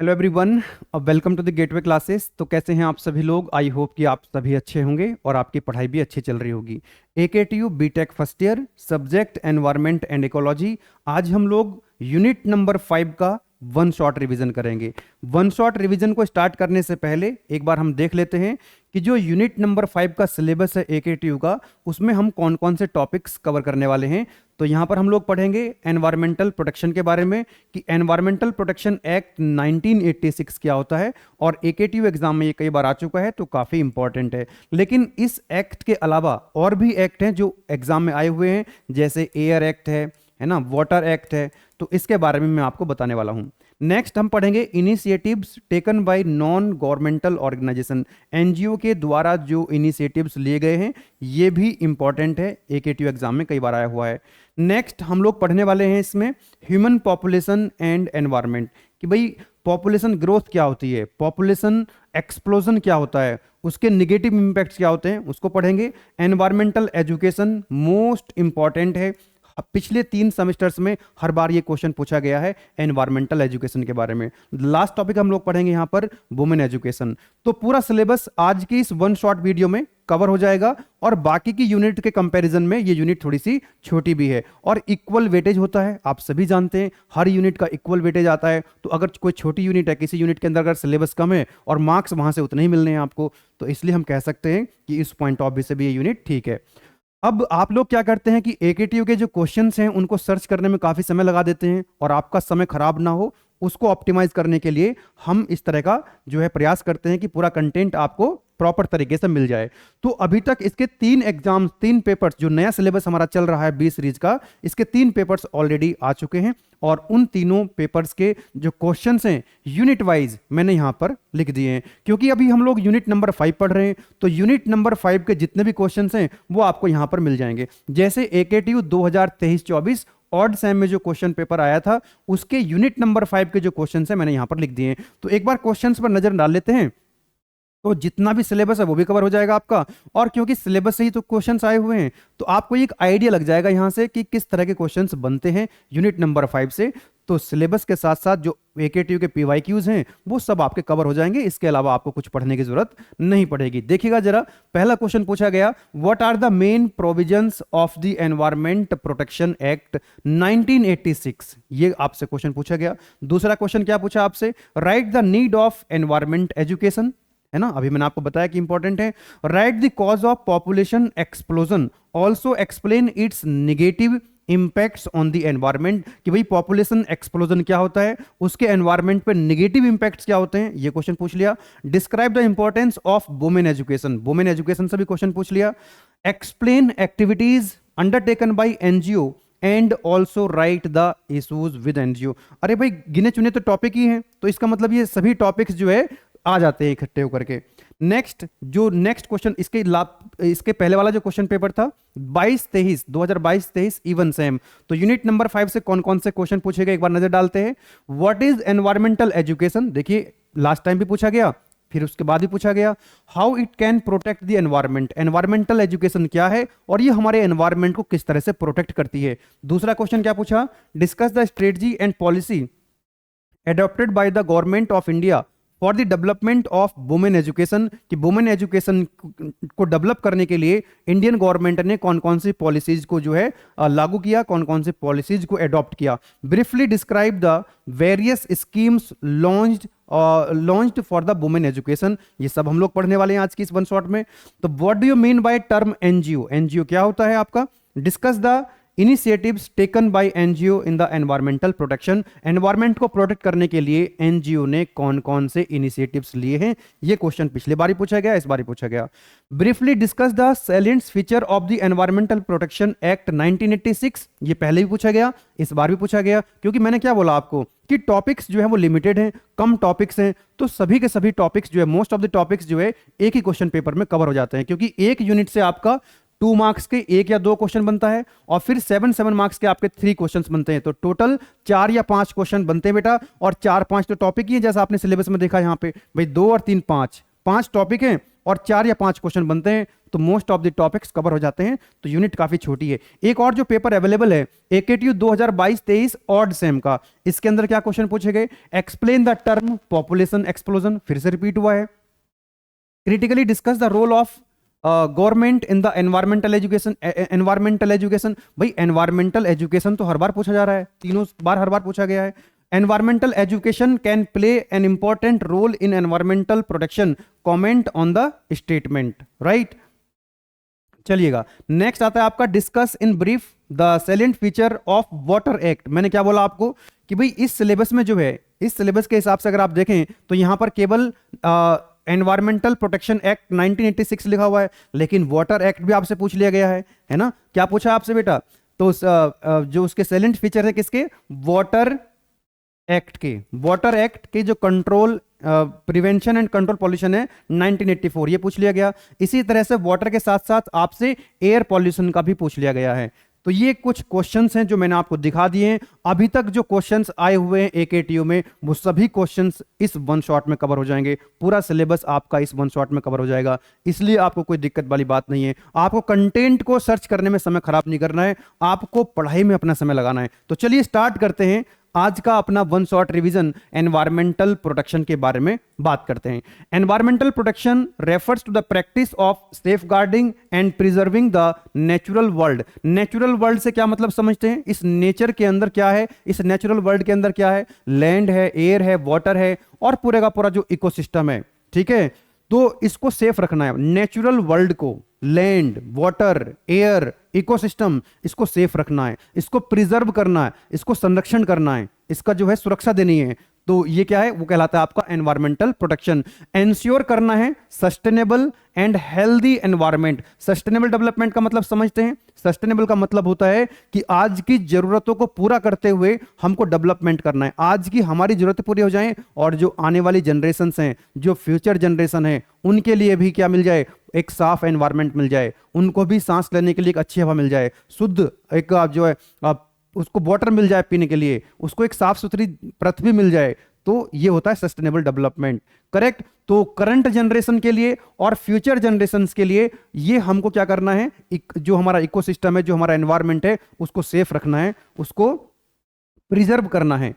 Hello everyone, welcome to the gateway classes. तो कैसे हैं आप सभी लोग? आई होप कि आप सभी अच्छे होंगे और आपकी पढ़ाई भी अच्छी चल रही होगी। AKTU BTech first year, subject environment and ecology. आज हम लोग यूनिट नंबर 5 का वन शॉट रिवीजन करेंगे। वन शॉट रिवीजन को स्टार्ट करने से पहले एक बार हम देख लेते हैं कि जो यूनिट नंबर 5 का सिलेबस है AKTU का, उसमें हम कौन कौन से टॉपिक्स कवर करने वाले हैं। तो यहाँ पर हम लोग पढ़ेंगे एनवायरमेंटल प्रोटेक्शन के बारे में कि एनवायरमेंटल प्रोटेक्शन एक्ट 1986 क्या होता है, और AKTU एग्जाम में ये कई बार आ चुका है तो काफ़ी इंपॉर्टेंट है। लेकिन इस एक्ट के अलावा और भी एक्ट हैं जो एग्जाम में आए हुए हैं, जैसे एयर एक्ट है ना, वाटर एक्ट है। तो इसके बारे में मैं आपको बताने वाला हूँ। नेक्स्ट हम पढ़ेंगे initiatives taken by non governmental organisation. NGO के द्वारा जो इनिशिएटिव्स लिए गए हैं, ये भी इंपॉर्टेंट है, AKTU एग्जाम में कई बार आया हुआ है। नेक्स्ट हम लोग पढ़ने वाले हैं इसमें ह्यूमन पॉपुलेशन एंड एनवायरनमेंट, कि भाई पॉपुलेशन ग्रोथ क्या होती है, पॉपुलेशन एक्सप्लोजन क्या होता है, उसके नेगेटिव इंपैक्ट्स क्या होते हैं, उसको पढ़ेंगे। एनवायरमेंटल एजुकेशन मोस्ट इंपॉर्टेंट है। पिछले 3 सेमेस्टर्स में हर बार ये क्वेश्चन पूछा गया है एनवायरमेंटल एजुकेशन के बारे में। लास्ट टॉपिक हम लोग पढ़ेंगे यहाँ पर वुमेन एजुकेशन। तो पूरा सिलेबस आज की इस वन शॉट वीडियो में कवर हो जाएगा, और बाकी की यूनिट के कंपैरिजन में ये यूनिट थोड़ी सी छोटी भी है, और इक्वल वेटेज होता है। आप सभी जानते हैं हर यूनिट का इक्वल वेटेज आता है। तो अगर कोई छोटी यूनिट है, किसी यूनिट के अंदर अगर सिलेबस कम है और मार्क्स वहां से उतने ही मिलने हैं आपको, तो इसलिए हम कह सकते हैं कि इस पॉइंट ऑफ व्यू से भी ये यूनिट ठीक है। अब आप लोग क्या करते हैं कि AKTU के जो क्वेश्चंस हैं उनको सर्च करने में काफ़ी समय लगा देते हैं, और आपका समय खराब ना हो उसको ऑप्टिमाइज करने के लिए हम इस तरह का जो है प्रयास करते हैं कि पूरा कंटेंट आपको प्रॉपर तरीके से मिल जाए। तो अभी तक इसके 3 एग्जाम्स, 3 पेपर्स, जो नया सिलेबस हमारा चल रहा है 20 सीरीज का, इसके 3 पेपर्स ऑलरेडी आ चुके हैं, और उन तीनों पेपर्स के जो क्वेश्चंस हैं यूनिट वाइज मैंने यहां पर लिख दिए हैं। क्योंकि अभी हम लोग यूनिट नंबर 5 पढ़ रहे हैं, तो यूनिट नंबर 5 के जितने भी क्वेश्चंस हैं वो आपको यहां पर मिल जाएंगे। जैसे AKTU 2023-24 ऑड सैम में जो क्वेश्चन पेपर आया था, उसके यूनिट नंबर 5 के जो क्वेश्चन है मैंने यहां पर लिख दिए हैं। तो एक बार क्वेश्चंस पर नजर डाल लेते हैं, तो जितना भी सिलेबस है वो भी कवर हो जाएगा आपका। और क्योंकि सिलेबस से ही तो क्वेश्चंस आए हुए हैं, तो आपको एक आइडिया लग जाएगा यहां से कि किस तरह के क्वेश्चंस बनते हैं यूनिट नंबर 5 से। तो सिलेबस के साथ साथ जो AKTU के PYQs हैं वो सब आपके कवर हो जाएंगे। इसके अलावा आपको कुछ पढ़ने की जरूरत नहीं पड़ेगी। देखिएगा जरा, पहला क्वेश्चन पूछा गया, what are the main provisions of the environment protection act 1986। ये आपसे क्वेश्चन पूछा गया। दूसरा क्वेश्चन क्या पूछा आपसे, right the need of environment education, है ना, अभी मैंने आपको बताया कि इंपॉर्टेंट है। Right the cause of population explosion, also explain it's negative impacts on the environment, कि भाई पॉपुलेशन एक्सप्लोजन क्या होता है, उसके एनवायरमेंट पे नेगेटिव इंपैक्ट्स क्या होते हैं, ये क्वेश्चन पूछ लिया। Describe the importance of women education, women education से भी क्वेश्चन पूछ लिया। Explain activities undertaken by NGO and also right the issues with NGO। अरे भाई गिने चुने तो टॉपिक ही हैं, तो इसका मतलब ये सभी टॉपिक्स जो है आ जाते हैं इकट्ठे होकर के। नेक्स्ट क्वेश्चन, इसके पहले वाला जो क्वेश्चन पेपर था 2022-23 इवन सेम, तो यूनिट नंबर 5 से कौन कौन से क्वेश्चन पूछे गए एक बार नजर डालते हैं। व्हाट इज एनवायरमेंटल एजुकेशन, देखिए लास्ट टाइम भी पूछा गया, फिर उसके बाद भी पूछा गया। How it can protect the environment, environmental education क्या है और ये हमारे एनवायरमेंट को किस तरह से प्रोटेक्ट करती है। दूसरा क्वेश्चन क्या पूछा, discuss the strategy and policy adopted by the government of India for the development of women education, कि वुमेन एजुकेशन को डेवलप करने के लिए इंडियन गवर्नमेंट ने कौन कौन सी पॉलिसीज को जो है लागू किया, कौन कौन सी पॉलिसीज को एडॉप्ट किया। Briefly describe the various schemes launched for the women education, ये सब हम लोग पढ़ने वाले हैं आज की इस वन शॉट में। तो what do you mean by term NGO, NGO क्या होता है आपका। Discuss the initiatives taken bye NGO in the environmental protection, environment को प्रोटेक्ट करने के लिए NGO ने कौन कौन से इनिशिएटिव्स लिए हैं, ये क्वेश्चन पिछले बार ही पूछा गया, इस बार ही पूछा गया। Briefly discuss the salient feature of the environmental protection act 1986, ये पहले भी पूछा गया, इस बार भी पूछा गया। क्योंकि मैंने क्या बोला आपको कि टॉपिक्स जो है वो लिमिटेड हैं, कम टॉपिक्स हैं, तो सभी के सभी टॉपिक्स जो है, मोस्ट ऑफ द टॉपिक्स जो है एक ही क्वेश्चन पेपर में कवर हो जाते हैं। क्योंकि एक यूनिट से आपका 2 मार्क्स के 1 या 2 क्वेश्चन बनता है, और फिर 7 मार्क्स के आपके 3 क्वेश्चंस बनते हैं। तो टोटल 4 या 5 क्वेश्चन बनते हैं बेटा, और 4-5 तो टॉपिक ही है, जैसा आपने सिलेबस में देखा यहाँ पे, भाई 2 और 3 5 टॉपिक हैं, और 4 या 5 क्वेश्चन बनते हैं, तो most of the topics cover हो जाते हैं, तो यूनिट काफी छोटी है। एक और जो पेपर अवेलेबल है AKTU 2022-23 ऑड सेम का, इसके अंदर क्या क्वेश्चन पूछे गए, explain the term population explosion, फिर से रिपीट हुआ है। Critically discuss the role of government in the environmental education. Environmental education, भाई एनवायरमेंटल एजुकेशन तो हर बार पूछा जा रहा है, तीनों बार हर बार पूछा गया है। Environmental education can play an important role in environmental protection, comment on the statement, right. चलिएगा, नेक्स्ट आता है आपका discuss in brief the salient feature of water act. मैंने क्या बोला आपको कि भाई इस सिलेबस में जो है, इस सिलेबस के हिसाब से अगर आप देखें तो यहां पर केवल एनवायरमेंटल प्रोटेक्शन एक्ट 1986 लिखा हुआ है, लेकिन वाटर एक्ट भी आपसे पूछ लिया गया है ना। क्या पूछा आपसे बेटा, तो जो उसके सैलिएंट फीचर है किसके, वाटर एक्ट के, वाटर एक्ट के जो control prevention and control pollution है 1984, ये पूछ लिया गया। इसी तरह से वाटर के साथ साथ आपसे एयर पॉल्यूशन का भी पूछ लिया गया है। तो ये कुछ क्वेश्चंस हैं जो मैंने आपको दिखा दिए हैं। अभी तक जो क्वेश्चंस आए हुए हैं AKTU में, वो सभी क्वेश्चंस इस वन शॉट में कवर हो जाएंगे, पूरा सिलेबस आपका इस वन शॉट में कवर हो जाएगा, इसलिए आपको कोई दिक्कत वाली बात नहीं है। आपको कंटेंट को सर्च करने में समय खराब नहीं करना है, आपको पढ़ाई में अपना समय लगाना है। तो चलिए स्टार्ट करते हैं आज का अपना one shot revision. Environmental protection के बारे में बात करते हैं। Environmental protection refers to the practice of safeguarding and preserving the natural world. Natural world से क्या मतलब समझते हैं, इस नेचर के अंदर क्या है, इस नेचुरल वर्ल्ड के अंदर क्या है, लैंड है, एयर है, वाटर है, और पूरे का पूरा जो इकोसिस्टम है, ठीक है। तो इसको सेफ रखना है, नेचुरल वर्ल्ड को, लैंड, वाटर, एयर, इकोसिस्टम, इसको सेफ रखना है, इसको प्रिजर्व करना है, इसको संरक्षण करना है, इसका जो है सुरक्षा देनी है। तो ये क्या है, वो कहलाता है आपका एनवायरमेंटल प्रोटेक्शन। एंश्योर करना है sustainable and healthy environment. Sustainable development का मतलब समझते हैं, सस्टेनेबल का मतलब होता है कि आज की जरूरतों को पूरा करते हुए हमको डेवलपमेंट करना है, आज की हमारी जरूरतें पूरी हो जाएं और जो आने वाली जनरेशन हैं, जो फ्यूचर जनरेशन है, उनके लिए भी क्या मिल जाए, एक साफ एनवायरमेंट मिल जाए, उनको भी सांस लेने के लिए एक अच्छी हवा मिल जाए, शुद्ध एक जो है उसको वाटर मिल जाए पीने के लिए, उसको एक साफ सुथरी पृथ्वी भी मिल जाए। तो ये होता है सस्टेनेबल डेवलपमेंट, करेक्ट। तो करंट जनरेशन के लिए और फ्यूचर जनरेशन के लिए ये हमको क्या करना है, जो हमारा इकोसिस्टम है, जो हमारा एनवायरमेंट है, उसको सेफ रखना है, उसको प्रिजर्व करना है।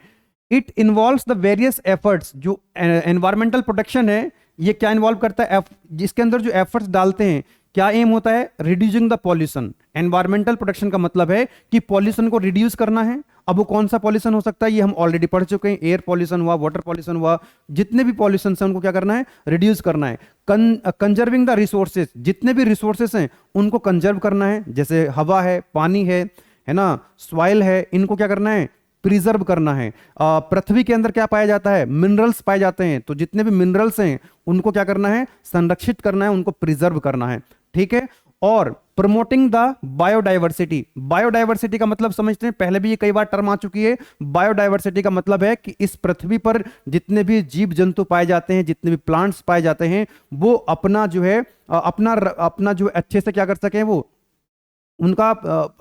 It involves the various efforts. जो एनवायरमेंटल प्रोटेक्शन है ये क्या इन्वॉल्व करता है, जिसके अंदर जो एफर्ट्स डालते हैं, क्या एम होता है, reducing the pollution. Environmental protection का मतलब है कि पॉल्यूशन को रिड्यूस करना है। अब वो कौन सा पॉल्यूशन हो सकता है, ये हम ऑलरेडी पढ़ चुके हैं, एयर पॉल्यूशन हुआ, वाटर पॉल्यूशन हुआ, जितने भी पॉल्यूशन हैं उनको क्या करना है, रिड्यूस करना है। कंजर्विंग द रिसोर्सेज, जितने भी रिसोर्सेज हैं उनको कंजर्व करना है, जैसे हवा है, पानी है ना, सॉइल है, इनको क्या करना है, प्रिजर्व करना है। पृथ्वी के अंदर क्या पाया जाता है, मिनरल्स पाए जाते हैं, तो जितने भी मिनरल्स हैं उनको क्या करना है, संरक्षित करना है, उनको प्रिजर्व करना है, ठीक है। और प्रमोटिंग द बायोडाइवर्सिटी। बायोडाइवर्सिटी का मतलब समझते हैं, पहले भी ये कई बार टर्म आ चुकी है। बायोडाइवर्सिटी का मतलब है कि इस पृथ्वी पर जितने भी जीव जंतु पाए जाते हैं, जितने भी प्लांट्स पाए जाते हैं, वो अपना जो है अपना जो अच्छे से क्या कर सकें, वो उनका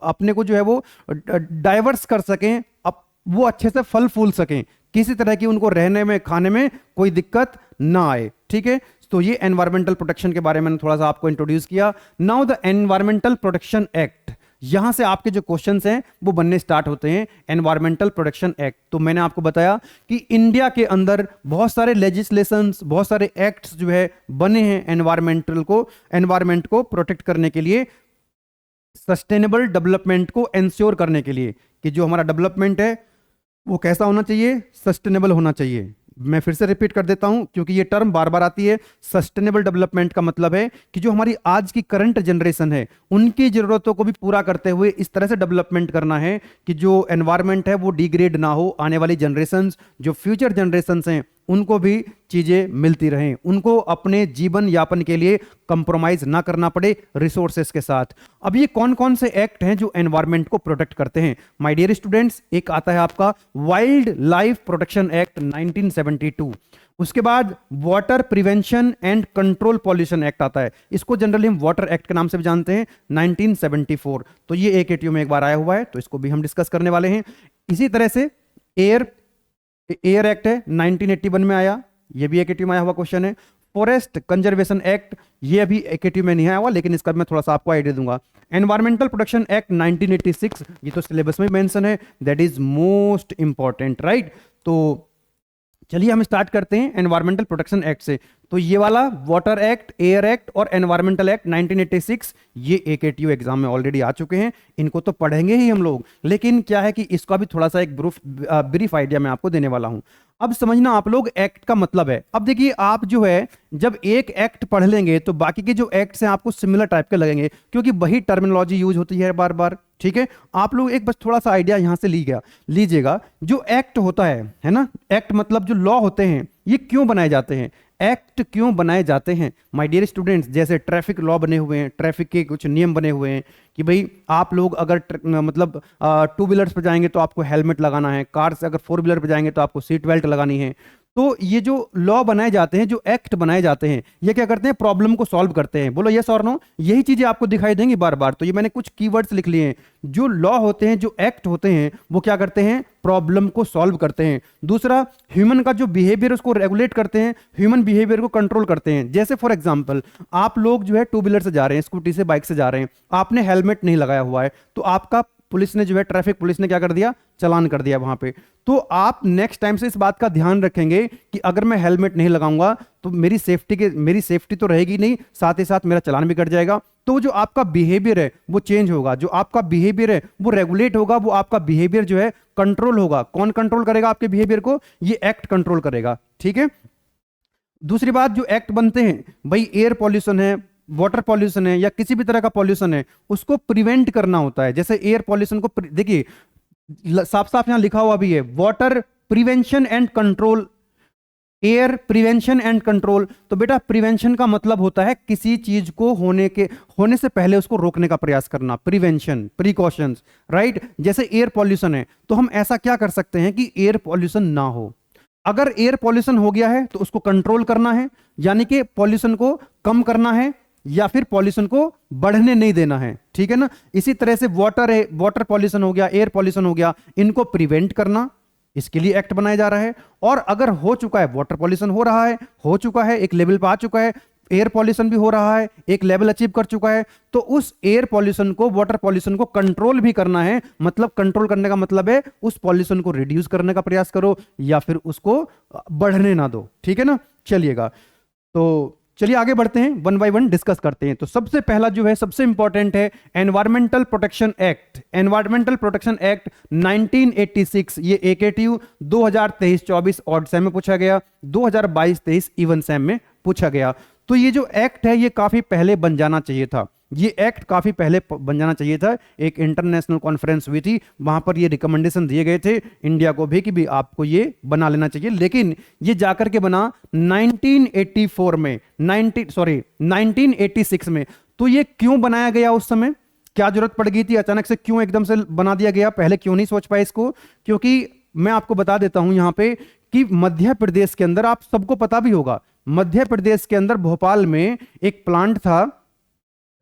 अपने को जो है वो डाइवर्स कर सकें, वो अच्छे से फल फूल सकें, किसी तरह की उनको रहने में, खाने में कोई दिक्कत ना आए, ठीक है। तो ये एनवायरमेंटल प्रोटेक्शन के बारे में थोड़ा सा आपको इंट्रोड्यूस किया। Now the environmental protection act, यहां से आपके जो क्वेश्चंस हैं वो बनने स्टार्ट होते हैं। एनवायरमेंटल प्रोटेक्शन एक्ट, तो मैंने आपको बताया कि इंडिया के अंदर बहुत सारे लेजिस्लेशंस, बहुत सारे एक्ट्स जो है बने हैं एनवायरमेंट को प्रोटेक्ट करने के लिए, सस्टेनेबल डेवलपमेंट को एंश्योर करने के लिए, कि जो हमारा डेवलपमेंट है वो कैसा होना चाहिए, सस्टेनेबल होना चाहिए। मैं फिर से रिपीट कर देता हूं क्योंकि ये टर्म बार बार आती है। सस्टेनेबल डेवलपमेंट का मतलब है कि जो हमारी आज की करंट जनरेशन है उनकी जरूरतों को भी पूरा करते हुए इस तरह से डेवलपमेंट करना है कि जो एनवायरमेंट है वो डिग्रेड ना हो, आने वाली जनरेशंस, जो फ्यूचर जनरेशंस हैं, उनको भी चीजें मिलती रहें, उनको अपने जीवन यापन के लिए कंप्रोमाइज ना करना पड़े रिसोर्सेस के साथ। अब ये कौन कौन से एक्ट हैं जो एनवायरमेंट को प्रोटेक्ट करते हैं माय डियर स्टूडेंट्स? एक आता है आपका वाइल्ड लाइफ प्रोटेक्शन एक्ट 1972, उसके बाद water prevention and control pollution act आता है, इसको जनरली हम वाटर एक्ट के नाम से भी जानते हैं, 1974। तो ये AKTU में एक बार आया हुआ है, तो इसको भी हम डिस्कस करने वाले हैं। इसी तरह से एयर एक्ट है, 1981 में आया, ये भी AKTU में आया हुआ क्वेश्चन है। फॉरेस्ट कंजर्वेशन एक्ट, ये अभी एकेटी में नहीं आया हुआ, लेकिन इसका मैं थोड़ा सा आपको आइडिया दूंगा। एनवायरमेंटल प्रोटेक्शन एक्ट 1986, ये तो सिलेबस में मेंशन है, that is most important, right. तो चलिए हम स्टार्ट करते हैं एनवायरमेंटल प्रोटेक्शन एक्ट से। तो ये वाला वाटर एक्ट, एयर एक्ट और एनवायरमेंटल एक्ट 1986, ये एकेटीयू एग्जाम में ऑलरेडी आ चुके हैं, इनको तो पढ़ेंगे ही हम लोग, लेकिन क्या है कि इसका भी थोड़ा सा एक ब्रीफ आइडिया मैं आपको देने वाला हूं। अब समझना आप लोग एक्ट का मतलब है। अब देखिए आप जो है जब एक एक्ट पढ़ लेंगे तो बाकी के जो एक्ट्स हैं आपको सिमिलर टाइप के लगेंगे, क्योंकि वही टर्मिनोलॉजी यूज होती है बार बार, ठीक है। आप लोग एक बस थोड़ा सा आइडिया यहां से लीजिएगा। जो एक्ट होता है ना, एक्ट मतलब जो लॉ होते हैं, ये क्यों बनाए जाते हैं, एक्ट क्यों बनाए जाते हैं माय डियर स्टूडेंट्स। जैसे ट्रैफिक लॉ बने हुए हैं, ट्रैफिक के कुछ नियम बने हुए हैं कि भाई आप लोग अगर मतलब टू व्हीलर्स पर जाएंगे तो आपको हेलमेट लगाना है, कार से अगर फोर व्हीलर पर जाएंगे तो आपको सीट बेल्ट लगानी है। तो ये जो लॉ बनाए जाते हैं, जो एक्ट बनाए जाते हैं, ये क्या करते हैं, प्रॉब्लम को सॉल्व करते हैं। बोलो यस और नो, यही चीजें आपको दिखाई देंगी बार बार। तो ये मैंने कुछ कीवर्ड्स लिख लिए हैं। जो लॉ होते हैं, जो एक्ट होते हैं, वो क्या करते हैं, प्रॉब्लम को सॉल्व करते हैं। दूसरा, ह्यूमन का जो बिहेवियर उसको रेगुलेट करते हैं, ह्यूमन बिहेवियर को कंट्रोल करते हैं। जैसे फॉर एग्जांपल आप लोग जो है टू व्हीलर से जा रहे हैं, स्कूटी से, बाइक से जा रहे हैं, आपने हेलमेट नहीं लगाया हुआ है, तो आपका पुलिस ने जो है, ट्रैफिक पुलिस ने क्या कर दिया, चालान कर दिया वहां पे। तो आप नेक्स्ट टाइम से इस बात का ध्यान रखेंगे कि अगर मैं हेलमेट नहीं लगाऊंगा तो मेरी सेफ्टी तो रहेगी नहीं, साथ ही साथ मेरा चालान भी कट जाएगा। तो जो आपका बिहेवियर है वो चेंज होगा, जो आपका बिहेवियर है वो रेगुलेट होगा, वो आपका बिहेवियर जो है कंट्रोल होगा। कौन कंट्रोल करेगा आपके बिहेवियर को, ये एक्ट कंट्रोल करेगा, ठीक है। दूसरी बात, जो एक्ट बनते हैं भाई, एयर पॉल्यूशन है, वाटर पॉल्यूशन है, या किसी भी तरह का पॉल्यूशन है, उसको प्रिवेंट करना होता है। जैसे एयर पॉल्यूशन को देखिए साफ साफ यहां लिखा हुआ भी है, water prevention and control, air prevention and control. तो बेटा प्रिवेंशन का मतलब होता है किसी चीज को होने से पहले उसको रोकने का प्रयास करना, प्रिवेंशन, प्रिकॉशंस, राइट। जैसे एयर पॉल्यूशन है तो हम ऐसा क्या कर सकते हैं कि एयर पॉल्यूशन ना हो। अगर एयर पॉल्यूशन हो गया है तो उसको कंट्रोल करना है, यानी कि पॉल्यूशन को कम करना है, या फिर पॉल्यूशन को बढ़ने नहीं देना है, ठीक है ना। इसी तरह से वाटर पॉल्यूशन हो गया, एयर पॉल्यूशन हो गया, इनको प्रिवेंट करना, इसके लिए एक्ट बनाया जा रहा है। और अगर हो चुका है, वाटर पॉल्यूशन हो चुका है, एक लेवल पर आ चुका है, एयर पॉल्यूशन भी हो रहा है, एक लेवल अचीव कर चुका है, तो उस एयर पॉल्यूशन को, वाटर पॉल्यूशन को कंट्रोल भी करना है। मतलब कंट्रोल करने का मतलब है उस पॉल्यूशन को रिड्यूस करने का प्रयास करो, या फिर उसको बढ़ने ना दो, ठीक है ना। चलिएगा, तो चलिए आगे बढ़ते हैं, वन बाय वन डिस्कस करते हैं। तो सबसे पहला जो है, सबसे इंपॉर्टेंट है environmental protection act. Environmental protection act 1986, ये एकेटीयू 2023-24 ऑड सैम में पूछा गया, 2022-23 इवन सैम में पूछा गया। तो ये जो एक्ट है ये काफी पहले बन जाना चाहिए था, ये एक्ट काफी पहले बन जाना चाहिए था। एक इंटरनेशनल कॉन्फ्रेंस हुई थी, वहां पर ये रिकमेंडेशन दिए गए थे इंडिया को भी कि भी आपको ये बना लेना चाहिए, लेकिन ये जाकर के बना 1984 में, 1986 में। तो ये क्यों बनाया गया, उस समय क्या जरूरत पड़ गई थी, अचानक से क्यों एकदम से बना दिया गया, पहले क्यों नहीं सोच पाए इसको। क्योंकि मैं आपको बता देता हूं यहां पे कि मध्य प्रदेश के अंदर, आप सबको पता भी होगा, मध्य प्रदेश के अंदर भोपाल में एक प्लांट था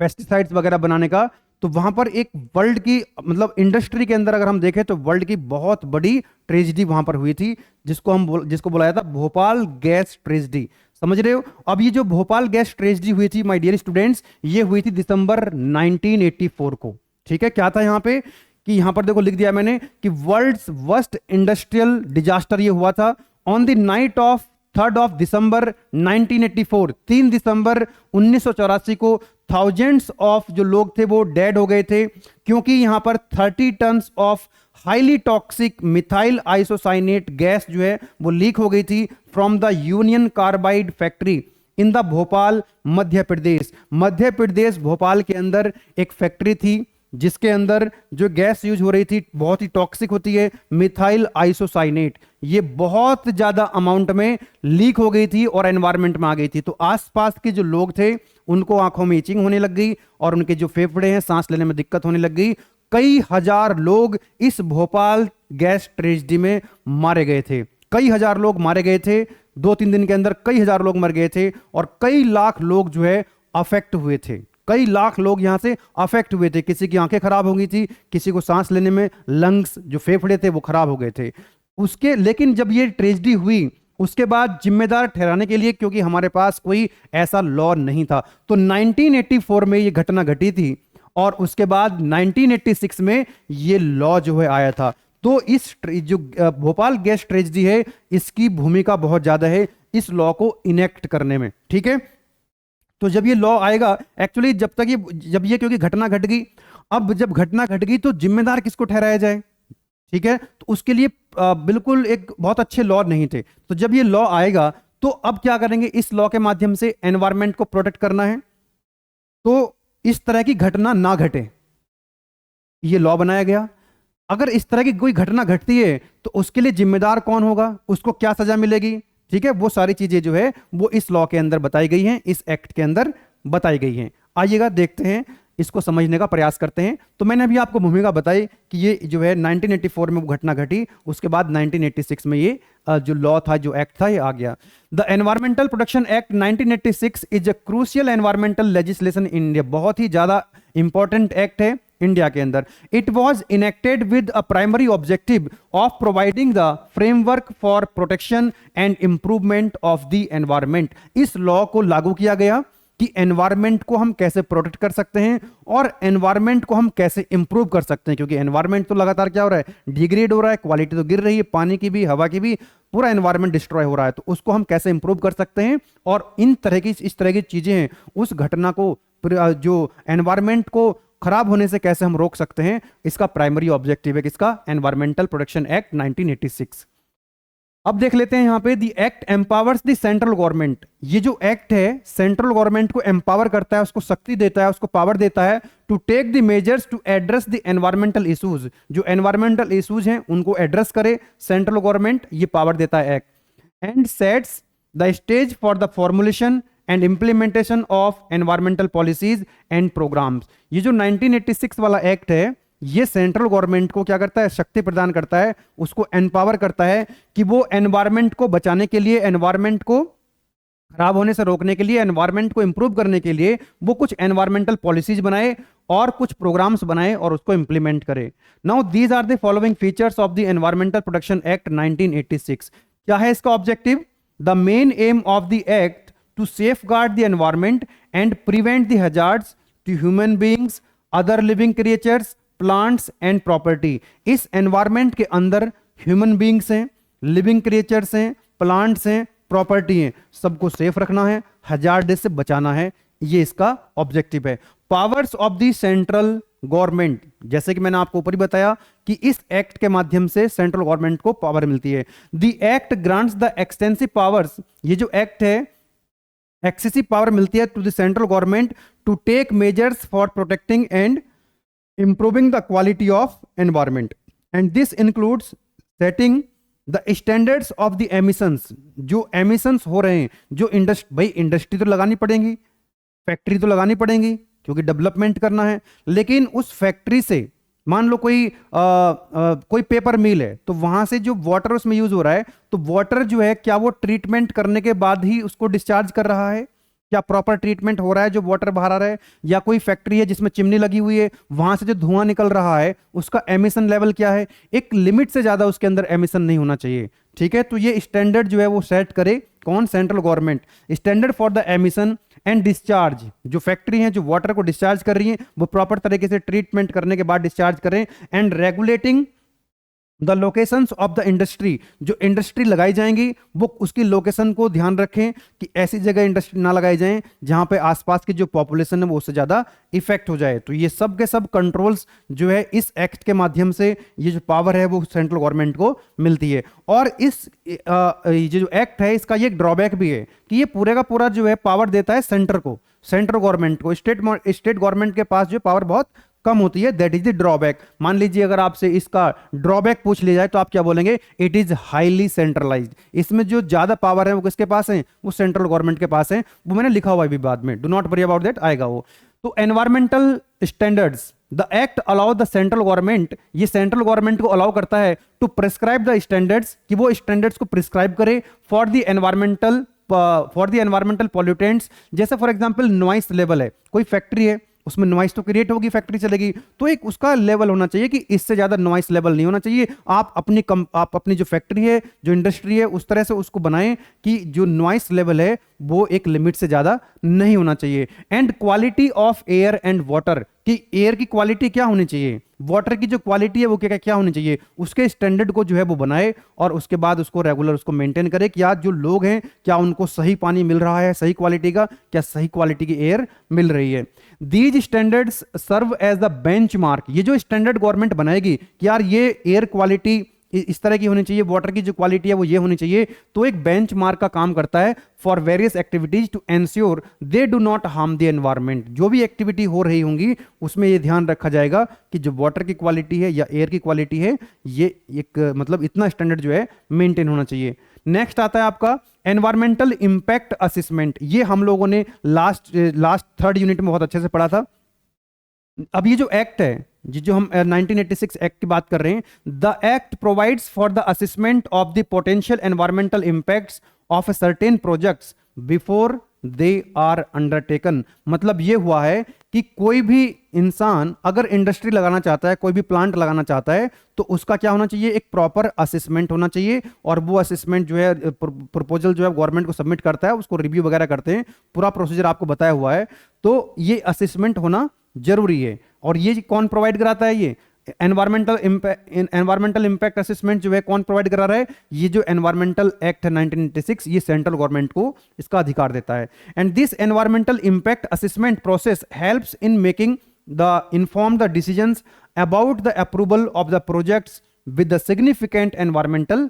पेस्टिसाइड्स वगैरह बनाने का। तो वहां पर एक वर्ल्ड की, मतलब इंडस्ट्री के अंदर अगर हम देखें तो वर्ल्ड की बहुत बड़ी ट्रेजेडी वहां पर हुई थी, जिसको बुलाया था भोपाल गैस ट्रेजेडी, समझ रहे हो। अब ये जो भोपाल गैस ट्रेजेडी हुई थी माय डियर स्टूडेंट्स, ये हुई थी दिसंबर 1984 को, ठीक है। क्या था यहाँ पे कि यहां पर देखो लिख दिया मैंने कि वर्ल्ड्स वर्स्ट इंडस्ट्रियल डिजास्टर ये हुआ था ऑन द नाइट ऑफ 3 दिसंबर 1984, 3 दिसंबर 1984 को थाउजेंड्स ऑफ जो लोग थे वो डेड हो गए थे, क्योंकि यहां पर 30 tons of highly toxic methyl isocyanate gas जो है वो लीक हो गई थी from the Union Carbide factory in the Bhopal Madhya Pradesh. Madhya Pradesh Bhopal के अंदर एक फैक्ट्री थी जिसके अंदर जो गैस यूज हो रही थी बहुत ही टॉक्सिक होती है, मिथाइल आइसोसाइनेट, ये बहुत ज्यादा अमाउंट में लीक हो गई थी और एनवायरनमेंट में आ गई थी। तो आसपास के जो लोग थे उनको आंखों में इचिंग होने लग गई और उनके जो फेफड़े हैं सांस लेने में दिक्कत होने लग गई। कई हजार लोग इस भोपाल गैस ट्रेजेडी में मारे गए थे, कई हजार लोग मारे गए थे, 2-3 दिन के अंदर कई हजार लोग मर गए थे और कई लाख लोग जो है अफेक्ट हुए थे, कई लाख लोग यहां से अफेक्ट हुए थे। किसी की आंखें खराब हो गई थी, किसी को सांस लेने में लंग्स जो फेफड़े थे वो खराब हो गए थे उसके। लेकिन जब ये ट्रेजेडी हुई उसके बाद जिम्मेदार ठहराने के लिए, क्योंकि हमारे पास कोई ऐसा लॉ नहीं था, तो 1984 में ये घटना घटी थी और उसके बाद 1986 में ये लॉ जो है आया था। तो इस जो भोपाल गैस ट्रेजेडी है, इसकी भूमिका बहुत ज्यादा है इस लॉ को इनेक्ट करने में। ठीक है, तो जब ये लॉ आएगा, एक्चुअली जब ये क्योंकि घटना घट गई, अब जब घटना घट गई तो जिम्मेदार किसको ठहराया जाए। ठीक है, तो उसके लिए बिल्कुल एक बहुत अच्छे लॉ नहीं थे। तो जब ये लॉ आएगा तो अब क्या करेंगे, इस लॉ के माध्यम से एनवायरमेंट को प्रोटेक्ट करना है, तो इस तरह की घटना ना घटे, ये लॉ बनाया गया। अगर इस तरह की कोई घटना घटती है तो उसके लिए जिम्मेदार कौन होगा, उसको क्या सजा मिलेगी। ठीक है, वो सारी चीजें जो है वो इस लॉ के अंदर बताई गई हैं, इस एक्ट के अंदर बताई गई हैं। आइएगा देखते हैं, इसको समझने का प्रयास करते हैं। तो मैंने अभी आपको भूमिका बताई कि ये जो है 1984 में वो घटना घटी, उसके बाद 1986 में ये जो लॉ था, जो एक्ट था, ये आ गया। The environmental protection act 1986 is a crucial environmental legislation in India. बहुत ही ज्यादा इंपॉर्टेंट एक्ट है इंडिया के अंदर। It was enacted with a primary objective of providing the framework for protection and improvement of the environment. इस law को लागू किया गया कि एनवायरमेंट को हम कैसे प्रोटेक्ट कर सकते हैं और एनवायरमेंट को हम कैसे इंप्रूव कर सकते हैं, क्योंकि एनवायरमेंट तो लगातार क्या हो रहा है, डिग्रेड हो रहा है, क्वालिटी तो गिर रही है, पानी की भी, हवा की भी, पूरा एनवायरमेंट डिस्ट्रॉय हो रहा है। तो उसको हम कैसे इंप्रूव कर सकते हैं और इस तरह की चीजें हैं, उस घटना को, जो एनवायरमेंट को खराब होने से कैसे हम रोक सकते हैं, इसका प्राइमरी ऑब्जेक्टिव है किसका, एनवायरमेंटल प्रोटेक्शन एक्ट 1986। अब देख लेते हैं यहां पे, the act empowers the central government. ये जो एक्ट है सेंट्रल गवर्नमेंट को एम्पावर करता है, उसको शक्ति देता है, उसको पावर देता है to take the measures to address the environmental issues. जो एनवायरमेंटल इश्यूज हैं उनको एड्रेस करे सेंट्रल गवर्नमेंट, ये पावर देता है act. And sets the stage for the formulation and implementation of environmental policies and programmes. ये जो 1986 वाला एक्ट है, ये सेंट्रल गवर्नमेंट को क्या करता है, शक्ति प्रदान करता है, उसको एम्पावर करता है कि वो एनवायरमेंट को बचाने के लिए, एनवायरमेंट को खराब होने से रोकने के लिए, एनवायरमेंट को इंप्रूव करने के लिए वो कुछ एनवायरमेंटल पॉलिसीज बनाए और कुछ प्रोग्राम्स बनाए और उसको इंप्लीमेंट करे। Now these are the following features of the environmental protection act 1986। क्या है इसका objective? The main aim of the act to safeguard the environment and prevent the hazards to human beings, other living creatures, plants and property। इस environment के अंदर human beings हैं, living creatures हैं, plants हैं, property हैं, सबको safe रखना है, hazard से बचाना है, ये इसका ऑब्जेक्टिव है। Powers of the central government, जैसे कि मैंने आपको ऊपर ही बताया कि इस एक्ट के माध्यम से सेंट्रल गवर्नमेंट को पावर मिलती है। The act grants the extensive powers. ये जो एक्ट है, एक्सेसिव पावर मिलती है to the central government to take measures for protecting and improving the quality of environment, and this includes setting the standards of the emissions. जो emissions हो रहे हैं, जो इंडस्ट्री तो लगानी पड़ेगी, फैक्ट्री तो लगानी पड़ेगी क्योंकि डेवलपमेंट करना है, लेकिन उस फैक्ट्री से मान लो कोई पेपर मिल है, तो वहां से जो वाटर उसमें यूज हो रहा है, तो वाटर जो है क्या वो ट्रीटमेंट करने के बाद ही उसको डिस्चार्ज कर रहा है, क्या प्रॉपर ट्रीटमेंट हो रहा है जो वाटर बाहर आ रहा है? या कोई फैक्ट्री है जिसमें चिमनी लगी हुई है, वहां से जो धुआं निकल रहा है उसका एमिशन लेवल क्या है? एक लिमिट से ज्यादा उसके अंदर एमिशन नहीं होना चाहिए। ठीक है, तो ये स्टैंडर्ड जो है वो सेट करे कौन? Central government. Standard for the emission and discharge, जो फैक्ट्री है जो वाटर को डिस्चार्ज कर रही है वो प्रॉपर तरीके से ट्रीटमेंट करने के बाद डिस्चार्ज करें। And regulating the locations of the industry, जो इंडस्ट्री लगाई जाएंगी वो उसकी लोकेशन को ध्यान रखें कि ऐसी जगह इंडस्ट्री ना लगाई जाए जहां पे आसपास की जो पॉपुलेशन है वो उससे ज्यादा इफेक्ट हो जाए। तो ये सब के सब कंट्रोल्स जो है इस एक्ट के माध्यम से, ये जो पावर है वो सेंट्रल गवर्नमेंट को मिलती है। और ये जो एक्ट है इसका ये एक ड्रॉबैक भी है कि ये पूरे का पूरा जो है पावर देता है सेंटर को, सेंट्रल गवर्नमेंट को। स्टेट गवर्नमेंट के पास जो पावर बहुत कम होती है, दैट इज द ड्रॉबैक। मान लीजिए अगर आपसे इसका ड्रॉबैक पूछ लिया जाए तो आप क्या बोलेंगे? It is highly centralised. इसमें जो ज्यादा पावर है वो किसके पास है? वो सेंट्रल गवर्नमेंट के पास है। वो मैंने लिखा हुआ है भी बाद में, do not worry about that, आएगा वो। तो environmental standards, the act allow the central government, ये सेंट्रल गवर्नमेंट को अलाउ करता है टू प्रिस्क्राइब द स्टैंडर्ड्स, कि वो स्टैंडर्ड्स को प्रिस्क्राइब करे फॉर द एनवायरमेंटल पॉल्यूटेंट्स। जैसे फॉर एग्जांपल नॉइस लेवल है, कोई फैक्ट्री है उसमें नॉइस तो क्रिएट होगी, फैक्ट्री चलेगी, तो एक उसका लेवल होना चाहिए कि इससे ज़्यादा नॉइस लेवल नहीं होना चाहिए। आप अपनी जो फैक्ट्री है, जो इंडस्ट्री है, उस तरह से उसको बनाएं कि जो नॉइस लेवल है वो एक लिमिट से ज़्यादा नहीं होना चाहिए। And quality of air and water, कि एयर की क्वालिटी क्या होनी चाहिए, वाटर की जो क्वालिटी है वो क्या क्या होनी चाहिए, उसके स्टैंडर्ड को जो है वो बनाए और उसके बाद उसको रेगुलर उसको मेंटेन करे कि आज जो लोग हैं क्या उनको सही पानी मिल रहा है, सही क्वालिटी का, क्या सही क्वालिटी की एयर मिल रही है। These standards serve as the benchmark, ये जो स्टैंडर्ड गवर्नमेंट बनाएगी कि यार ये एयर क्वालिटी इस तरह की होनी चाहिए, वाटर की जो क्वालिटी है वो ये होनी चाहिए, तो एक बेंचमार्क का काम करता है for various activities to ensure they do not harm the environment. जो भी एक्टिविटी हो रही होंगी उसमें ये ध्यान रखा जाएगा कि जो वाटर की क्वालिटी है या एयर की क्वालिटी है ये एक मतलब इतना स्टैंडर्ड जो है मेंटेन होना चाहिए। नेक्स्ट आता है आपका एनवायरमेंटल इंपैक्ट असेसमेंट। ये हम लोगों ने लास्ट थर्ड यूनिट में बहुत अच्छे से पढ़ा था। अब ये जो एक्ट है, जो हम 1986 एक्ट की बात कर रहे हैं, the act provides for the assessment of the potential environmental impacts of a certain projects before they are undertaken. मतलब ये हुआ है कि कोई भी इंसान अगर इंडस्ट्री लगाना चाहता है, कोई भी प्लांट लगाना चाहता है, तो उसका क्या होना चाहिए, एक प्रॉपर असेसमेंट होना चाहिए। और वो असेसमेंट जो है प्रपोजल जो है गवर्नमेंट को सबमिट करता है, उसको रिव्यू वगैरह करते हैं, पूरा प्रोसीजर आपको बताया हुआ है। तो ये असेसमेंट होना जरूरी है। और ये कौन प्रोवाइड कराता है, ये एनवायरमेंटल इंपैक्ट असेसमेंट जो है कौन प्रोवाइड करा रहा है, ये जो एनवायरमेंटल एक्ट है 1986, ये सेंट्रल गवर्नमेंट को इसका अधिकार देता है। And this environmental impact assessment process helps in making the inform the decisions about the approval of the projects with the significant environmental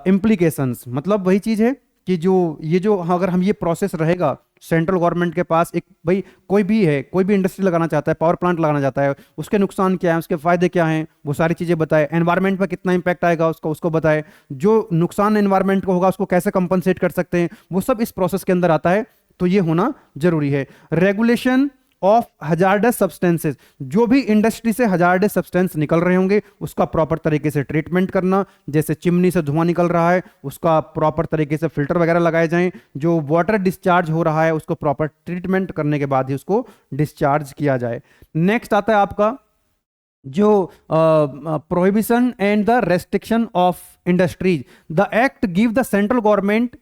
implications. मतलब वही चीज है कि जो अगर हम ये प्रोसेस रहेगा सेंट्रल गवर्नमेंट के पास, एक भाई कोई भी इंडस्ट्री लगाना चाहता है, पावर प्लांट लगाना चाहता है, उसके नुकसान क्या है, उसके फायदे क्या हैं, वो सारी चीजें बताए, एनवायरनमेंट पर कितना इंपैक्ट आएगा उसको बताए, जो नुकसान एनवायरनमेंट को होगा उसको कैसे कंपनसेट कर सकते हैं, वो सब इस प्रोसेस के अंदर आता है। तो ये होना जरूरी है। रेगुलेशन ऑफ हजार्डस सब्सटेंसेस, जो भी इंडस्ट्री से हजार्डस सब्सटेंस निकल रहे होंगे उसका प्रॉपर तरीके से ट्रीटमेंट करना, जैसे चिमनी से धुआं निकल रहा है उसका प्रॉपर तरीके से फिल्टर वगैरह लगाए जाएं, जो वाटर डिस्चार्ज हो रहा है उसको प्रॉपर ट्रीटमेंट करने के बाद ही उसको डिस्चार्ज किया जाए। नेक्स्ट आता है आपका जो prohibition and the restriction of industries. The act give the central government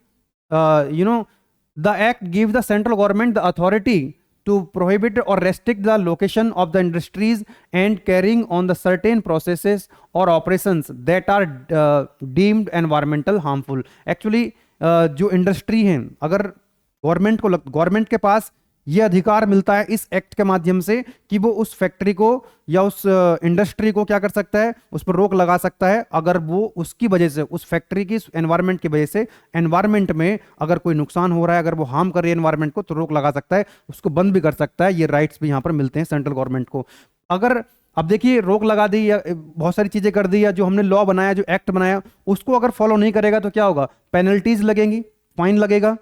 the act give the central government the authority to prohibit or restrict the location of the industries and carrying on the certain processes or operations that are deemed environmental harmful। Actually जो industry है, अगर government के पास ये अधिकार मिलता है इस act के माध्यम से कि वो उस फैक्ट्री को या उस इंडस्ट्री को क्या कर सकता है, उस पर रोक लगा सकता है अगर वो उसकी वजह से, उस फैक्ट्री की एनवायरनमेंट की वजह से एनवायरनमेंट में अगर कोई नुकसान हो रहा है, अगर वो हार्म कर रही है एनवायरनमेंट को, तो रोक लगा सकता है, उसको बंद भी कर सकता है। ये राइट्स भी यहाँ पर मिलते हैं सेंट्रल गवर्नमेंट को। अगर अब देखिए रोक लगा दी या बहुत सारी चीजें कर दी, या जो हमने लॉ बनाया, जो एक्ट बनाया, उसको अगर फॉलो नहीं करेगा तो क्या होगा, पेनल्टीज लगेंगी, फाइन लगेगा।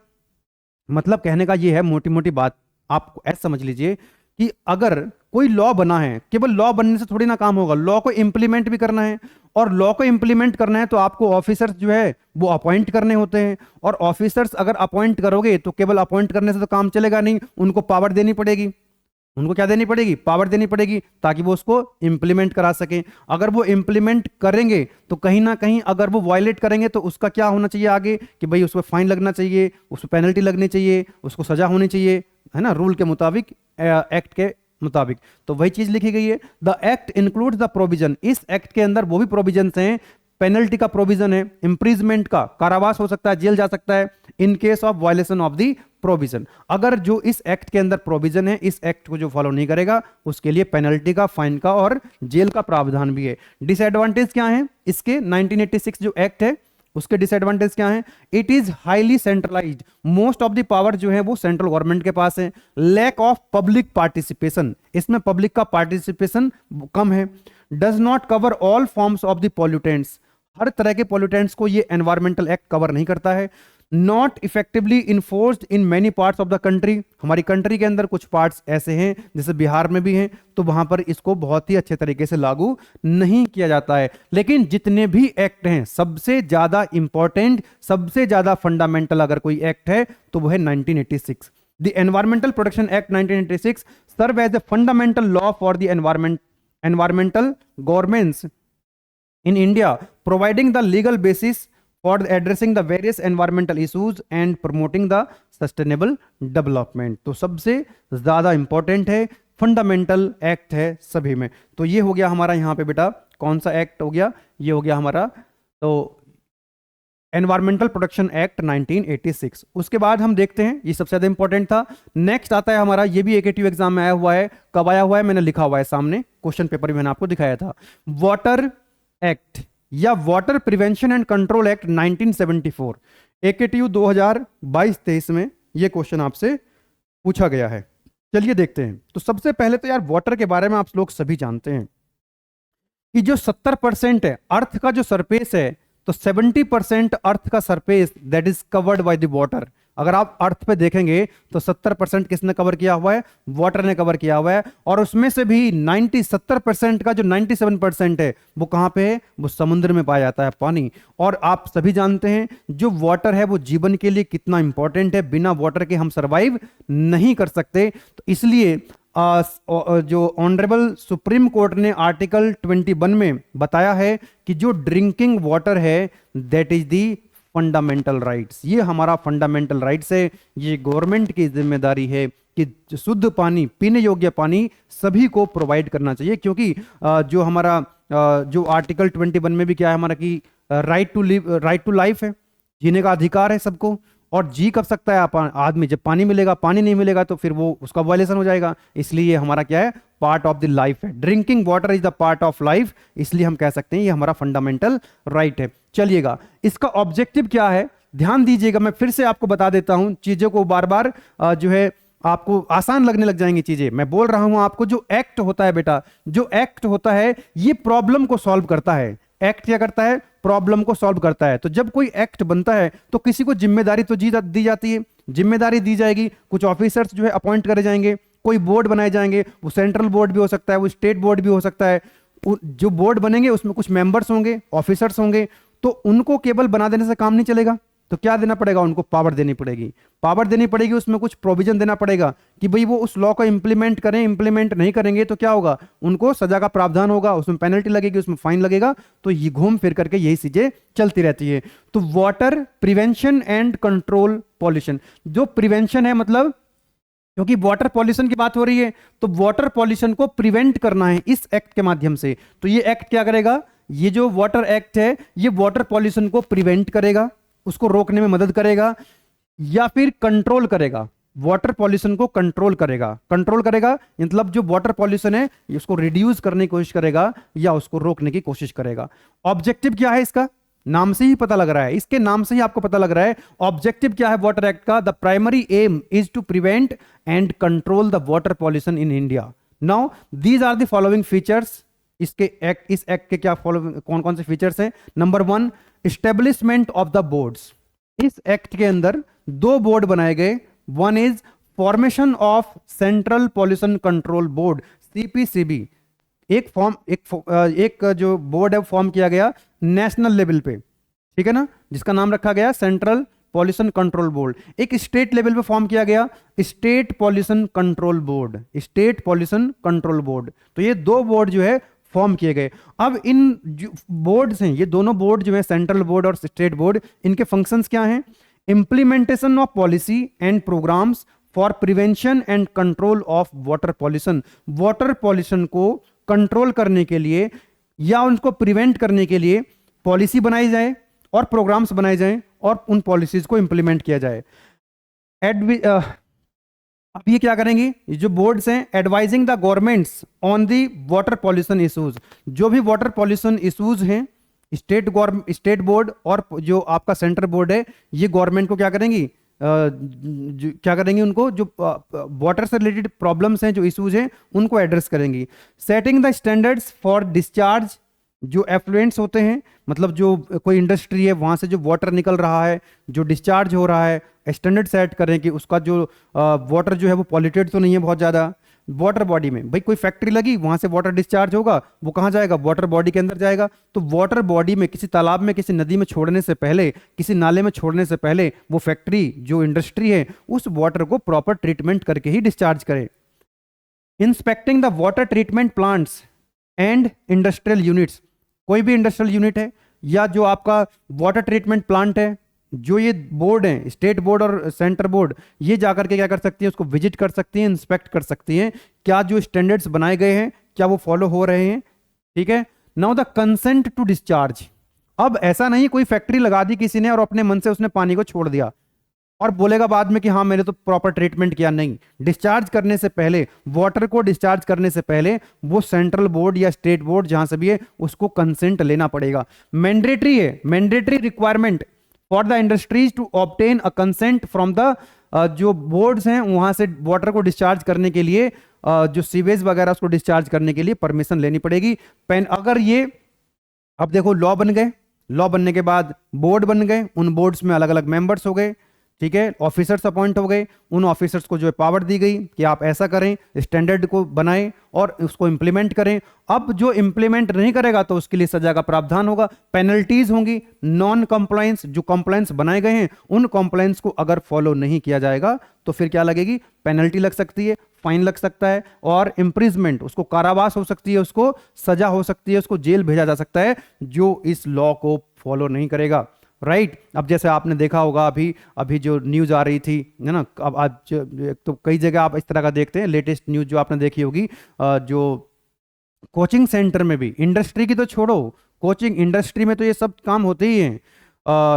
मतलब कहने का ये है, मोटी मोटी बात आप ऐसा समझ लीजिए कि अगर कोई लॉ बना है, केवल लॉ बनने से थोड़ी ना काम होगा, लॉ को इंप्लीमेंट भी करना है, और लॉ को इंप्लीमेंट करना है तो आपको ऑफिसर्स जो है वो अपॉइंट करने होते हैं। और ऑफिसर्स अगर अपॉइंट करोगे तो केवल अपॉइंट करने से तो काम चलेगा नहीं, उनको पावर देनी पड़ेगी। उनको क्या देनी पड़ेगी, पावर देनी पड़ेगी, ताकि वो उसको इंप्लीमेंट करा सकें। अगर वो इंप्लीमेंट करेंगे तो कहीं ना कहीं अगर वो वायलेट करेंगे तो उसका क्या होना चाहिए आगे, कि भाई उस पर फाइन लगना चाहिए, उस पर पेनल्टी लगनी चाहिए, उसको सजा होनी चाहिए, है ना, रूल के मुताबिक, एक्ट के मुताबिक। तो वही चीज लिखी गई है। The act includes the provision, इस एक्ट के अंदर वो भी प्रोविजंस हैं, पेनल्टी का प्रोविजन है, इंप्रिजमेंट का, कारावास हो सकता है, जेल जा सकता है in case of violation of the provision. अगर जो इस एक्ट के अंदर प्रोविजन है, इस एक्ट को जो फॉलो नहीं करेगा उसके लिए पेनल्टी का, फाइन का और जेल का प्रावधान भी है। डिसएडवांटेज क्या है इसके, 1986 जो एक्ट है उसके डिसएडवांटेज क्या है, it is highly centralised, most of the power जो है वो सेंट्रल गवर्नमेंट के पास है। लैक ऑफ पब्लिक पार्टिसिपेशन, इसमें पब्लिक का पार्टिसिपेशन कम है। Does not cover all forms of the pollutants, हर तरह के पॉल्यूटेंट्स को ये एनवायरमेंटल एक्ट कवर नहीं करता है। Not effectively enforced in many parts of the country, हमारी कंट्री के अंदर कुछ पार्ट्स ऐसे हैं जैसे बिहार में भी हैं, तो वहां पर इसको बहुत ही अच्छे तरीके से लागू नहीं किया जाता है। लेकिन जितने भी एक्ट हैं, सबसे ज्यादा इंपॉर्टेंट, सबसे ज्यादा फंडामेंटल अगर कोई एक्ट है तो वो है 1986। The environmental protection act 1986 serve as a fundamental law for the environmental governments in India, providing the legal basis for addressing the various environmental issues and promoting the sustainable development. तो सबसे ज्यादा important है, fundamental act है सभी में। तो ये हो गया हमारा यहाँ पे बेटा, कौन सा एक्ट हो गया, ये हो गया हमारा तो एनवायरमेंटल प्रोटेक्शन एक्ट 1986। उसके बाद हम देखते हैं, ये सबसे ज्यादा इंपॉर्टेंट था। नेक्स्ट आता है हमारा, ये भी एकेटीव एग्जाम में आया हुआ है। कब आया हुआ है, मैंने लिखा हुआ है सामने, क्वेश्चन पेपर भी मैंने आपको दिखाया था। वाटर एक्ट या water prevention and control act 1974, AKTU 2022-23 में ये क्वेश्चन आपसे पूछा गया है। चलिए देखते हैं। तो सबसे पहले तो यार वाटर के बारे में आप लोग सभी जानते हैं कि जो 70% है अर्थ का जो सरफेस है, तो 70% अर्थ का surface that is covered by the water. अगर आप अर्थ पे देखेंगे तो 70% किसने कवर किया हुआ है, वाटर ने कवर किया हुआ है। और उसमें से भी 70% का जो 97% है वो कहां पे है, वो समुद्र में पाया जाता है पानी। और आप सभी जानते हैं जो वाटर है वो जीवन के लिए कितना इंपॉर्टेंट है, बिना वाटर के हम सरवाइव नहीं कर सकते। तो इसलिए जो ऑनरेबल सुप्रीम कोर्ट ने आर्टिकल 21 में बताया है कि जो ड्रिंकिंग वाटर है that is the fundamental rights, ये हमारा फंडामेंटल राइट्स है। ये गवर्नमेंट की जिम्मेदारी है कि शुद्ध पानी, पीने योग्य पानी सभी को प्रोवाइड करना चाहिए। क्योंकि जो हमारा जो आर्टिकल 21 में भी क्या है हमारा कि राइट टू लाइफ है, जीने का अधिकार है सबको। और जी कब सकता है आदमी, जब पानी मिलेगा, पानी नहीं मिलेगा तो फिर वो उसका वायलेशन हो जाएगा। इसलिए ये हमारा क्या है, पार्ट ऑफ द लाइफ है। Drinking water is the part of life, इसलिए हम कह सकते हैं ये हमारा फंडामेंटल राइट है। चलिएगा, इसका ऑब्जेक्टिव क्या है, ध्यान दीजिएगा। मैं फिर से आपको बता देता हूं, चीजों को बार बार जो है आपको आसान लगने लग जाएंगी चीजें। मैं बोल रहा हूं आपको, जो एक्ट होता है बेटा, जो एक्ट होता है ये प्रॉब्लम को सॉल्व करता है। एक्ट क्या करता है, प्रॉब्लम को सॉल्व करता है। तो जब कोई एक्ट बनता है तो किसी को जिम्मेदारी तो दी जाती है, जिम्मेदारी दी जाएगी, कुछ ऑफिसर्स जो है अपॉइंट करे जाएंगे, कोई बोर्ड बनाए जाएंगे, वो सेंट्रल बोर्ड भी हो सकता है, वो स्टेट बोर्ड भी हो सकता है। जो बोर्ड बनेंगे उसमें कुछ मेंबर्स होंगे, ऑफिसर्स होंगे, तो उनको केवल बना देने से काम नहीं चलेगा। तो क्या देना पड़ेगा, उनको पावर देनी पड़ेगी। पावर देनी पड़ेगी, उसमें कुछ प्रोविजन देना पड़ेगा कि भाई वो उस लॉ को इंप्लीमेंट करें। इंप्लीमेंट नहीं करेंगे तो क्या होगा, उनको सजा का प्रावधान होगा, उसमें पेनल्टी लगेगी, उसमें फाइन लगेगा। तो ये घूम फिर करके यही चीजें चलती रहती है। तो water prevention and control pollution, जो प्रिवेंशन है मतलब क्योंकि वाटर पॉल्यूशन की बात हो रही है तो वाटर पॉल्यूशन को प्रिवेंट करना है इस एक्ट के माध्यम से। तो ये एक्ट क्या करेगा, ये जो वाटर एक्ट है ये वाटर पॉल्यूशन को प्रिवेंट करेगा, उसको रोकने में मदद करेगा, या फिर कंट्रोल करेगा। वाटर पॉल्यूशन को कंट्रोल करेगा। कंट्रोल करेगा मतलब जो वाटर पॉल्यूशन है उसको रिड्यूस करने की कोशिश करेगा या उसको रोकने की कोशिश करेगा। ऑब्जेक्टिव क्या है इसका, नाम से ही पता लग रहा है, इसके नाम से ही आपको पता लग रहा है ऑब्जेक्टिव क्या है वाटर एक्ट का। The primary aim is to prevent and control the water pollution in India. Now these are the following features. इसके एक्ट, इस एक्ट के क्या कौन कौन से फीचर्स हैं। Number 1, establishment of the boards. इस एक्ट के अंदर 2 बोर्ड बनाए गए। One is formation of central pollution control board, CPCB. एक जो बोर्ड है फॉर्म किया गया नेशनल लेवल पे, ठीक है ना, जिसका नाम रखा गया सेंट्रल पॉल्यूशन कंट्रोल बोर्ड। एक स्टेट लेवल पे फॉर्म किया गया state pollution control board, state pollution control board. तो ये 2 बोर्ड जो है फॉर्म किए गए। अब इन बोर्ड्स हैं, ये दोनों बोर्ड जो है सेंट्रल बोर्ड और स्टेट बोर्ड, इनके फंक्शंस क्या हैं। Implementation of policy and programs for prevention and control of water pollution. Water pollution को कंट्रोल करने के लिए या उनको प्रिवेंट करने के लिए पॉलिसी बनाई जाए और प्रोग्राम्स बनाए जाएं और उन पॉलिसीज को इंप्लीमेंट किया जाए। अब ये क्या करेंगे, ये जो बोर्ड्स हैं, advising the governments on the water pollution issues. जो भी वाटर पॉल्यूशन इश्यूज हैं, स्टेट बोर्ड और जो आपका सेंट्रल बोर्ड है, ये गवर्नमेंट को क्या करेंगी, क्या करेंगी, उनको जो वाटर से रिलेटेड प्रॉब्लम्स हैं, जो इश्यूज हैं, उनको एड्रेस करेंगी। Setting the standards for discharge, जो एफ्लुएंट्स होते हैं, मतलब जो कोई इंडस्ट्री है वहां से जो वाटर निकल रहा है, जो डिस्चार्ज हो रहा है, स्टैंडर्ड सेट करें कि उसका जो वाटर जो है वो पॉल्यूटेड तो नहीं है बहुत ज़्यादा। वाटर बॉडी में। भाई कोई फैक्ट्री लगी, वहां से वाटर डिस्चार्ज होगा, वो कहाँ जाएगा, वाटर बॉडी के अंदर जाएगा। तो वाटर बॉडी में, किसी तालाब में, किसी नदी में छोड़ने से पहले, किसी नाले में छोड़ने से पहले वो फैक्ट्री, जो इंडस्ट्री है, उस वाटर को प्रॉपर ट्रीटमेंट करके ही डिस्चार्ज करे। Inspecting the water treatment plants and industrial units, कोई भी इंडस्ट्रियल यूनिट है या जो आपका वाटर ट्रीटमेंट प्लांट है, जो ये बोर्ड है, स्टेट बोर्ड और सेंटर बोर्ड, ये जाकर के क्या कर सकती है, उसको विजिट कर सकती हैं, इंस्पेक्ट कर सकती हैं, क्या जो स्टैंडर्ड्स बनाए गए हैं क्या वो फॉलो हो रहे हैं। ठीक है। Now the consent to discharge, अब ऐसा नहीं कोई फैक्ट्री लगा दी किसी ने और अपने मन से उसने पानी को छोड़ दिया और बोलेगा बाद में कि हाँ मैंने तो प्रॉपर ट्रीटमेंट किया। नहीं, डिस्चार्ज करने से पहले, वाटर को डिस्चार्ज करने से पहले वो सेंट्रल बोर्ड या स्टेट बोर्ड जहां से भी है उसको कंसेंट लेना पड़ेगा। मैंडेटरी है, mandatory requirement for the industries to obtain a consent from the, जो बोर्ड्स हैं वहां से वाटर को डिस्चार्ज करने के लिए, जो सीवेज वगैरह उसको डिस्चार्ज करने के लिए परमिशन लेनी पड़ेगी। अगर ये, अब देखो लॉ बन गए, लॉ बनने के बाद बोर्ड बन गए, उन बोर्ड्स में अलग अलग मेंबर्स हो गए। ठीक है, ऑफिसर्स अपॉइंट हो गए, उन ऑफिसर्स को जो है पावर दी गई कि आप ऐसा करें, स्टैंडर्ड को बनाएं और उसको इंप्लीमेंट करें। अब जो इंप्लीमेंट नहीं करेगा तो उसके लिए सजा का प्रावधान होगा, पेनल्टीज होंगी। नॉन कंप्लायंस, जो कंप्लायंस बनाए गए हैं उन कंप्लायंस को अगर फॉलो नहीं किया जाएगा तो फिर क्या लगेगी, पेनल्टी लग सकती है, फाइन लग सकता है और इम्प्रिजमेंट, उसको कारावास हो सकती है, उसको सजा हो सकती है, उसको जेल भेजा जा सकता है जो इस लॉ को फॉलो नहीं करेगा। राइट। अब जैसे आपने देखा होगा अभी जो न्यूज आ रही थी, है ना, अब आज तो कई जगह आप इस तरह का देखते हैं, लेटेस्ट न्यूज जो आपने देखी होगी, जो कोचिंग सेंटर में भी, इंडस्ट्री की तो छोड़ो, कोचिंग इंडस्ट्री में तो ये सब काम होते ही हैं,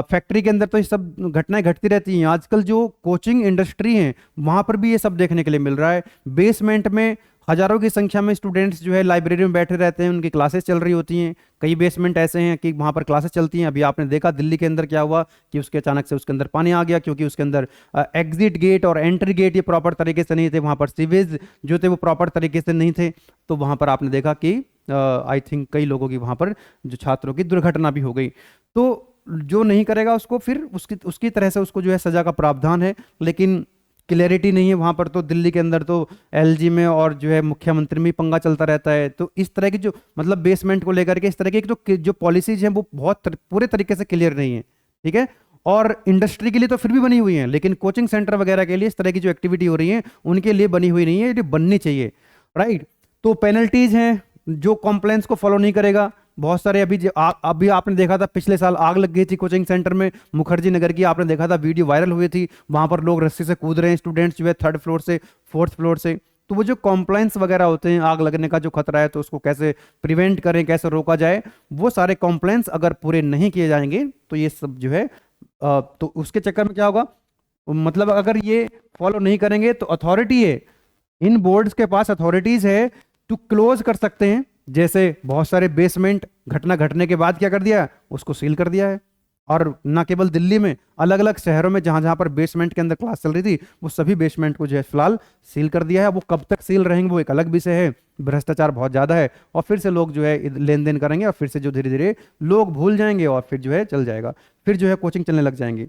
फैक्ट्री के अंदर तो ये सब घटनाएं घटती रहती हैं। आजकल जो कोचिंग इंडस्ट्री है वहां पर भी ये सब देखने के लिए मिल रहा है। बेसमेंट में हजारों की संख्या में स्टूडेंट्स जो है लाइब्रेरी में बैठे रहते हैं, उनकी क्लासेस चल रही होती हैं। कई बेसमेंट ऐसे हैं कि वहाँ पर क्लासेस चलती हैं। अभी आपने देखा दिल्ली के अंदर क्या हुआ कि उसके अचानक से उसके अंदर पानी आ गया, क्योंकि उसके अंदर एग्जिट गेट और एंट्री गेट ये प्रॉपर तरीके से नहीं थे, वहाँ पर सीवेज जो थे वो प्रॉपर तरीके से नहीं थे। तो वहाँ पर आपने देखा कि आई थिंक कई लोगों की वहाँ पर, जो छात्रों की दुर्घटना भी हो गई। तो जो नहीं करेगा उसको फिर उसकी तरह से उसको जो है सजा का प्रावधान है, लेकिन क्लैरिटी नहीं है वहां पर। तो दिल्ली के अंदर तो एलजी में और जो है मुख्यमंत्री में पंगा चलता रहता है। तो इस तरह की जो, मतलब बेसमेंट को लेकर के इस तरह की जो पॉलिसीज हैं वो बहुत पूरे तरीके से क्लियर नहीं है। ठीक है। और इंडस्ट्री के लिए तो फिर भी बनी हुई है, लेकिन कोचिंग सेंटर वगैरह के लिए इस तरह की जो एक्टिविटी हो रही है उनके लिए बनी हुई नहीं है, ये बननी चाहिए। राइट। तो पेनल्टीज हैं जो कॉम्प्लायंस को फॉलो नहीं करेगा। बहुत सारे अभी आपने देखा था पिछले साल आग लग गई थी कोचिंग सेंटर में, मुखर्जी नगर की, आपने देखा था वीडियो वायरल हुई थी, वहां पर लोग रस्सी से कूद रहे हैं स्टूडेंट्स जो है 3rd फ्लोर से 4th फ्लोर से। तो वो जो कॉम्प्लायंस वगैरह होते हैं, आग लगने का जो खतरा है तो उसको कैसे प्रिवेंट करें, कैसे रोका जाए, वो सारे कॉम्प्लायंस अगर पूरे नहीं किए जाएंगे तो ये सब जो है तो उसके चक्कर में क्या होगा, मतलब अगर ये फॉलो नहीं करेंगे तो अथॉरिटी है, इन बोर्ड्स के पास अथॉरिटीज है टू क्लोज कर सकते हैं। जैसे बहुत सारे बेसमेंट घटना घटने के बाद क्या कर दिया, उसको सील कर दिया है। और ना केवल दिल्ली में, अलग अलग शहरों में जहां जहां पर बेसमेंट के अंदर क्लास चल रही थी वो सभी बेसमेंट को जो है फिलहाल सील कर दिया है। वो कब तक सील रहेंगे वो एक अलग विषय है, भ्रष्टाचार बहुत ज्यादा है और फिर से लोग जो है लेन देन करेंगे और फिर से जो धीरे धीरे लोग भूल जाएंगे और फिर जो है चल जाएगा, फिर जो है कोचिंग चलने लग जाएंगे।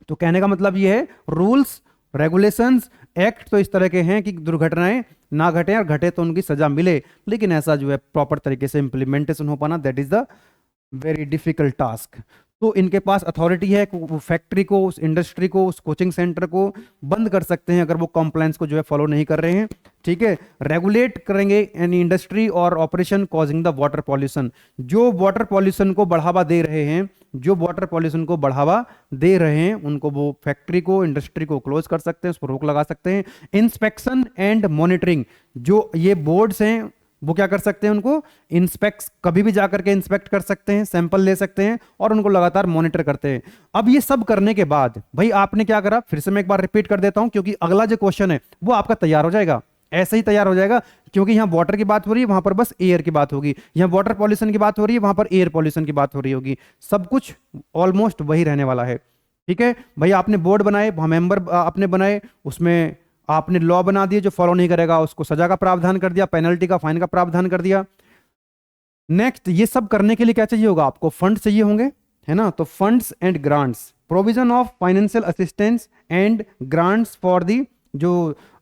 तो कहने का मतलब ये है, रूल्स रेगुलेशंस एक्ट तो इस तरह के हैं कि दुर्घटनाएं ना घटे और घटे तो उनकी सजा मिले, लेकिन ऐसा जो है प्रॉपर तरीके से इंप्लीमेंटेशन हो पाना, that is the very difficult task. तो इनके पास अथॉरिटी है कि वो फैक्ट्री को, उस इंडस्ट्री को, उस कोचिंग सेंटर को बंद कर सकते हैं अगर वो कंप्लायंस को जो है फॉलो नहीं कर रहे हैं। ठीक है। रेगुलेट करेंगे एनी इंडस्ट्री और operation causing the water pollution, जो वाटर पॉल्यूशन को बढ़ावा दे रहे हैं, जो वाटर पॉल्यूशन को बढ़ावा दे रहे हैं उनको वो फैक्ट्री को, इंडस्ट्री को क्लोज कर सकते हैं, उस पर रोक लगा सकते हैं। इंस्पेक्शन एंड मॉनिटरिंग, जो ये बोर्ड्स हैं वो क्या कर सकते हैं, उनको इंस्पेक्ट, कभी भी जाकर के इंस्पेक्ट कर सकते हैं, सैंपल ले सकते हैं और उनको लगातार मॉनिटर करते हैं। अब ये सब करने के बाद भाई आपने क्या करा, फिर से मैं एक बार रिपीट कर देता हूं क्योंकि अगला जो क्वेश्चन है वो आपका तैयार हो जाएगा, ऐसे ही तैयार हो जाएगा, क्योंकि यहां वाटर की बात हो रही है, वहां पर बस एयर की बात होगी, यहां वाटर पॉल्यूशन की बात हो रही है, वहां पर एयर पॉल्यूशन की बात हो रही होगी, सब कुछ ऑलमोस्ट वही रहने वाला है। ठीक है भाई, आपने बोर्ड बनाए, वहां मेंबर आपने बनाए, उसमें आपने लॉ बना दिए, जो फॉलो नहीं करेगा उसको सजा का प्रावधान कर दिया, पेनल्टी का, फाइन का प्रावधान कर दिया। नेक्स्ट, ये सब करने के लिए क्या चाहिए होगा, आपको फंड चाहिए होंगे, है ना। तो funds and grants, provision of financial assistance and grants for the जो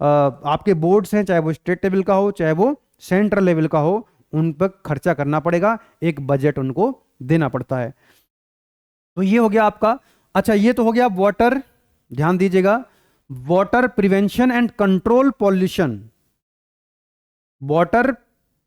आपके बोर्ड्स हैं, चाहे वो स्टेट लेवल का हो चाहे वो सेंट्रल लेवल का हो, उन पर खर्चा करना पड़ेगा, एक बजट उनको देना पड़ता है। तो ये हो गया आपका। अच्छा, ये तो हो गया वाटर, ध्यान दीजिएगा, water prevention and control pollution, water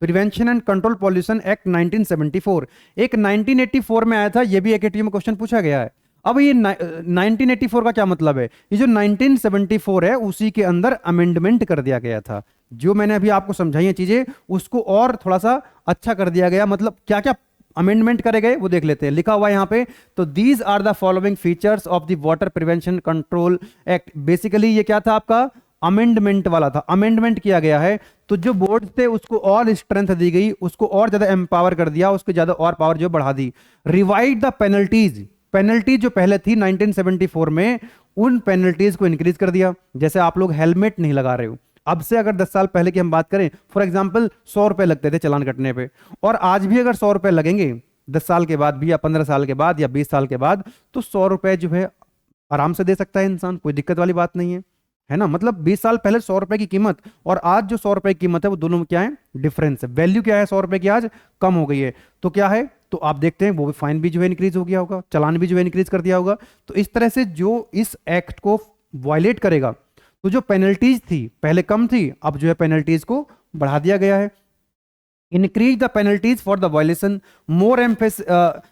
prevention and control pollution act 1974, एक 1984 में आया था, ये भी एक एटीएम में क्वेश्चन पूछा गया है। अब ये 1984 का क्या मतलब है? ये जो 1974 है उसी के अंदर अमेंडमेंट कर दिया गया था। जो मैंने अभी आपको समझाई है चीजें, उसको और थोड़ा सा अच्छा कर दिया गया। मतलब क्या क्या अमेंडमेंट करे गए वो देख लेते हैं, लिखा हुआ है यहाँ पे। तो these are the following features of the water prevention control act. Basically ये क्या था आपका? अमेंडमेंट वाला था, अमेंडमेंट किया गया है। तो जो बोर्ड थे उसको और स्ट्रेंथ दी गई, उसको और ज्यादा एम्पावर कर दिया, उसको ज्यादा और पावर जो बढ़ा दी। रिवाइड द पेनल्टीज, पेनल्टी जो पहले थी 1974 में, उन पेनल्टीज को इंक्रीज कर दिया। जैसे आप लोग हेलमेट नहीं लगा रहे हो, अब से अगर 10 साल पहले की हम बात करें, फॉर एग्जाम्पल 100 रुपए लगते थे चालान कटने पे, और आज भी अगर 100 रुपए लगेंगे 10 साल के बाद भी, या 15 साल के बाद, या 20 साल के बाद, तो 100 रुपए जो है आराम से दे सकता है इंसान, कोई दिक्कत वाली बात नहीं है ना। मतलब 20 साल पहले 100 रुपए की कीमत और आज जो 100 रुपए की कीमत है, वो दोनों में क्या है? डिफरेंस है। वैल्यू क्या है 100 रुपए की? आज कम हो गई है। तो क्या है? तो आप देखते हैं वो भी फाइन भी जो है इंक्रीज हो गया होगा, चालान भी जो है इंक्रीज कर दिया होगा। तो इस तरह से जो इस एक्ट को वायलेट करेगा, तो जो पेनल्टीज थी पहले कम थी, अब जो है पेनल्टीज को बढ़ा दिया गया है। Increase the penalties for the violation, more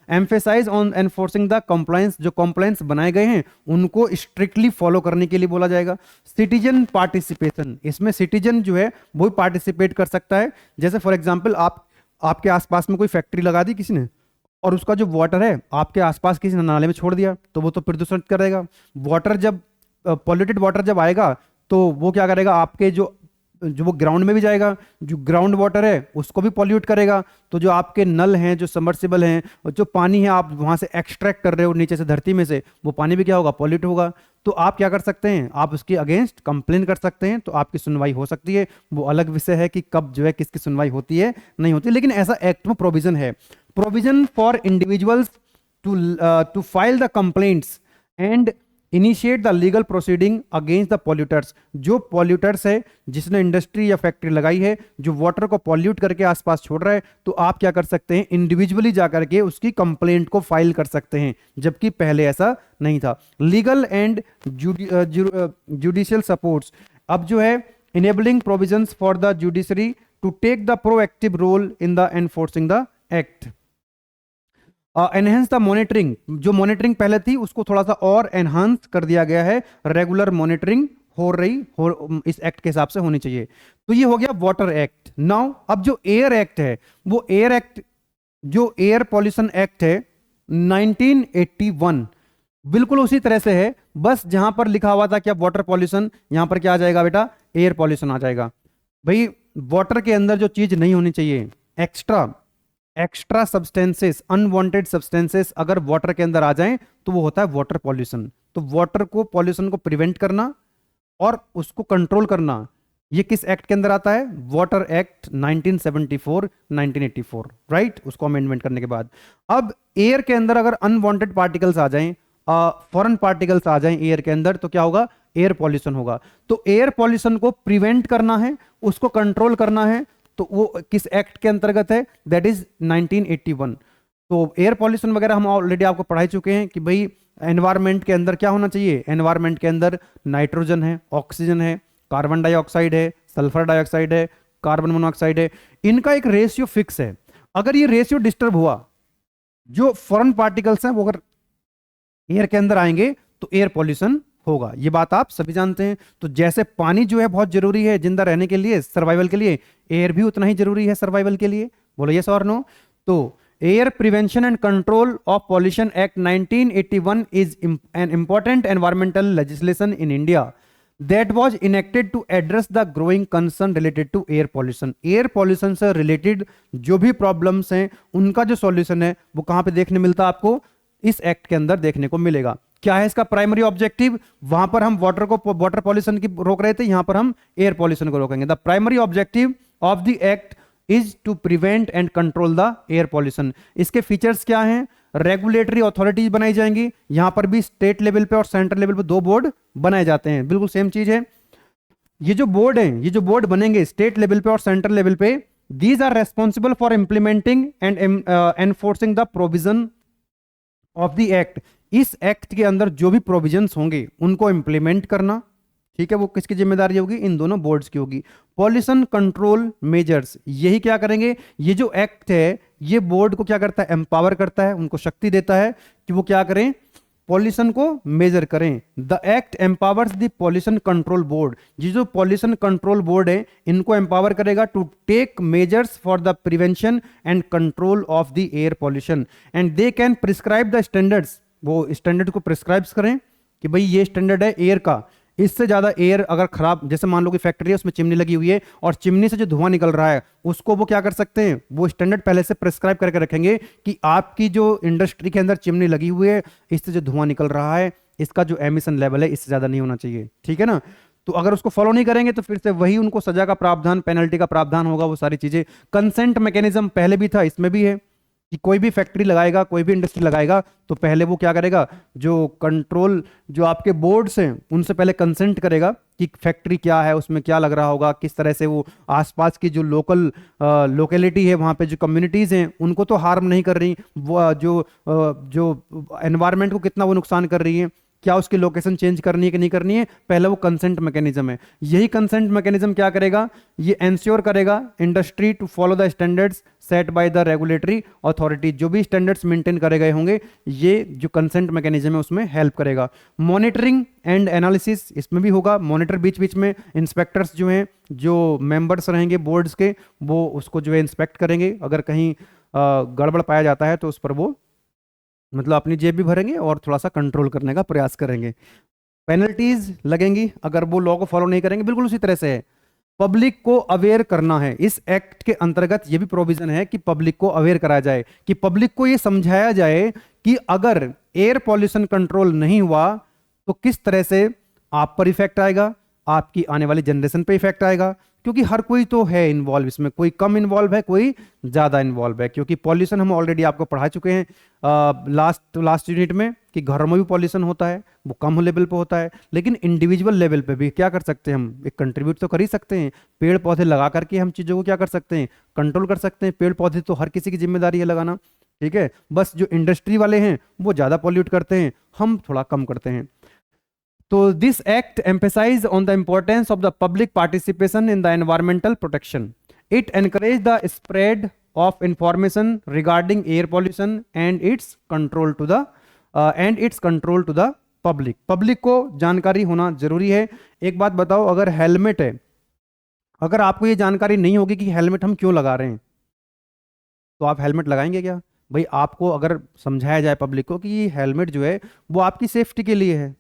emphasize on enforcing the compliance, जो कंप्लायंस बनाए गए हैं उनको स्ट्रिक्टली फॉलो करने के लिए बोला जाएगा। सिटीजन पार्टिसिपेशन, इसमें सिटीजन जो है वो पार्टिसिपेट कर सकता है। जैसे फॉर एग्जांपल आपके आसपास में कोई फैक्ट्री लगा दी किसी ने, और उसका जो वाटर है आपके आसपास किसी ने नाले में छोड़ दिया, तो वो तो प्रदूषण करेगा। वाटर जब पॉल्यूटेड वाटर जब आएगा, तो वो क्या करेगा? आपके जो वो ग्राउंड में भी जाएगा, जो ग्राउंड वाटर है उसको भी पॉल्यूट करेगा। तो जो आपके नल हैं, जो सबमर्सिबल हैं, और जो पानी है आप वहां से एक्सट्रैक्ट कर रहे हो नीचे से धरती में से, वो पानी भी क्या होगा? पॉल्यूट होगा। तो आप क्या कर सकते हैं? आप उसके अगेंस्ट कंप्लेन कर सकते हैं, तो आपकी सुनवाई हो सकती है। वो अलग विषय है कि कब जो है किसकी सुनवाई होती है, नहीं होती, लेकिन ऐसा एक्ट में प्रोविजन है। Provision for individuals to file the complaints and initiate the legal proceeding against the polluters. जो पॉल्यूटर्स है, जिसने इंडस्ट्री या फैक्ट्री लगाई है, जो वाटर को पॉल्यूट करके आसपास छोड़ रहा है, तो आप क्या कर सकते हैं? इंडिविजुअली जाकर के उसकी कंप्लेंट को फाइल कर सकते हैं, जबकि पहले ऐसा नहीं था। लीगल एंड जुडिशियल सपोर्ट्स, अब जो है enabling provisions for the judiciary to take the proactive role in the enforcing the act. Enhance the monitoring, जो मॉनिटरिंग पहले थी उसको थोड़ा सा और एनहांस कर दिया गया है। रेगुलर मॉनिटरिंग इस एक्ट के हिसाब से होनी चाहिए। तो ये हो गया वाटर एक्ट। नाउ अब जो एयर एक्ट है, वो एयर एक्ट, जो एयर पॉल्यूशन एक्ट है 1981, बिल्कुल उसी तरह से है, बस जहां पर लिखा हुआ था क्या वाटर पॉल्यूशन, यहां पर क्या आ जाएगा बेटा? एयर पॉल्यूशन आ जाएगा। भाई वाटर के अंदर जो चीज नहीं होनी चाहिए, एक्स्ट्रा सब्सटेंसेस, अनवांटेड सब्सटेंसेस अगर वाटर के अंदर आ जाएं, तो वो होता है वाटर पॉल्यूशन। तो वाटर को, पॉल्यूशन को प्रिवेंट करना और उसको कंट्रोल करना, ये किस एक्ट के अंदर आता है? Water act 1974 1984, right? उसको अमेंडमेंट करने के बाद अब एयर के अंदर अगर अनवांटेड पार्टिकल्स आ जाएं, फॉरेन पार्टिकल्स आ जाएं एयर के अंदर, तो क्या होगा? एयर पॉल्यूशन होगा। तो एयर पॉल्यूशन को प्रिवेंट करना है, उसको कंट्रोल करना है, तो वो किस एक्ट के अंतर्गत है? That is 1981। तो एयर पॉल्यूशन वगैरह हम ऑलरेडी आपको पढ़ा चुके हैं कि भाई एनवायरमेंट के अंदर क्या होना चाहिए? एनवायरमेंट के अंदर नाइट्रोजन है, ऑक्सीजन है, कार्बन डाइऑक्साइड है, सल्फर डाइऑक्साइड है, कार्बन मोनोऑक्साइड है, इनका एक रेशियो फिक्स है। अगर ये रेशियो डिस्टर्ब हुआ, जो फॉरेन पार्टिकल्स हैं वो अगर एयर के अंदर आएंगे, तो एयर पॉल्यूशन होगा। ये बात आप सभी जानते हैं। तो जैसे पानी जो है बहुत जरूरी है जिंदा रहने के लिए, सर्वाइवल के लिए, एयर भी उतना ही जरूरी है सर्वाइवल के लिए। बोलो यस और नो? तो air prevention and control of pollution act 1981 is an important environmental legislation in India that was enacted to address the growing concern related to air pollution. Air pollution से related जो भी problems हैं, उनका जो solution है वो कहां पे देखने मिलता है? आपको इस एक्ट के अंदर देखने को मिलेगा। क्या है इसका प्राइमरी ऑब्जेक्टिव? वहां पर हम वाटर पॉल्यूशन की रोक रहे थे, यहां पर हम एयर पॉल्यूशन को रोकेंगे। The primary objective of the act is to prevent and control the air pollution. इसके फीचर्स क्या हैं? रेगुलेटरी अथॉरिटीज बनाई जाएंगी, यहां पर भी स्टेट लेवल पे और सेंट्रल लेवल पे दो बोर्ड बनाए जाते हैं, बिल्कुल सेम चीज है। ये जो बोर्ड है, ये जो बोर्ड बनेंगे स्टेट लेवल पे और सेंट्रल लेवल पे, these are responsible for implementing and enforcing the provision of the act. इस एक्ट के अंदर जो भी प्रोविजंस होंगे उनको इंप्लीमेंट करना, ठीक है, वो किसकी जिम्मेदारी होगी? इन दोनों बोर्ड्स की होगी। पॉल्यूशन कंट्रोल मेजर्स, यही क्या करेंगे? ये जो एक्ट है ये बोर्ड को क्या करता है? एम्पावर करता है, उनको शक्ति देता है कि वो क्या करें? पॉल्यूशन को मेजर करें। The act empowers the pollution control board, ये जो पॉल्यूशन कंट्रोल बोर्ड है इनको एम्पावर करेगा to take measures for the prevention and control of the air pollution and they can prescribe the standards. वो standard को prescribe करें कि भाई ये स्टैंडर्ड है एयर का, इससे ज्यादा एयर अगर खराब, जैसे मान लो कि फैक्ट्री है उसमें चिमनी लगी हुई है और चिमनी से जो धुआं निकल रहा है उसको वो क्या कर सकते हैं? वो स्टैंडर्ड पहले से प्रिस्क्राइब करके रखेंगे कि आपकी जो इंडस्ट्री के अंदर चिमनी लगी हुई है इससे जो धुआं निकल रहा है इसका जो एमिशन लेवल है इससे ज्यादा नहीं होना चाहिए, ठीक है ना। तो अगर उसको फॉलो नहीं करेंगे तो फिर से वही उनको सजा का प्रावधान, पेनल्टी का प्रावधान होगा, वो सारी चीजें। कंसेंट मैकेनिज्म पहले भी था, इसमें भी है कि कोई भी फैक्ट्री लगाएगा, कोई भी इंडस्ट्री लगाएगा तो पहले वो क्या करेगा? जो कंट्रोल, जो आपके बोर्ड्स हैं उनसे पहले कंसेंट करेगा कि फैक्ट्री क्या है, उसमें क्या लग रहा होगा, किस तरह से वो आसपास की जो लोकेलिटी है, वहाँ पे जो कम्युनिटीज़ हैं उनको तो हार्म नहीं कर रही, वो जो एनवायरनमेंट को कितना वो नुकसान कर रही है, क्या उसकी लोकेशन चेंज करनी है कि नहीं करनी है, पहले वो कंसेंट मैकेनिज्म है। यही कंसेंट मैकेनिज्म क्या करेगा? ये एंश्योर करेगा industry to follow the standards set by the regulatory authority. जो भी स्टैंडर्ड्स मेंटेन करे गए होंगे ये जो कंसेंट मैकेनिज्म है उसमें हेल्प करेगा। मॉनिटरिंग एंड एनालिसिस इसमें भी होगा, मॉनिटर बीच बीच में इंस्पेक्टर्स जो हैं, जो मेंबर्स रहेंगे बोर्ड्स के, वो उसको जो है इंस्पेक्ट करेंगे, अगर कहीं गड़बड़ पाया जाता है तो उस पर वो मतलब अपनी जेब भी भरेंगे और थोड़ा सा कंट्रोल करने का प्रयास करेंगे। पेनल्टीज लगेंगी अगर वो लॉ को फॉलो नहीं करेंगे, बिल्कुल उसी तरह से है। पब्लिक को अवेयर करना है, इस एक्ट के अंतर्गत ये भी प्रोविजन है कि पब्लिक को अवेयर कराया जाए, कि पब्लिक को ये समझाया जाए कि अगर एयर पॉल्यूशन कंट्रोल नहीं हुआ तो किस तरह से आप पर इफेक्ट आएगा, आपकी आने वाली जनरेशन पे इफेक्ट आएगा। क्योंकि हर कोई तो है इन्वॉल्व इसमें, कोई कम इन्वॉल्व है, कोई ज्यादा इन्वॉल्व है। क्योंकि पॉल्यूशन हम ऑलरेडी आपको पढ़ा चुके हैं लास्ट यूनिट में कि घरों में भी पॉल्यूशन होता है, वो कम लेवल पे होता है, लेकिन इंडिविजुअल लेवल पे भी क्या कर सकते हैं हम? एक कंट्रीब्यूट तो कर ही सकते हैं। पेड़ पौधे लगा करके हम चीज़ों को क्या कर सकते हैं? कंट्रोल कर सकते हैं। पेड़ पौधे तो हर किसी की जिम्मेदारी है लगाना, ठीक है। बस जो इंडस्ट्री वाले हैं वो ज़्यादा पॉल्यूट करते हैं, हम थोड़ा कम करते हैं। तो this act emphasize on the importance of the public participation in the environmental protection. It encourage the spread of information regarding air pollution and its control to the public. Public को जानकारी होना जरूरी है। एक बात बताओ, अगर हेलमेट है, अगर आपको ये जानकारी नहीं होगी कि हेलमेट हम क्यों लगा रहे हैं तो आप हेलमेट लगाएंगे क्या? भाई आपको अगर समझाया जाए पब्लिक को कि ये हेलमेट जो है वो आपकी सेफ्टी के लिए है,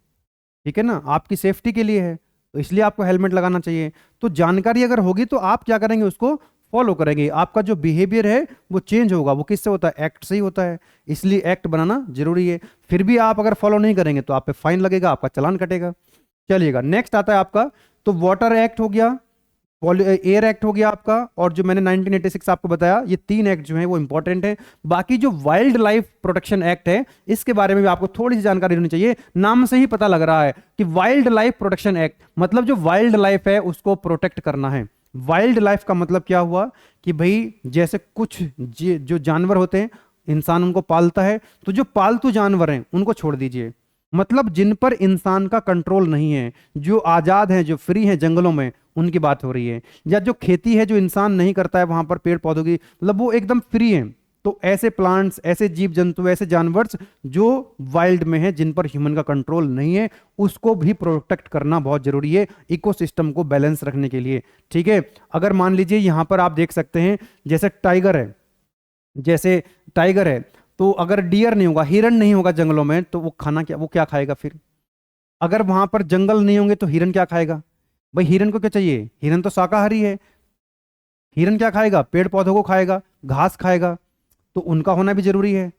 ठीक है ना, आपकी सेफ्टी के लिए है, तो इसलिए आपको हेलमेट लगाना चाहिए। तो जानकारी अगर होगी तो आप क्या करेंगे? उसको फॉलो करेंगे। आपका जो बिहेवियर है वो चेंज होगा। वो किससे होता है? एक्ट से ही होता है। इसलिए एक्ट बनाना जरूरी है। फिर भी आप अगर फॉलो नहीं करेंगे तो आप पे फाइन लगेगा, आपका चालान कटेगा। चलिएगा, नेक्स्ट आता है आपका, तो वाटर एक्ट हो गया, एयर एक्ट हो गया आपका, और जो मैंने 1986 आपको बताया, ये 3 एक्ट जो हैं वो इंपॉर्टेंट हैं। बाकी जो वाइल्ड लाइफ प्रोटेक्शन एक्ट है इसके बारे में भी आपको थोड़ी सी जानकारी होनी चाहिए। नाम से ही पता लग रहा है कि वाइल्ड लाइफ प्रोटेक्शन एक्ट मतलब जो वाइल्ड लाइफ है उसको प्रोटेक्ट करना है। वाइल्ड लाइफ का मतलब क्या हुआ कि भाई जैसे कुछ जो जानवर होते हैं, इंसान उनको पालता है, तो जो पालतू जानवर हैं उनको छोड़ दीजिए, मतलब जिन पर इंसान का कंट्रोल नहीं है, जो आजाद हैं, जो फ्री हैं जंगलों में, उनकी बात हो रही है। या जो खेती है जो इंसान नहीं करता है वहां पर पेड़ पौधों की, मतलब वो एकदम फ्री हैं। तो ऐसे प्लांट्स, ऐसे जीव जंतु, ऐसे जानवर जो वाइल्ड में है, जिन पर ह्यूमन का कंट्रोल नहीं है, उसको भी प्रोटेक्ट करना बहुत जरूरी है इकोसिस्टम को बैलेंस रखने के लिए, ठीक है। अगर मान लीजिए यहां पर आप देख सकते हैं जैसे टाइगर है, जैसे टाइगर है, तो अगर डियर नहीं होगा, हिरन नहीं होगा जंगलों में, तो वो खाना क्या, वो क्या खाएगा फिर? अगर वहां पर जंगल नहीं होंगे तो हिरन क्या खाएगा? भाई हिरन को क्या चाहिए? हिरन तो शाकाहारी है, हिरन क्या खाएगा? पेड़ पौधों को खाएगा, घास खाएगा, तो उनका होना भी जरूरी है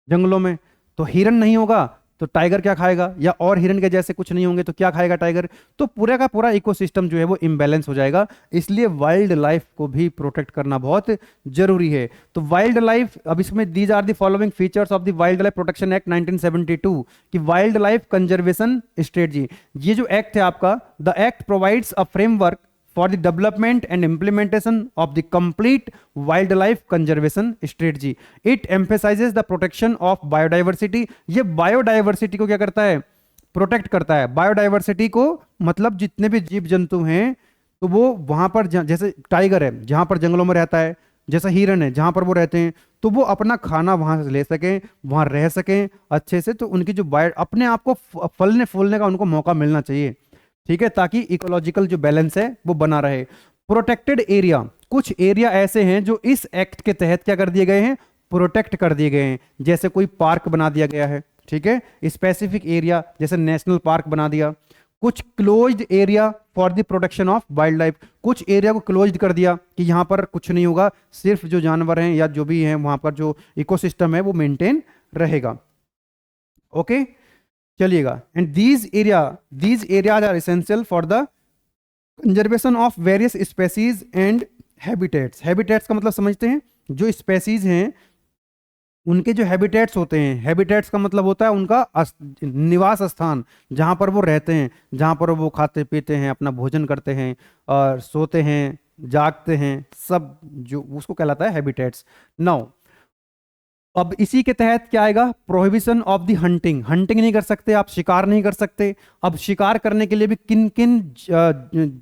जंगलों में। तो हिरन नहीं होगा तो टाइगर क्या खाएगा, या और हिरन के जैसे कुछ नहीं होंगे तो क्या खाएगा टाइगर, तो पूरा का पूरा इकोसिस्टम जो है वो इम्बैलेंस हो जाएगा। इसलिए वाइल्ड लाइफ को भी प्रोटेक्ट करना बहुत जरूरी है। तो वाइल्ड लाइफ, अब इसमें these are the following features of the wildlife protection act 1972 कि वाइल्ड लाइफ कंजर्वेशन स्ट्रेटजी। ये जो एक्ट है आपका, the act provides a framework for the development and implementation of the complete wildlife conservation strategy. It emphasizes the protection of biodiversity. ये biodiversity को क्या करता है, प्रोटेक्ट करता है। बायोडाइवर्सिटी को मतलब जितने भी जीव जंतु हैं तो वो वहां पर जैसे टाइगर है जहां पर जंगलों में रहता है, जैसा हिरन है जहां पर वो रहते हैं, तो वो अपना खाना वहां से ले सकें, वहां रह सकें अच्छे से। तो उनकी जो बायो अपने आप को फलने फूलने का उनको मौका मिलना चाहिए, ठीक है, ताकि इकोलॉजिकल जो बैलेंस है वो बना रहे। प्रोटेक्टेड एरिया, कुछ एरिया ऐसे हैं जो इस एक्ट के तहत क्या कर दिए गए हैं, प्रोटेक्ट कर दिए गए हैं। जैसे कोई पार्क बना दिया गया है, ठीक है, स्पेसिफिक एरिया जैसे नेशनल पार्क बना दिया। कुछ closed area for the protection of wild life, कुछ एरिया को क्लोज्ड कर दिया कि यहां पर कुछ नहीं होगा, सिर्फ जो जानवर हैं या जो भी हैं वहां पर जो इकोसिस्टम है वो मेंटेन रहेगा। ओके, चलिएगा। And these areas are essential for the conservation of various species and habitats. Habitats का मतलब समझते हैं, जो स्पेसीज हैं उनके जो हैबिटेट्स होते हैं, हैबिटेट्स का मतलब होता है उनका निवास स्थान, जहां पर वो रहते हैं, जहां पर वो खाते पीते हैं, अपना भोजन करते हैं और सोते हैं, जागते हैं, सब जो उसको कहलाता है हैबिटेट्स। नाउ अब इसी के तहत क्या आएगा, prohibition of the hunting. Hunting नहीं कर सकते आप, शिकार नहीं कर सकते। अब शिकार करने के लिए भी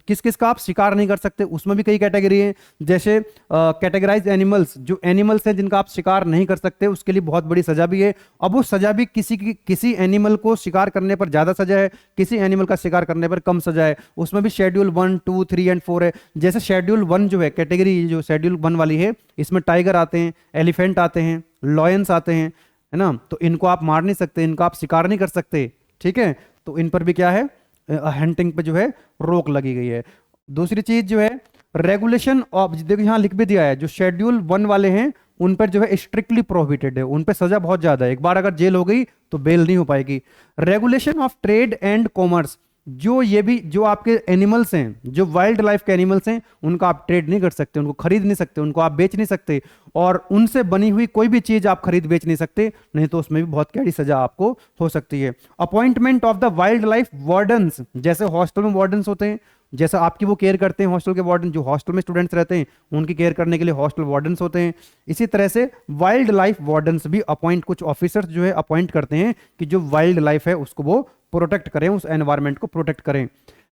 किस किस का आप शिकार नहीं कर सकते, उसमें भी कई कैटेगरी है। जैसे कैटेगराइज एनिमल्स, जो एनिमल्स हैं जिनका आप शिकार नहीं कर सकते उसके लिए बहुत बड़ी सजा भी है। अब वो सजा भी किसी एनिमल को शिकार करने पर ज्यादा सजा है, किसी एनिमल का शिकार करने पर कम सजा है। उसमें भी शेड्यूल 1, 2, 3 एंड 4 है। जैसे शेड्यूल 1 जो है कैटेगरी, जो शेड्यूल 1 वाली है, इसमें टाइगर आते हैं, एलिफेंट आते हैं, लॉयंस आते हैं, है ना। तो इनको आप मार नहीं सकते, इनका आप शिकार नहीं कर सकते, ठीक है। तो इन पर भी क्या है, हंटिंग पे जो है रोक लगी गई है। दूसरी चीज जो है रेगुलेशन ऑफ, देखो यहां लिख भी दिया है, जो शेड्यूल 1 वाले हैं उन पर जो है स्ट्रिक्टली प्रोहिबिटेड है, उन पर सजा बहुत ज्यादा है, एक बार अगर जेल हो गई तो बेल नहीं हो पाएगी। Regulation of trade and commerce, जो ये भी जो आपके एनिमल्स हैं, जो वाइल्ड लाइफ के एनिमल्स हैं, उनका आप ट्रेड नहीं कर सकते, उनको खरीद नहीं सकते, उनको आप बेच नहीं सकते, और उनसे बनी हुई कोई भी चीज आप खरीद बेच नहीं सकते, नहीं तो उसमें भी बहुत कड़ी सजा आपको हो सकती है। Appointment of the wild life wardens, जैसे हॉस्टल में वार्डन्स होते हैं, जैसा आपकी वो केयर करते हैं हॉस्टल के वार्डन, जो हॉस्टल में स्टूडेंट्स रहते हैं उनकी केयर करने के लिए हॉस्टल वार्डन्स होते हैं। इसी तरह से वाइल्ड लाइफ वार्डन्स भी अपॉइंट, कुछ ऑफिसर्स जो है अपॉइंट करते हैं कि जो वाइल्ड लाइफ है उसको वो प्रोटेक्ट करें, उस एनवायरमेंट को प्रोटेक्ट करें।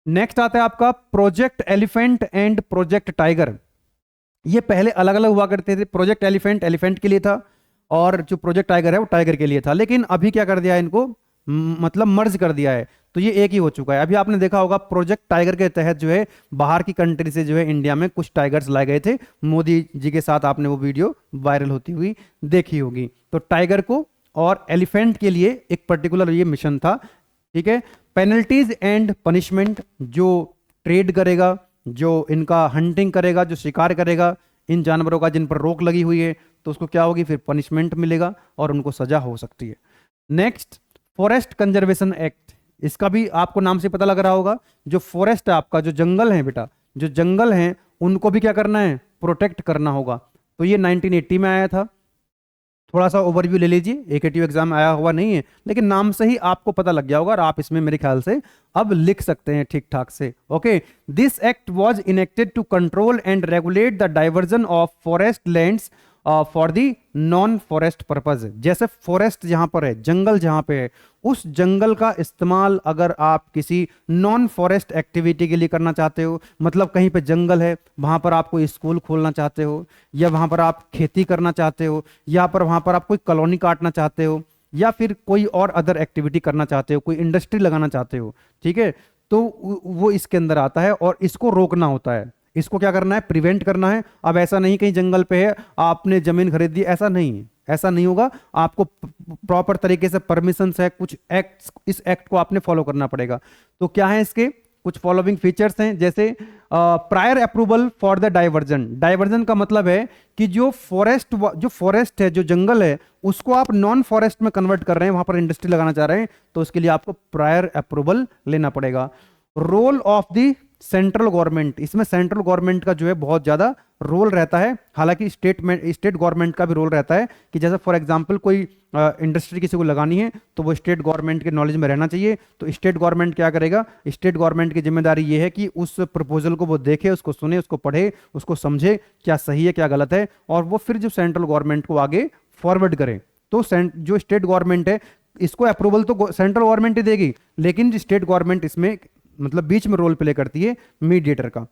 नेक्स्ट आता है आपका project elephant and project tiger. ये पहले अलग अलग हुआ करते थे, प्रोजेक्ट एलिफेंट एलिफेंट के लिए था और जो प्रोजेक्ट टाइगर है वो टाइगर के लिए था, लेकिन अभी क्या कर दिया है इनको, मतलब मर्ज कर दिया है, तो ये एक ही हो चुका है। अभी आपने देखा होगा प्रोजेक्ट टाइगर के तहत जो है बाहर की कंट्री से जो है इंडिया में कुछ टाइगर्स लाए गए थे, मोदी जी के साथ आपने वो वीडियो वायरल होती हुई देखी होगी। तो टाइगर को और एलिफेंट के लिए एक पर्टिकुलर ये मिशन था, ठीक है। पेनल्टीज एंड पनिशमेंट, जो ट्रेड करेगा, जो इनका हंटिंग करेगा, जो शिकार करेगा इन जानवरों का जिन पर रोक लगी हुई है, तो उसको क्या होगी, फिर पनिशमेंट मिलेगा और उनको सजा हो सकती है। नेक्स्ट फॉरेस्ट कंजर्वेशन एक्ट, इसका भी आपको नाम से पता लग रहा होगा, जो फॉरेस्ट है आपका, जो जंगल है बेटा, जो जंगल हैं उनको भी क्या करना है, प्रोटेक्ट करना होगा। तो ये 1980 में आया था। थोड़ा सा ओवरव्यू ले लीजिए, एकेटीयू एग्जाम आया हुआ नहीं है, लेकिन नाम से ही आपको पता लग गया होगा और आप इसमें मेरे ख्याल से अब लिख सकते हैं ठीक ठाक से। Okay, this act was enacted to control and regulate the diversion of forest lands for the non forest purpose. जैसे फॉरेस्ट जहां पर है, जंगल जहां पे है, उस जंगल का इस्तेमाल अगर आप किसी नॉन फॉरेस्ट एक्टिविटी के लिए करना चाहते हो, मतलब कहीं पे जंगल है वहां पर आप कोई स्कूल खोलना चाहते हो, या वहां पर आप खेती करना चाहते हो, या पर वहां पर आप कोई कॉलोनी काटना चाहते हो, या फिर कोई और अदर एक्टिविटी करना चाहते हो, कोई इंडस्ट्री लगाना चाहते हो, ठीक है, तो वो इसके अंदर आता है और इसको रोकना होता है। इसको क्या करना है, प्रिवेंट करना है। अब ऐसा नहीं कहीं जंगल पे है आपने जमीन खरीद दी, ऐसा नहीं है, ऐसा नहीं होगा। आपको प्रॉपर तरीके से परमिशन है, कुछ एक्ट, इस एक्ट को आपने फॉलो करना पड़ेगा। तो क्या है इसके, कुछ फॉलोइंग फीचर्स हैं, जैसे prior approval for the diversion. Diversion का मतलब है कि जो फॉरेस्ट है, जो जंगल है, उसको आप नॉन फॉरेस्ट में कन्वर्ट कर रहे हैं, वहां पर इंडस्ट्री लगाना चाह रहे हैं, तो उसके लिए आपको प्रायर अप्रूवल लेना पड़ेगा। Role of the central government, इसमें सेंट्रल गवर्नमेंट का जो है बहुत ज्यादा रोल रहता है, हालांकि स्टेट गवर्नमेंट का भी रोल रहता है, कि जैसे फॉर एग्जांपल कोई इंडस्ट्री किसी को लगानी है तो वो स्टेट गवर्नमेंट के नॉलेज में रहना चाहिए। तो स्टेट गवर्नमेंट क्या करेगा, स्टेट गवर्नमेंट की जिम्मेदारी ये है कि उस प्रपोजल को वो देखे, उसको सुने, उसको पढ़े, उसको समझे क्या सही है क्या गलत है, और वो फिर जो सेंट्रल गवर्नमेंट को आगे फॉरवर्ड करे। तो जो स्टेट गवर्नमेंट है, इसको अप्रूवल तो सेंट्रल गवर्नमेंट ही देगी, लेकिन स्टेट गवर्नमेंट इसमें मतलब बीच में रोल प्ले करती है, मीडिएटर का।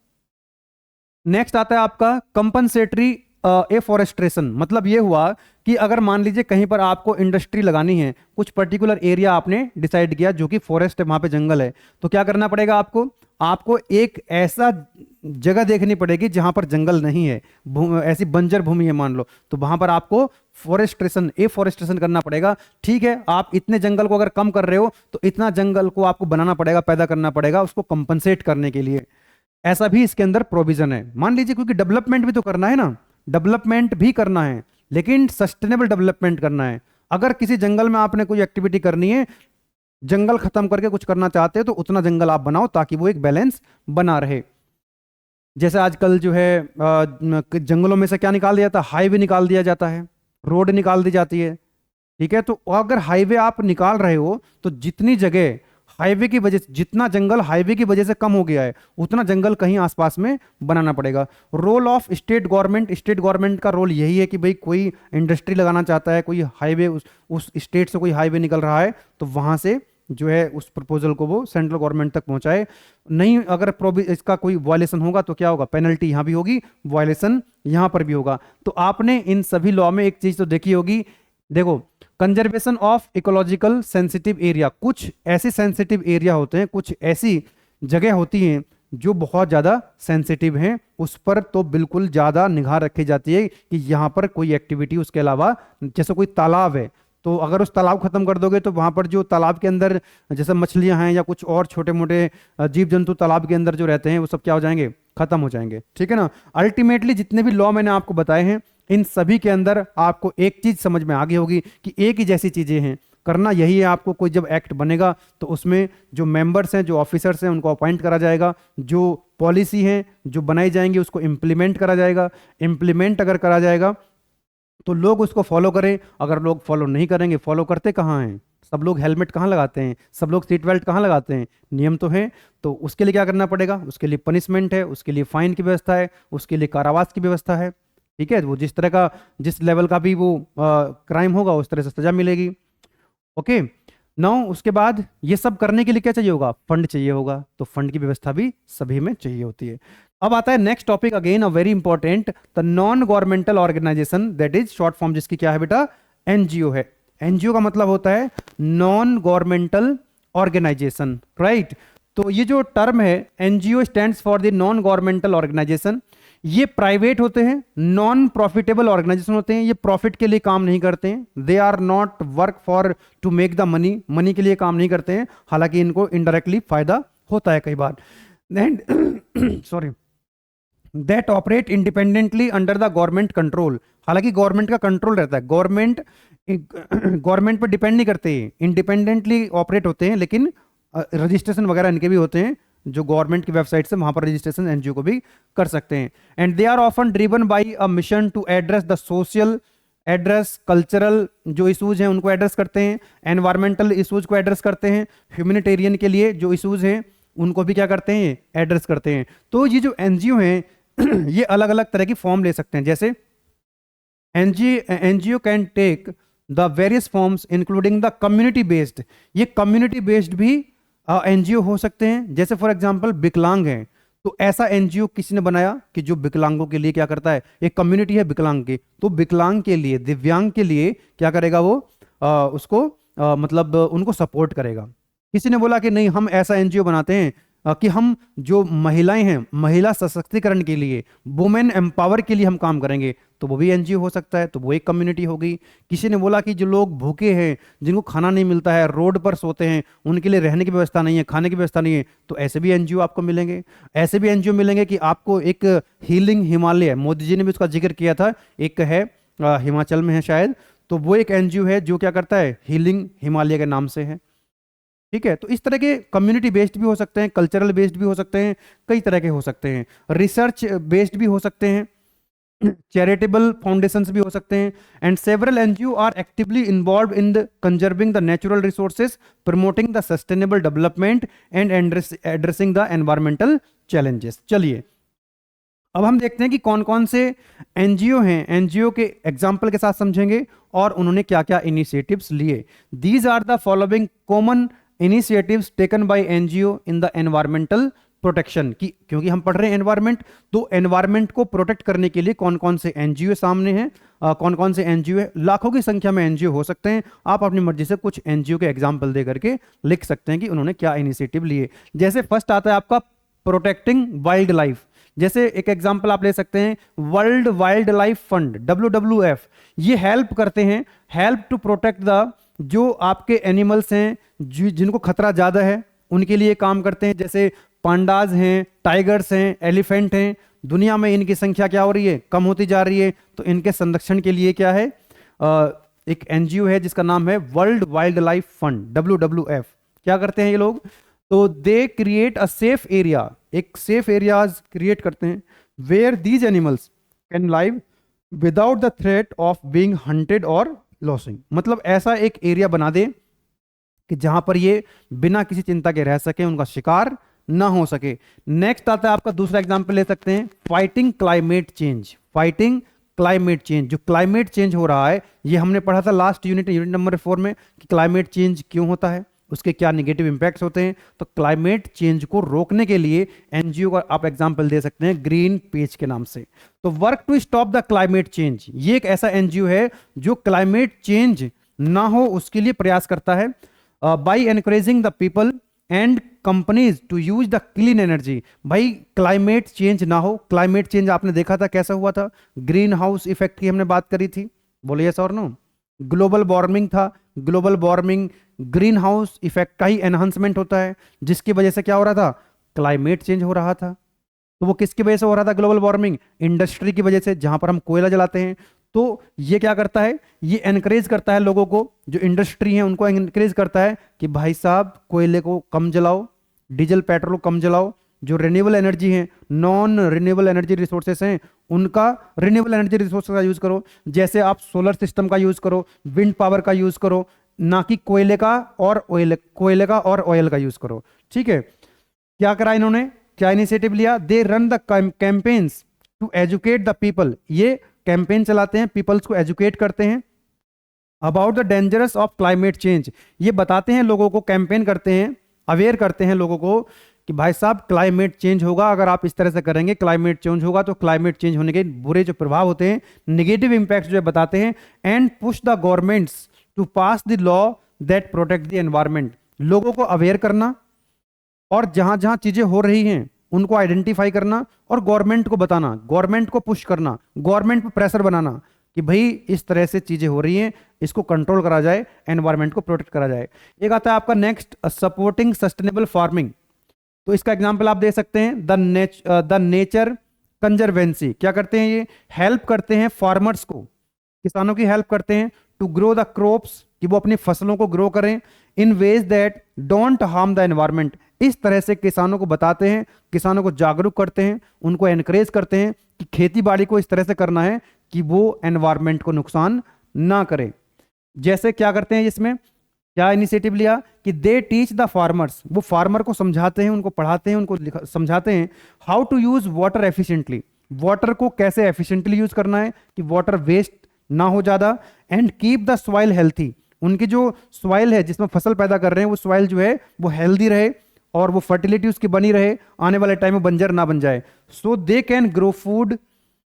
नेक्स्ट आता है आपका कंपनसेटरी एफॉरेस्ट्रेशन। मतलब ये हुआ कि अगर मान लीजिए कहीं पर आपको इंडस्ट्री लगानी है, कुछ पर्टिकुलर एरिया आपने डिसाइड किया जो कि फॉरेस्ट है, वहां पे जंगल है, तो क्या करना पड़ेगा आपको एक ऐसा जगह देखनी पड़ेगी जहां पर जंगल नहीं है, ऐसी बंजर भूमि है मान लो, तो वहां पर आपको एफॉरेस्ट्रेशन करना पड़ेगा। ठीक है, आप इतने जंगल को अगर कम कर रहे हो तो इतना जंगल को आपको बनाना पड़ेगा, पैदा करना पड़ेगा उसको कंपनसेट करने के लिए। ऐसा भी इसके अंदर प्रोविजन है। मान लीजिए, क्योंकि डेवलपमेंट भी तो करना है ना, डेवलपमेंट भी करना है, लेकिन सस्टेनेबल डेवलपमेंट करना है। अगर किसी जंगल में आपने कोई एक्टिविटी करनी है, जंगल खत्म करके कुछ करना चाहते हो, तो उतना जंगल आप बनाओ ताकि वो एक बैलेंस बना रहे। जैसे आजकल जो है जंगलों में से क्या निकाल दिया जाता है, हाईवे निकाल दिया जाता है, रोड निकाल दी जाती है। ठीक है, तो अगर हाईवे आप निकाल रहे हो तो जितनी जगह हाईवे की वजह से, जितना जंगल हाईवे की वजह से कम हो गया है, उतना जंगल कहीं आसपास में बनाना पड़ेगा। रोल ऑफ स्टेट गवर्नमेंट का रोल यही है कि भाई कोई इंडस्ट्री लगाना चाहता है, कोई हाईवे उस स्टेट से कोई हाईवे निकल रहा है, तो वहां से जो है उस प्रपोजल को वो सेंट्रल गवर्नमेंट तक पहुंचाए। नहीं, अगर इसका कोई वायलेशन होगा तो क्या होगा, पेनल्टी यहां भी होगी, वायलेशन यहां पर भी होगा। तो आपने इन सभी लॉ में एक चीज तो देखी होगी, देखो, conservation of ecological sensitive area. कुछ ऐसे सेंसिटिव एरिया होते हैं, कुछ ऐसी जगह होती हैं जो बहुत ज़्यादा सेंसिटिव हैं, उस पर तो बिल्कुल ज़्यादा निगाह रखी जाती है कि यहाँ पर कोई एक्टिविटी, उसके अलावा जैसे कोई तालाब है, तो अगर उस तालाब खत्म कर दोगे तो वहाँ पर जो तालाब के अंदर जैसे मछलियाँ हैं या कुछ और छोटे मोटे जीव जंतु तालाब के अंदर जो रहते हैं, वो सब क्या हो जाएंगे, खत्म हो जाएंगे। ठीक है ना। अल्टीमेटली जितने भी लॉ मैंने आपको बताए हैं, इन सभी के अंदर आपको एक चीज समझ में आ गई होगी कि एक ही जैसी चीजें हैं, करना यही है आपको। कोई जब एक्ट बनेगा तो उसमें जो मेंबर्स हैं, जो ऑफिसर्स हैं, उनको अपॉइंट करा जाएगा, जो पॉलिसी हैं जो बनाई जाएंगी उसको इम्प्लीमेंट करा जाएगा। इम्प्लीमेंट अगर करा जाएगा तो लोग उसको फॉलो करें, अगर लोग फॉलो नहीं करेंगे, फॉलो करते कहाँ हैं, सब लोग हेलमेट कहाँ लगाते हैं, सब लोग सीट बेल्ट कहाँ लगाते हैं, नियम तो है। तो उसके लिए क्या करना पड़ेगा, उसके लिए पनिशमेंट है, उसके लिए फाइन की व्यवस्था है, उसके लिए कारावास की व्यवस्था है। ठीक है, वो जिस तरह का, जिस लेवल का भी वो क्राइम होगा उस तरह से सजा मिलेगी। ओके, नाउ उसके बाद ये सब करने के लिए क्या चाहिए होगा, फंड चाहिए होगा, तो फंड की व्यवस्था भी सभी में चाहिए होती है। अब आता है next topic, again a very important, the non governmental organization, that is short form जिसकी क्या है बेटा, एनजीओ है। एनजीओ का मतलब होता है नॉन गवर्नमेंटल ऑर्गेनाइजेशन, राइट। तो ये जो टर्म है NGO stands for the non governmental organization. ये प्राइवेट होते हैं, नॉन प्रॉफिटेबल ऑर्गेनाइजेशन होते हैं, ये प्रॉफिट के लिए काम नहीं करते हैं, they are not work for to make the money, money के लिए काम नहीं करते हैं, हालांकि इनको इनडायरेक्टली फायदा होता है कई बार। Sorry, that operate independently under the government control, हालांकि गवर्नमेंट का कंट्रोल रहता है, गवर्नमेंट पर डिपेंड नहीं करते, इंडिपेंडेंटली ऑपरेट होते हैं, लेकिन रजिस्ट्रेशन वगैरह इनके भी होते हैं, जो गवर्नमेंट की वेबसाइट से वहां पर रजिस्ट्रेशन एनजीओ को भी कर सकते हैं। And they are often driven by a mission to address the social, address cultural जो इशूज हैं उनको एड्रेस करते हैं, एनवायरमेंटल इशूज को एड्रेस करते हैं, ह्यूमैनिटेरियन के लिए जो इशूज हैं उनको भी क्या करते हैं, एड्रेस करते हैं। तो ये जो एनजीओ हैं ये अलग अलग तरह की फॉर्म ले सकते हैं, जैसे NGO can take the various forms including the community based, ये कम्युनिटी बेस्ड भी एनजीओ हो सकते हैं। जैसे फॉर एग्जांपल विकलांग हैं, तो ऐसा एनजीओ किसी ने बनाया कि जो विकलांगों के लिए क्या करता है, एक कम्युनिटी है विकलांग की, तो विकलांग के लिए, दिव्यांग के लिए क्या करेगा वो, उसको मतलब उनको सपोर्ट करेगा। किसी ने बोला कि नहीं हम ऐसा एनजीओ बनाते हैं कि हम जो महिलाएं हैं, महिला सशक्तिकरण के लिए, वुमेन एम्पावर के लिए हम काम करेंगे, तो वो भी एनजीओ हो सकता है, तो वो एक कम्युनिटी होगी। किसी ने बोला कि जो लोग भूखे हैं, जिनको खाना नहीं मिलता है, रोड पर सोते हैं, उनके लिए रहने की व्यवस्था नहीं है, खाने की व्यवस्था नहीं है, तो ऐसे भी एनजीओ आपको मिलेंगे। ऐसे भी एनजीओ मिलेंगे कि आपको एक हीलिंग हिमालय, मोदी जी ने भी उसका जिक्र किया था, एक है हिमाचल में है शायद, तो वो एक एनजीओ है जो क्या करता है, हीलिंग हिमालय के नाम से है। ठीक है, तो इस तरह के कम्युनिटी बेस्ड भी हो सकते हैं, कल्चरल बेस्ड भी हो सकते हैं, कई तरह के हो सकते हैं, रिसर्च बेस्ड भी हो सकते हैं, चैरिटेबल फाउंडेशंस भी हो सकते हैं। And several NGO are actively involve in the conserving the natural resources, promoting the sustainable development and addressing the environmental challenges. चलिए अब हम देखते हैं कि कौन कौन से एनजीओ हैं, एनजीओ के एग्जाम्पल के साथ समझेंगे और उन्होंने क्या क्या इनिशिएटिव्स लिए। These are the following common initiatives taken by NGO in the environmental protection. की क्योंकि हम पढ़ रहे हैं एनवायरमेंट, तो एनवायरमेंट को प्रोटेक्ट करने के लिए कौन कौन से एनजीओ सामने हैं, कौन कौन से एनजीओ है, लाखों की संख्या में एनजीओ हो सकते हैं। आप अपनी मर्जी से कुछ एनजीओ के एग्जाम्पल दे करके लिख सकते हैं कि उन्होंने क्या इनिशिएटिव लिए। जैसे फर्स्ट आता है आपका प्रोटेक्टिंग वाइल्ड लाइफ। जैसे एक एग्जांपल आप ले सकते हैं world Wildlife Fund, WWF। ये हेल्प करते हैं, हेल्प टू प्रोटेक्ट द, जो आपके एनिमल्स हैं जिनको खतरा ज़्यादा है उनके लिए काम करते हैं। जैसे पांडाज हैं, टाइगर्स हैं, एलिफेंट हैं, दुनिया में इनकी संख्या क्या हो रही है, कम होती जा रही है, तो इनके संरक्षण के लिए क्या है, एक एनजीओ है जिसका नाम है World Wildlife Fund, WWF। क्या करते हैं ये लोग, तो they create a safe area, एक सेफ एरियाज क्रिएट करते हैं where these animals can live without the threat of being hunted और लॉसिंग। मतलब ऐसा एक एरिया बना दे कि जहां पर ये बिना किसी चिंता के रह सके, उनका शिकार ना हो सके। नेक्स्ट आता है आपका दूसरा एग्जांपल ले सकते हैं fighting climate change. Fighting climate change, जो क्लाइमेट चेंज हो रहा है, ये हमने पढ़ा था लास्ट यूनिट नंबर 4 में कि क्लाइमेट चेंज क्यों होता है, उसके क्या नेगेटिव इंपैक्ट्स होते हैं। तो क्लाइमेट चेंज को रोकने के लिए एनजीओ का आप एग्जांपल दे सकते हैं ग्रीन पेज के नाम से। तो work to stop the climate change, ये एक ऐसा एनजीओ है जो क्लाइमेट चेंज ना हो उसके लिए प्रयास करता है by encouraging the people and companies to use the clean energy. भाई क्लाइमेट चेंज ना हो, क्लाइमेट चेंज आपने देखा था कैसा हुआ था, ग्रीन हाउस इफेक्ट की हमने बात करी थी, बोलिए यस और नो। ग्लोबल वार्मिंग था, global warming green house effect का ही एनहांसमेंट होता है, जिसकी वजह से क्या हो रहा था, क्लाइमेट चेंज हो रहा था। तो वो किसकी वजह से हो रहा था ग्लोबल वार्मिंग, इंडस्ट्री की वजह से, जहां पर हम कोयला जलाते हैं। तो ये क्या करता है, ये एनकरेज करता है लोगों को, जो इंडस्ट्री है उनको एनकरेज करता है कि भाई साहब कोयले को कम जलाओ, डीजल पेट्रोल को कम जलाओ, जो रिन्यूएबल एनर्जी है, नॉन रिन्यूएबल एनर्जी रिसोर्सेस हैं, उनका रिन्यूएबल एनर्जी रिसोर्सेस का यूज करो। जैसे आप सोलर सिस्टम का यूज करो, विंड पावर का यूज करो, ना कि कोयले का और ऑयल का यूज करो। ठीक है, क्या करा इन्होंने, क्या इनिशिएटिव लिया, they run the campaigns to educate the people. ये कैंपेन चलाते हैं, पीपल्स को एजुकेट करते हैं about the dangerous of climate change. ये बताते हैं लोगों को, कैंपेन करते हैं, अवेयर करते हैं लोगों को कि भाई साहब क्लाइमेट चेंज होगा, अगर आप इस तरह से करेंगे क्लाइमेट चेंज होगा, तो क्लाइमेट चेंज होने के बुरे जो प्रभाव होते हैं, नेगेटिव इंपैक्ट जो है बताते हैं। And push the governments to pass the law that protect the environment. लोगों को अवेयर करना और जहां जहां चीजें हो रही हैं उनको आइडेंटिफाई करना और गवर्नमेंट को बताना, गवर्नमेंट को पुश करना, गवर्नमेंट पर प्रेशर बनाना कि भाई इस तरह से चीजें हो रही हैं, इसको कंट्रोल करा जाए, एनवायरमेंट को प्रोटेक्ट करा जाए। एक आता है आपका नेक्स्ट सपोर्टिंग सस्टेनेबल फार्मिंग। तो इसका एग्जांपल आप दे सकते हैं द नेचर कंजर्वेंसी। क्या करते हैं, ये हेल्प करते हैं फार्मर्स को, किसानों की हेल्प करते हैं टू ग्रो द क्रॉप्स, कि वो अपनी फसलों को ग्रो करें in ways that don't harm the environment. इस तरह से किसानों को बताते हैं, किसानों को जागरूक करते हैं, उनको एनकरेज करते हैं कि खेती बाड़ी को इस तरह से करना है कि वो एनवायरमेंट को नुकसान ना करे। जैसे क्या करते हैं, इसमें क्या इनिशिएटिव लिया कि दे टीच द फार्मर्स, वो फार्मर को समझाते हैं, उनको पढ़ाते हैं, उनको समझाते हैं how to use water efficiently, water को कैसे एफिशिएंटली यूज करना है कि वाटर वेस्ट ना हो ज्यादा। And keep the soil healthy, उनकी जो सॉइल है जिसमें फसल पैदा कर रहे हैं वो सॉइल जो है वो हेल्दी रहे और वो फर्टिलिटी उसकी बनी रहे, आने वाले टाइम में बंजर ना बन जाए। So they can grow food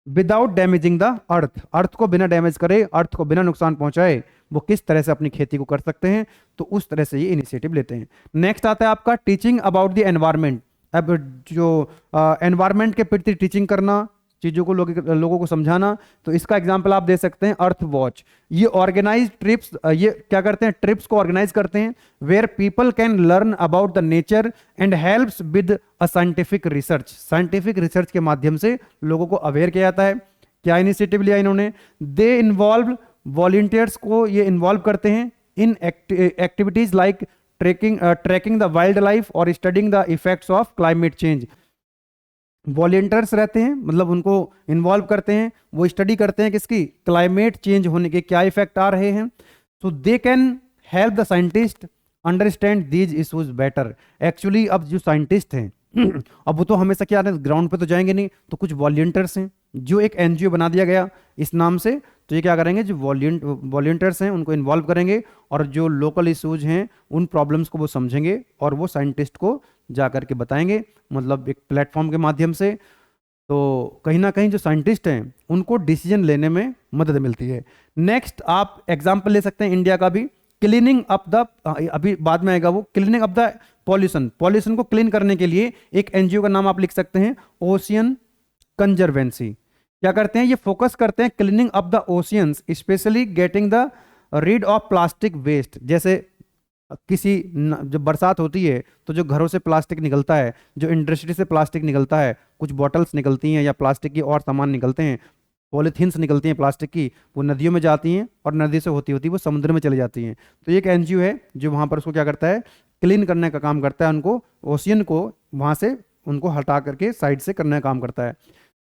without damaging the earth, earth को बिना डैमेज करे, अर्थ को बिना नुकसान पहुंचाए, वो किस तरह से अपनी खेती को कर सकते हैं, तो उस तरह से ये इनिशिएटिव लेते हैं। नेक्स्ट आता है आपका टीचिंग अबाउट द एनवायरमेंट। अब जो एनवायरनमेंट के प्रति टीचिंग करना, चीज़ों को लोगों को समझाना, तो इसका एग्जाम्पल आप दे सकते हैं अर्थ वॉच। ये ऑर्गेनाइज ट्रिप्स, ये क्या करते हैं, ट्रिप्स को ऑर्गेनाइज करते हैं where people can learn about the nature and helps with a scientific research. Scientific research के माध्यम से लोगों को अवेयर किया जाता है। क्या इनिशिएटिव लिया इन्होंने, दे इन्वॉल्व वॉलंटियर्स को ये इन्वॉल्व करते हैं in activities like tracking the wildlife और studying the effects of climate change. Volunteers रहते हैं, मतलब उनको इन्वॉल्व करते हैं, वो स्टडी करते हैं किसकी, क्लाइमेट चेंज होने के क्या इफेक्ट आ रहे हैं। So they can help the scientist understand these issues better. Actually अब जो साइंटिस्ट हैं अब वो तो हमेशा क्या है, ग्राउंड पे तो जाएंगे नहीं, तो कुछ वॉलंटियर्स हैं, जो एक एनजीओ बना दिया गया इस नाम से। तो ये क्या करेंगे, जो वॉलंटियर्स हैं उनको इन्वॉल्व करेंगे और जो लोकल इशूज हैं उन प्रॉब्लम्स को वो समझेंगे और वो साइंटिस्ट को जा करके बताएंगे, मतलब एक प्लेटफॉर्म के माध्यम से। तो कहीं ना कहीं जो साइंटिस्ट हैं उनको डिसीजन लेने में मदद मिलती है। नेक्स्ट आप एग्जाम्पल ले सकते हैं इंडिया का भी, क्लीनिंग अप द, अभी बाद में आएगा वो, क्लीनिंग अप द पॉल्यूशन को क्लीन करने के लिए एक एनजीओ का नाम आप लिख सकते हैं, ओशियन कंजर्वेंसी। क्या करते हैं, ये फोकस करते हैं cleaning up the oceans, specially getting the rid of plastic waste. जैसे जब बरसात होती है तो जो घरों से प्लास्टिक निकलता है, जो इंडस्ट्री से प्लास्टिक निकलता है, कुछ बॉटल्स निकलती हैं या प्लास्टिक की और सामान निकलते हैं, पॉलीथीन्स निकलती हैं प्लास्टिक की, वो नदियों में जाती हैं और नदी से होती होती वो समुद्र में चली जाती हैं। तो एक एनजीओ है जो वहाँ पर उसको क्या करता है, क्लीन करने का काम करता है, उनको ओशियन को वहाँ से उनको हटा करके साइड से करने का काम करता है।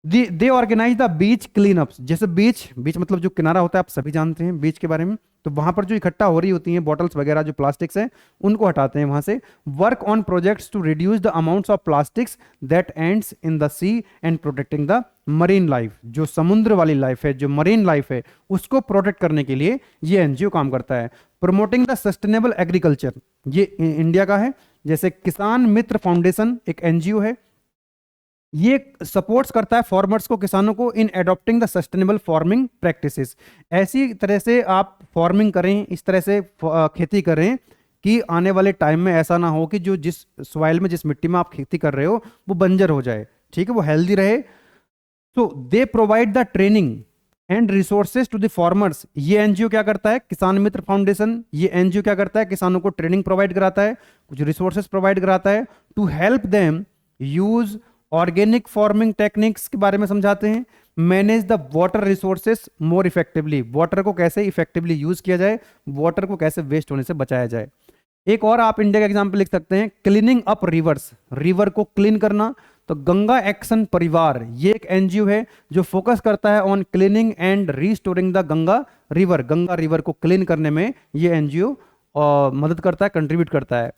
They organize the beach clean ups. जैसे बीच मतलब जो किनारा होता है, आप सभी जानते हैं बीच के बारे में, तो वहां पर जो इकट्ठा हो रही होती हैं बॉटल्स वगैरह, जो प्लास्टिक्स हैं, उनको हटाते हैं वहां से। Work on projects to reduce the amounts of plastics that ends in the sea and protecting the marine life. जो समुद्र वाली लाइफ है, जो मरीन लाइफ है, उसको प्रोटेक्ट करने के लिए ये एनजीओ काम करता है। प्रमोटिंग द सस्टेनेबल एग्रीकल्चर, ये इंडिया का है। जैसे किसान मित्र फाउंडेशन एक एनजीओ है, ये सपोर्ट्स करता है फार्मर्स को, किसानों को, in adopting the sustainable farming practices. ऐसी तरह से आप फार्मिंग करें, इस तरह से खेती करें कि आने वाले टाइम में ऐसा ना हो कि जो जिस सॉइल में, जिस मिट्टी में आप खेती कर रहे हो वो बंजर हो जाए, ठीक है, वो हेल्दी रहे। तो they provide the training and resources to the farmers. ये एनजीओ क्या करता है, किसान मित्र फाउंडेशन, ये एनजीओ क्या करता है, किसानों को ट्रेनिंग प्रोवाइड कराता है, कुछ रिसोर्सेज प्रोवाइड कराता है, to help them use organic farming techniques के बारे में समझाते हैं, manage the water resources more effectively, water को कैसे इफेक्टिवली यूज किया जाए, वाटर को कैसे वेस्ट होने से बचाया जाए। एक और आप इंडिया का एग्जांपल लिख सकते हैं, क्लीनिंग अप रिवर्स, रिवर को क्लीन करना। तो गंगा एक्शन परिवार, ये एक एनजीओ है जो फोकस करता है on cleaning and restoring the Ganga river. Ganga river को क्लीन करने में ये एनजीओ मदद करता है, कंट्रीब्यूट करता है।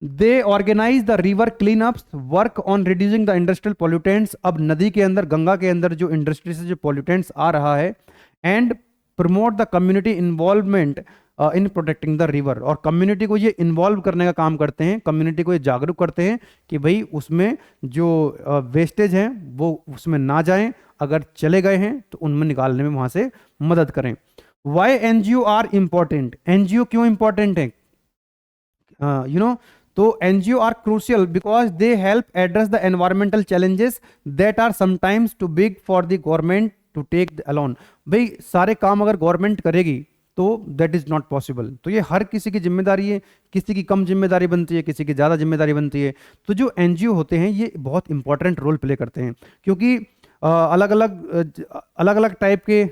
They organize the river clean ups, work on reducing the industrial pollutants. अब नदी के अंदर, गंगा के अंदर जो इंडस्ट्री से जो पोल्यूटेंट्स आ रहा है, and promote the community involvement in protecting the river. और कम्युनिटी को ये इन्वॉल्व करने का काम करते हैं, कम्युनिटी को ये जागरूक करते हैं कि भाई उसमें जो वेस्टेज हैं वो उसमें ना जाएं, अगर चले गए हैं तो उनमें निकालने में वहां से मदद करें। Why NGO are important, NGO क्यों इंपॉर्टेंट है, यू नो, तो NGO are crucial because they help address the environmental challenges that are sometimes too big for the government to take alone. भाई सारे काम अगर गवर्नमेंट करेगी तो दैट इज नॉट पॉसिबल। तो ये हर किसी की जिम्मेदारी है, किसी की कम जिम्मेदारी बनती है, किसी की ज़्यादा जिम्मेदारी बनती है। तो जो एनजीओ होते हैं ये बहुत इंपॉर्टेंट रोल प्ले करते हैं, क्योंकि अलग अलग टाइप के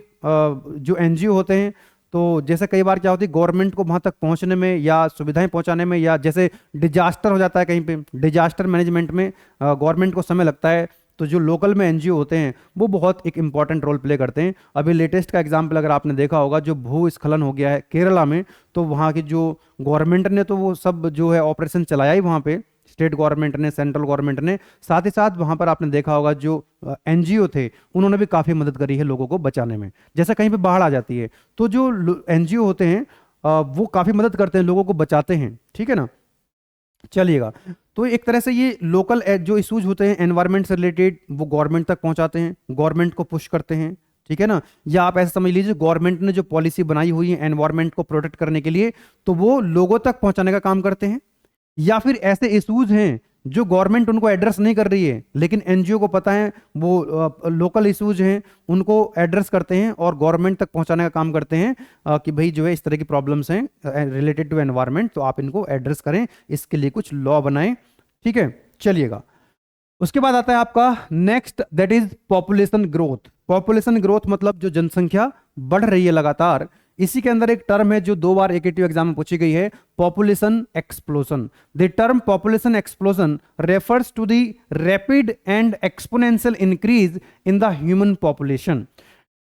जो एनजीओ होते हैं, तो जैसे कई बार क्या होती है, गवर्नमेंट को वहाँ तक पहुँचने में या सुविधाएं पहुँचाने में, या जैसे डिजास्टर हो जाता है कहीं पे, डिजास्टर मैनेजमेंट में गवर्नमेंट को समय लगता है, तो जो लोकल में एनजीओ होते हैं वो बहुत एक इंपॉर्टेंट रोल प्ले करते हैं। अभी लेटेस्ट का एग्जांपल अगर आपने देखा होगा, जो भूस्खलन हो गया है केरला में, तो वहाँ की जो गवर्नमेंट ने तो वो सब जो है ऑपरेशन चलाया ही वहाँ पे, स्टेट गवर्नमेंट ने, सेंट्रल गवर्नमेंट ने, साथ ही साथ वहाँ पर आपने देखा होगा जो एनजीओ थे उन्होंने भी काफ़ी मदद करी है लोगों को बचाने में। जैसे कहीं पे बाढ़ आ जाती है तो जो एनजीओ होते हैं वो काफ़ी मदद करते हैं, लोगों को बचाते हैं, ठीक है ना। चलिएगा, तो एक तरह से ये लोकल जो इश्यूज होते हैं एनवायरनमेंट से रिलेटेड वो गवर्नमेंट तक पहुंचाते हैं, गवर्नमेंट को पुश करते हैं, ठीक है ना। या आप ऐसा समझ लीजिए गवर्नमेंट ने जो पॉलिसी बनाई हुई है एनवायरनमेंट को प्रोटेक्ट करने के लिए, तो वो लोगों तक पहुंचाने का काम करते हैं। या फिर ऐसे इश्यूज हैं जो गवर्नमेंट उनको एड्रेस नहीं कर रही है, लेकिन एनजीओ को पता है वो लोकल इश्यूज हैं उनको एड्रेस करते हैं और गवर्नमेंट तक पहुंचाने का काम करते हैं कि भाई जो है इस तरह की प्रॉब्लम्स हैं रिलेटेड टू एनवायरनमेंट, तो आप इनको एड्रेस करें, इसके लिए कुछ लॉ बनाएं। ठीक है, चलिएगा। उसके बाद आता है आपका next, that is population growth. Population growth मतलब जो जनसंख्या बढ़ रही है लगातार, इसी के अंदर एक टर्म है जो 2 बार एकेटीव एग्जाम में पूछी गई है, population explosion. The term population explosion refers to the rapid and exponential increase in the human population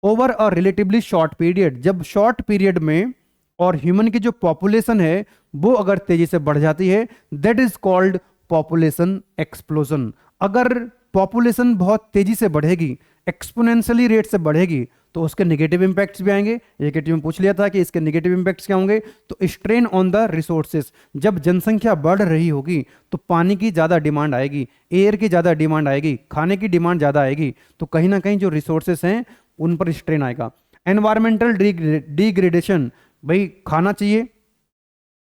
over a relatively short period. जब शॉर्ट पीरियड में और ह्यूमन की जो पॉपुलेशन है वो अगर तेजी से बढ़ जाती है, that is called population explosion. अगर पॉपुलेशन बहुत तेजी से बढ़ेगी, एक्सपोनेंशियली रेट से बढ़ेगी, तो उसके नेगेटिव इंपैक्ट्स भी आएंगे। एकेटीव में पूछ लिया था कि इसके नेगेटिव इंपैक्ट्स क्या होंगे, तो स्ट्रेन ऑन द रिसोर्सेस। जब जनसंख्या बढ़ रही होगी तो पानी की ज़्यादा डिमांड आएगी, एयर की ज़्यादा डिमांड आएगी, खाने की डिमांड ज़्यादा आएगी, तो कहीं ना कहीं जो रिसोर्सेस हैं उन पर स्ट्रेन आएगा। एनवायरमेंटल डिग्रेडेशन, भाई खाना चाहिए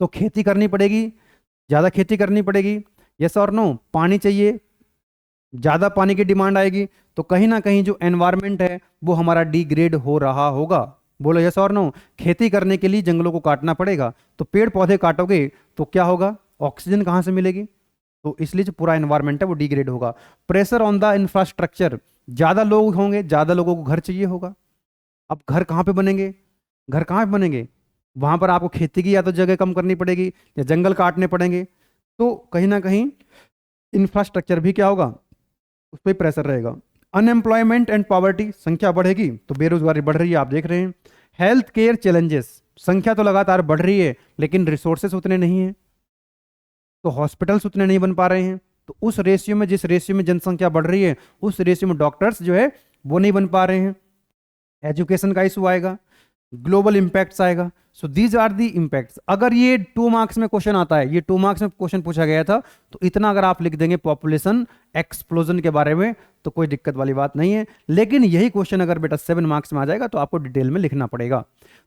तो खेती करनी पड़ेगी, ज़्यादा खेती करनी पड़ेगी। यस और नो, पानी चाहिए, ज़्यादा पानी की डिमांड आएगी, तो कहीं ना कहीं जो एनवायरनमेंट है वो हमारा डिग्रेड हो रहा होगा। बोलो यस और नो। खेती करने के लिए जंगलों को काटना पड़ेगा, तो पेड़ पौधे काटोगे तो क्या होगा, ऑक्सीजन कहाँ से मिलेगी, तो इसलिए जो पूरा एनवायरनमेंट है वो डिग्रेड होगा। प्रेशर ऑन द इंफ्रास्ट्रक्चर, ज़्यादा लोग होंगे, ज़्यादा लोगों को घर चाहिए होगा। अब घर कहाँ पे बनेंगे, घर कहाँ पे बनेंगे, वहाँ पर आपको खेती की या तो जगह कम करनी पड़ेगी या जंगल काटने पड़ेंगे, तो कहीं ना कहीं इंफ्रास्ट्रक्चर भी क्या होगा, उस पर प्रेशर रहेगा। अनएम्प्लॉयमेंट एंड पॉवर्टी, संख्या बढ़ेगी तो बेरोजगारी बढ़ रही है, आप देख रहे हैं। हेल्थ केयर चैलेंजेस, संख्या तो लगातार बढ़ रही है लेकिन रिसोर्सेस उतने नहीं हैं, तो हॉस्पिटल्स उतने नहीं बन पा रहे हैं, तो उस रेशियो में, जिस रेशियो में जनसंख्या बढ़ रही है उस रेशियो में डॉक्टर्स जो है वो नहीं बन पा रहे हैं। एजुकेशन का इशू आएगा, ग्लोबल इंपैक्ट्स आएगा। So these are the impacts. अगर ये 2 मार्क्स में क्वेश्चन आता है, ये 2 मार्क्स में क्वेश्चन पूछा गया था, तो इतना अगर आप लिख देंगे पॉपुलेशन एक्सप्लोजन के बारे में तो कोई दिक्कत वाली बात नहीं है। लेकिन यही क्वेश्चन अगर बेटा 7 मार्क्स में आ जाएगा तो आपको डिटेल में लिखना पड़ेगा।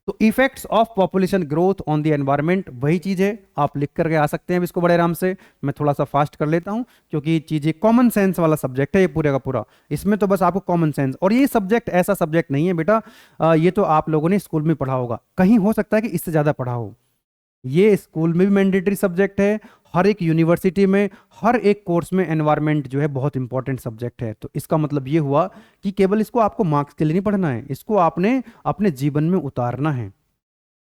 तो effects of population growth on the environment, वही चीज है, आप लिख करके आ सकते हैं इसको बड़े आराम से। मैं थोड़ा सा फास्ट कर लेता हूं क्योंकि चीजें कॉमन सेंस वाला सब्जेक्ट है ये पूरे का पूरा, इसमें तो बस आपको कॉमन सेंस। और ये सब्जेक्ट ऐसा सब्जेक्ट नहीं है बेटा, ये तो आप लोगों ने स्कूल में पढ़ा होगा, कहीं हो सकता है कि इससे ज्यादा पढ़ा हो। ये स्कूल में भी मैंडेटरी सब्जेक्ट है, हर एक यूनिवर्सिटी में, हर एक कोर्स में एनवायरनमेंट जो है बहुत इंपॉर्टेंट सब्जेक्ट है। तो इसका मतलब ये हुआ कि केवल इसको आपको मार्क्स के लिए नहीं पढ़ना है, इसको आपने अपने जीवन में उतारना है।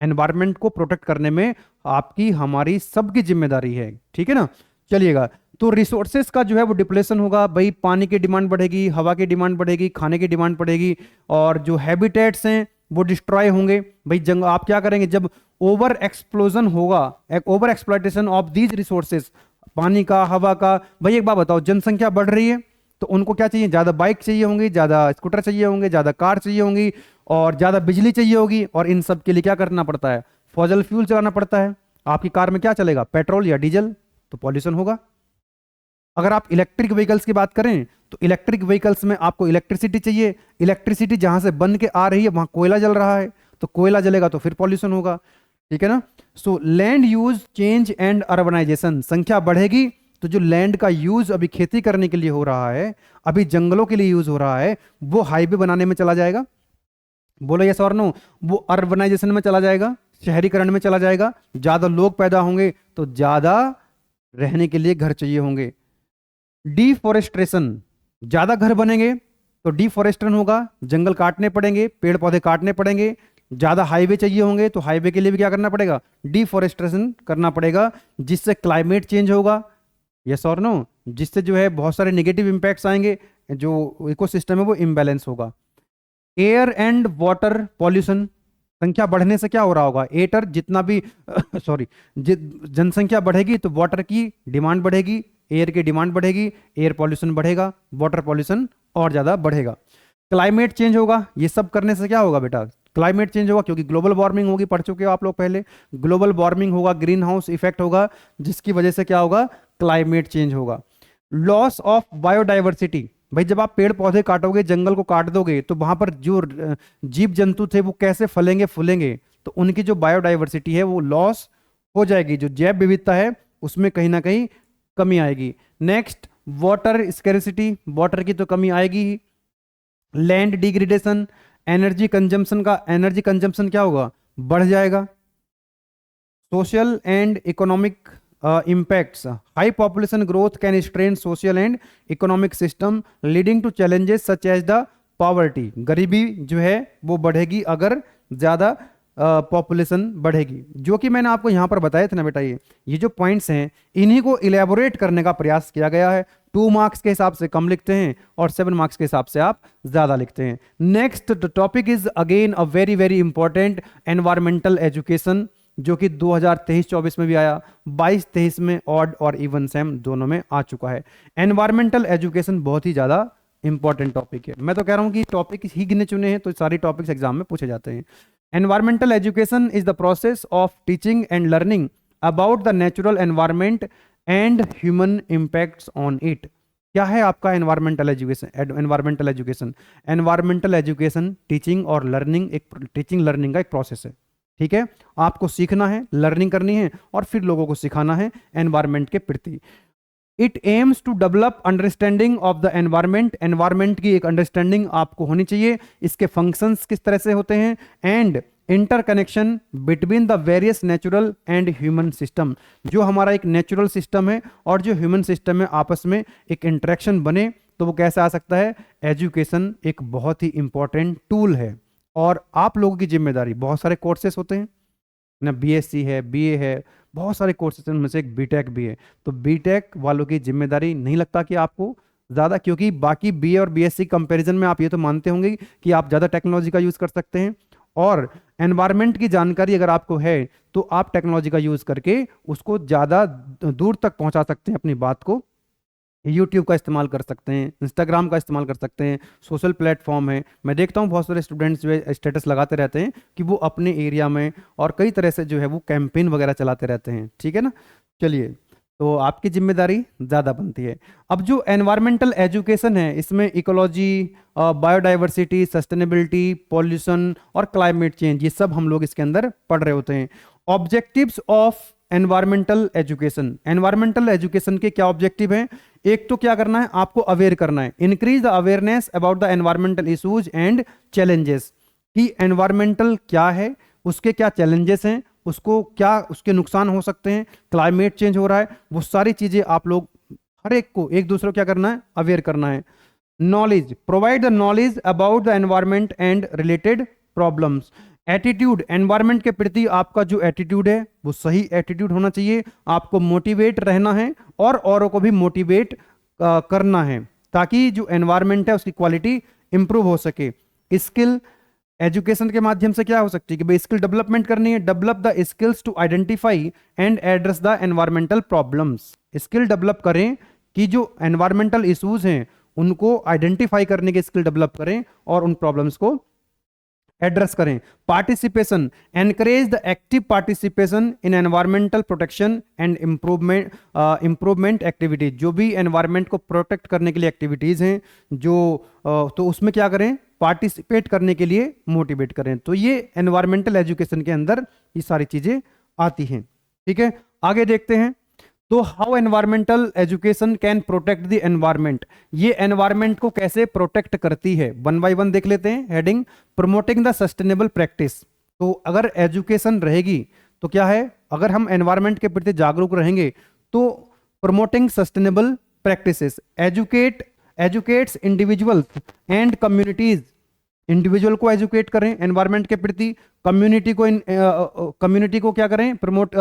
एनवायरनमेंट को प्रोटेक्ट करने में आपकी, हमारी सबकी जिम्मेदारी है। ठीक है ना, चलिएगा। तो रिसोर्सेज का जो है वो डिप्लेशन होगा, भाई पानी की डिमांड बढ़ेगी, हवा की डिमांड बढ़ेगी, खाने की डिमांड बढ़ेगी, और जो हैबिटेट्स हैं वो डिस्ट्रॉय होंगे। भाई जंग आप क्या करेंगे जब ओवर एक्सप्लोजन होगा, over exploitation of these resources, पानी का, हवा का। भाई एक बात बताओ, जनसंख्या बढ़ रही है तो उनको क्या चाहिए, ज्यादा बाइक चाहिए होंगी, ज्यादा स्कूटर चाहिए होंगे, ज्यादा कार चाहिए होंगी, और ज्यादा बिजली चाहिए होगी। और इन सब के लिए क्या करना पड़ता है, फॉसिल फ्यूल चलाना पड़ता है। आपकी कार में क्या चलेगा, पेट्रोल या डीजल, तो पॉल्यूशन होगा। अगर आप इलेक्ट्रिक व्हीकल्स की बात करें तो इलेक्ट्रिक व्हीकल्स में आपको इलेक्ट्रिसिटी चाहिए, इलेक्ट्रिसिटी जहां से बन के आ रही है वहां कोयला जल रहा है, तो कोयला जलेगा तो फिर पॉल्यूशन होगा। ठीक है ना। So land use change and urbanization, संख्या बढ़ेगी तो जो लैंड का यूज अभी खेती करने के लिए हो रहा है, अभी जंगलों के लिए यूज हो रहा है, वो हाईवे बनाने में चला जाएगा। बोलो यस और नो, वो अर्बनाइजेशन में चला जाएगा, शहरीकरण में चला जाएगा। ज्यादा लोग पैदा होंगे तो ज्यादा रहने के लिए घर चाहिए होंगे। डिफोरेस्ट्रेशन, ज्यादा घर बनेंगे तो डिफोरेस्टेशन होगा, जंगल काटने पड़ेंगे, पेड़ पौधे काटने पड़ेंगे। ज्यादा हाईवे चाहिए होंगे तो हाईवे के लिए भी क्या करना पड़ेगा, डिफोरेस्ट्रेशन करना पड़ेगा, जिससे क्लाइमेट चेंज होगा। यस और नो, जिससे जो है बहुत सारे नेगेटिव इंपैक्ट्स आएंगे, जो इकोसिस्टम है वो इम्बैलेंस होगा। एयर एंड वाटर पॉल्यूशन, संख्या बढ़ने से क्या हो रहा होगा, एयर जितना भी सॉरी, जनसंख्या बढ़ेगी तो वाटर की डिमांड बढ़ेगी, एयर की डिमांड बढ़ेगी, एयर पॉल्यूशन बढ़ेगा, वाटर पॉल्यूशन और ज्यादा बढ़ेगा। क्लाइमेट चेंज होगा, ये सब करने से क्या होगा बेटा, क्लाइमेट चेंज होगा, क्योंकि ग्लोबल वार्मिंग होगी, पढ़ चुके हो आप लोग पहले। ग्लोबल वार्मिंग होगा, ग्रीन हाउस इफेक्ट होगा, जिसकी वजह से क्या होगा, क्लाइमेट चेंज होगा। लॉस ऑफ बायोडाइवर्सिटी, भाई जब आप पेड़ पौधे काटोगे, जंगल को काट दोगे, तो वहां पर जो जीव जंतु थे वो कैसे फलेंगे फूलेंगे, तो उनकी जो बायोडाइवर्सिटी है वो लॉस हो जाएगी। जो जैव विविधता है उसमें कहीं ना कहीं कमी आएगी। नेक्स्ट, वाटर स्कैरिसिटी, वाटर की तो कमी आएगी ही। लैंड डिग्रेडेशन, एनर्जी कंजम्पशन क्या होगा, बढ़ जाएगा। Social and economic impacts, high population growth can strain social and economic system leading to challenges such as the poverty, गरीबी जो है वो बढ़ेगी अगर ज़्यादा पॉपुलेशन बढ़ेगी। जो कि मैंने आपको यहाँ पर बताया था ना बेटा, ये जो पॉइंट्स हैं इन्हीं को इलेबोरेट करने का प्रयास किया गया है। 2 मार्क्स के हिसाब से कम लिखते हैं और 7 मार्क्स के हिसाब से आप ज़्यादा लिखते हैं। Next topic is again a very very important, environmental education, जो कि 2023-24 में भी आया, 22-23 में ऑड और इवन सेम दोनों में आ चुका है। एनवायरमेंटल एजुकेशन बहुत ही ज़्यादा इंपॉर्टेंट टॉपिक है। मैं तो कह रहा हूँ कि टॉपिक ही गिने चुने हैं तो सारी टॉपिक्स एग्जाम में पूछे जाते हैं। Environmental education is the process of teaching and learning about the natural environment and human impacts on it. क्या है आपका environmental education? Environmental education teaching और लर्निंग, एक टीचिंग लर्निंग का एक प्रोसेस है। ठीक है, आपको सीखना है, लर्निंग करनी है और फिर लोगों को सिखाना है एनवायरमेंट के प्रति। It aims to develop understanding of the environment, environment की एक अंडरस्टैंडिंग आपको होनी चाहिए, इसके फंक्शंस किस तरह से होते हैं, and interconnection between the various natural and human system, जो हमारा एक नेचुरल सिस्टम है और जो ह्यूमन सिस्टम है आपस में एक इंटरेक्शन बने, तो वो कैसे आ सकता है? एजुकेशन एक बहुत ही इंपॉर्टेंट टूल है। और आप लोगों की जिम्मेदारी, बहुत सारे कोर्सेज होते हैं ना, बीएससी है, बीए है, बहुत सारे कोर्सेज, उनमें से एक बीटेक भी है। तो बीटेक वालों की जिम्मेदारी नहीं लगता कि आपको ज़्यादा, क्योंकि बाकी बीए और बीएससी कंपैरिजन में आप ये तो मानते होंगे कि आप ज़्यादा टेक्नोलॉजी का यूज़ कर सकते हैं, और एनवायरनमेंट की जानकारी अगर आपको है तो आप टेक्नोलॉजी का यूज़ करके उसको ज़्यादा दूर तक पहुँचा सकते हैं अपनी बात को। यूट्यूब का इस्तेमाल कर सकते हैं, इंस्टाग्राम का इस्तेमाल कर सकते हैं, सोशल प्लेटफॉर्म है। मैं देखता हूँ बहुत सारे स्टूडेंट्स जो है स्टेटस लगाते रहते हैं कि वो अपने एरिया में और कई तरह से जो है वो कैंपेन वगैरह चलाते रहते हैं। ठीक है ना, चलिए, तो आपकी जिम्मेदारी ज़्यादा बनती है। अब जो एनवायरमेंटल एजुकेशन है इसमें इकोलॉजी, बायोडाइवर्सिटी, सस्टेनेबिलिटी, पॉल्यूशन और क्लाइमेट चेंज, ये सब हम लोग इसके अंदर पढ़ रहे होते हैं। Objectives of environmental education, environmental education के क्या ऑब्जेक्टिव हैं? एक तो क्या करना है, आपको अवेयर करना है, increase the awareness about the environmental issues and challenges, कि एनवायरमेंटल क्या है, उसके क्या चैलेंजेस हैं, उसको क्या उसके नुकसान हो सकते हैं, क्लाइमेट चेंज हो रहा है, वो सारी चीजें आप लोग हर एक को, एक दूसरे को क्या करना है, अवेयर करना है। Knowledge, provide the knowledge about the environment and related problems. Attitude, environment के प्रति आपका जो एटीट्यूड है वो सही एटीट्यूड होना चाहिए, आपको मोटिवेट रहना है और औरों को भी मोटिवेट करना है, ताकि जो एनवायरमेंट है उसकी क्वालिटी इंप्रूव हो सके। स्किल, एजुकेशन के माध्यम से क्या हो सकती है कि भाई स्किल डेवलपमेंट करनी है, develop the skills to identify and address the environmental problems. Skill develop करें कि जो एनवायरमेंटल इश्यूज हैं उनको आइडेंटिफाई करने के स्किल डेवलप करें और उन प्रॉब्लम्स को एड्रेस करें। Participation, encourage the active participation in environmental protection and improvement activities, जो भी एनवायरमेंट को प्रोटेक्ट करने के लिए एक्टिविटीज हैं जो तो उसमें क्या करें, पार्टिसिपेट करने के लिए मोटिवेट करें। तो ये एनवायरमेंटल एजुकेशन के अंदर ये सारी चीजें आती हैं। ठीक है, आगे देखते हैं। तो how environmental education can protect the environment, ये एनवायरमेंट को कैसे प्रोटेक्ट करती है, 1 बाय 1 देख लेते हैं। Heading, promoting the sustainable practice. तो अगर एजुकेशन रहेगी तो क्या है, अगर हम एनवायरमेंट के प्रति जागरूक रहेंगे तो promoting sustainable practices, educates individuals and communities, individual को एजुकेट करें एनवायरमेंट के प्रति, कम्युनिटी को क्या करें, प्रमोट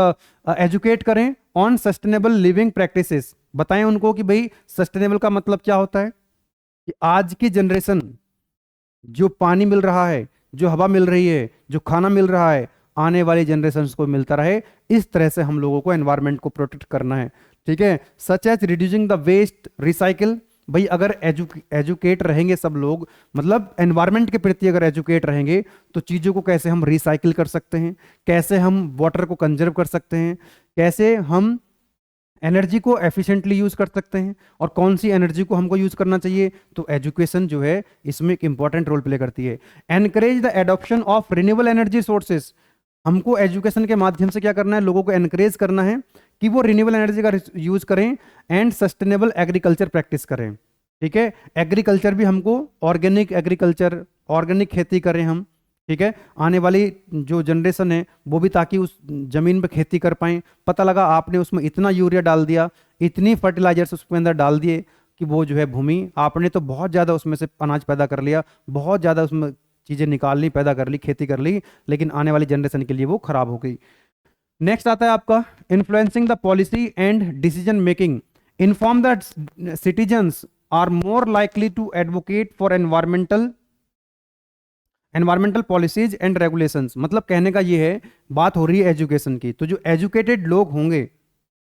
एजुकेट करें ऑन सस्टेनेबल लिविंग प्रैक्टिसेस। बताएं उनको कि भाई सस्टेनेबल का मतलब क्या होता है, कि आज की जनरेशन जो पानी मिल रहा है, जो हवा मिल रही है, जो खाना मिल रहा है, आने वाली जनरेशन को मिलता रहे, इस तरह से हम लोगों को एनवायरमेंट को प्रोटेक्ट करना है। ठीक है, such as reducing the waste, recycle. भाई अगर एजुकेट रहेंगे सब लोग, मतलब एनवायरनमेंट के प्रति अगर एजुकेट रहेंगे तो चीज़ों को कैसे हम रिसाइकिल कर सकते हैं, कैसे हम वाटर को कंजर्व कर सकते हैं, कैसे हम एनर्जी को एफिशिएंटली यूज़ कर सकते हैं और कौन सी एनर्जी को हमको यूज़ करना चाहिए। तो एजुकेशन जो है इसमें एक इंपॉर्टेंट रोल प्ले करती है। Encourage the adoption of renewable energy sources, हमको एजुकेशन के माध्यम से क्या करना है, लोगों को एनकरेज करना है कि वो रिन्यूएबल एनर्जी का यूज करें एंड सस्टेनेबल एग्रीकल्चर प्रैक्टिस करें। ठीक है, एग्रीकल्चर भी हमको ऑर्गेनिक एग्रीकल्चर, ऑर्गेनिक खेती करें हम। ठीक है, आने वाली जो जनरेशन है वो भी ताकि उस जमीन पे खेती कर पाए। पता लगा आपने उसमें इतना यूरिया डाल दिया, इतनी फर्टिलाइजर्स उसके अंदर डाल दिए कि वो जो है भूमि, आपने तो बहुत ज़्यादा उसमें से अनाज पैदा कर लिया, बहुत ज़्यादा उसमें चीज़ें निकाल ली, पैदा कर ली, खेती कर ली, लेकिन आने वाली जनरेशन के लिए वो खराब हो गई। नेक्स्ट आता है आपका influencing the policy and decision making. Inform the citizens are more likely to advocate for environmental policies and regulations. मतलब कहने का ये है, बात हो रही है एजुकेशन की, तो जो एजुकेटेड लोग होंगे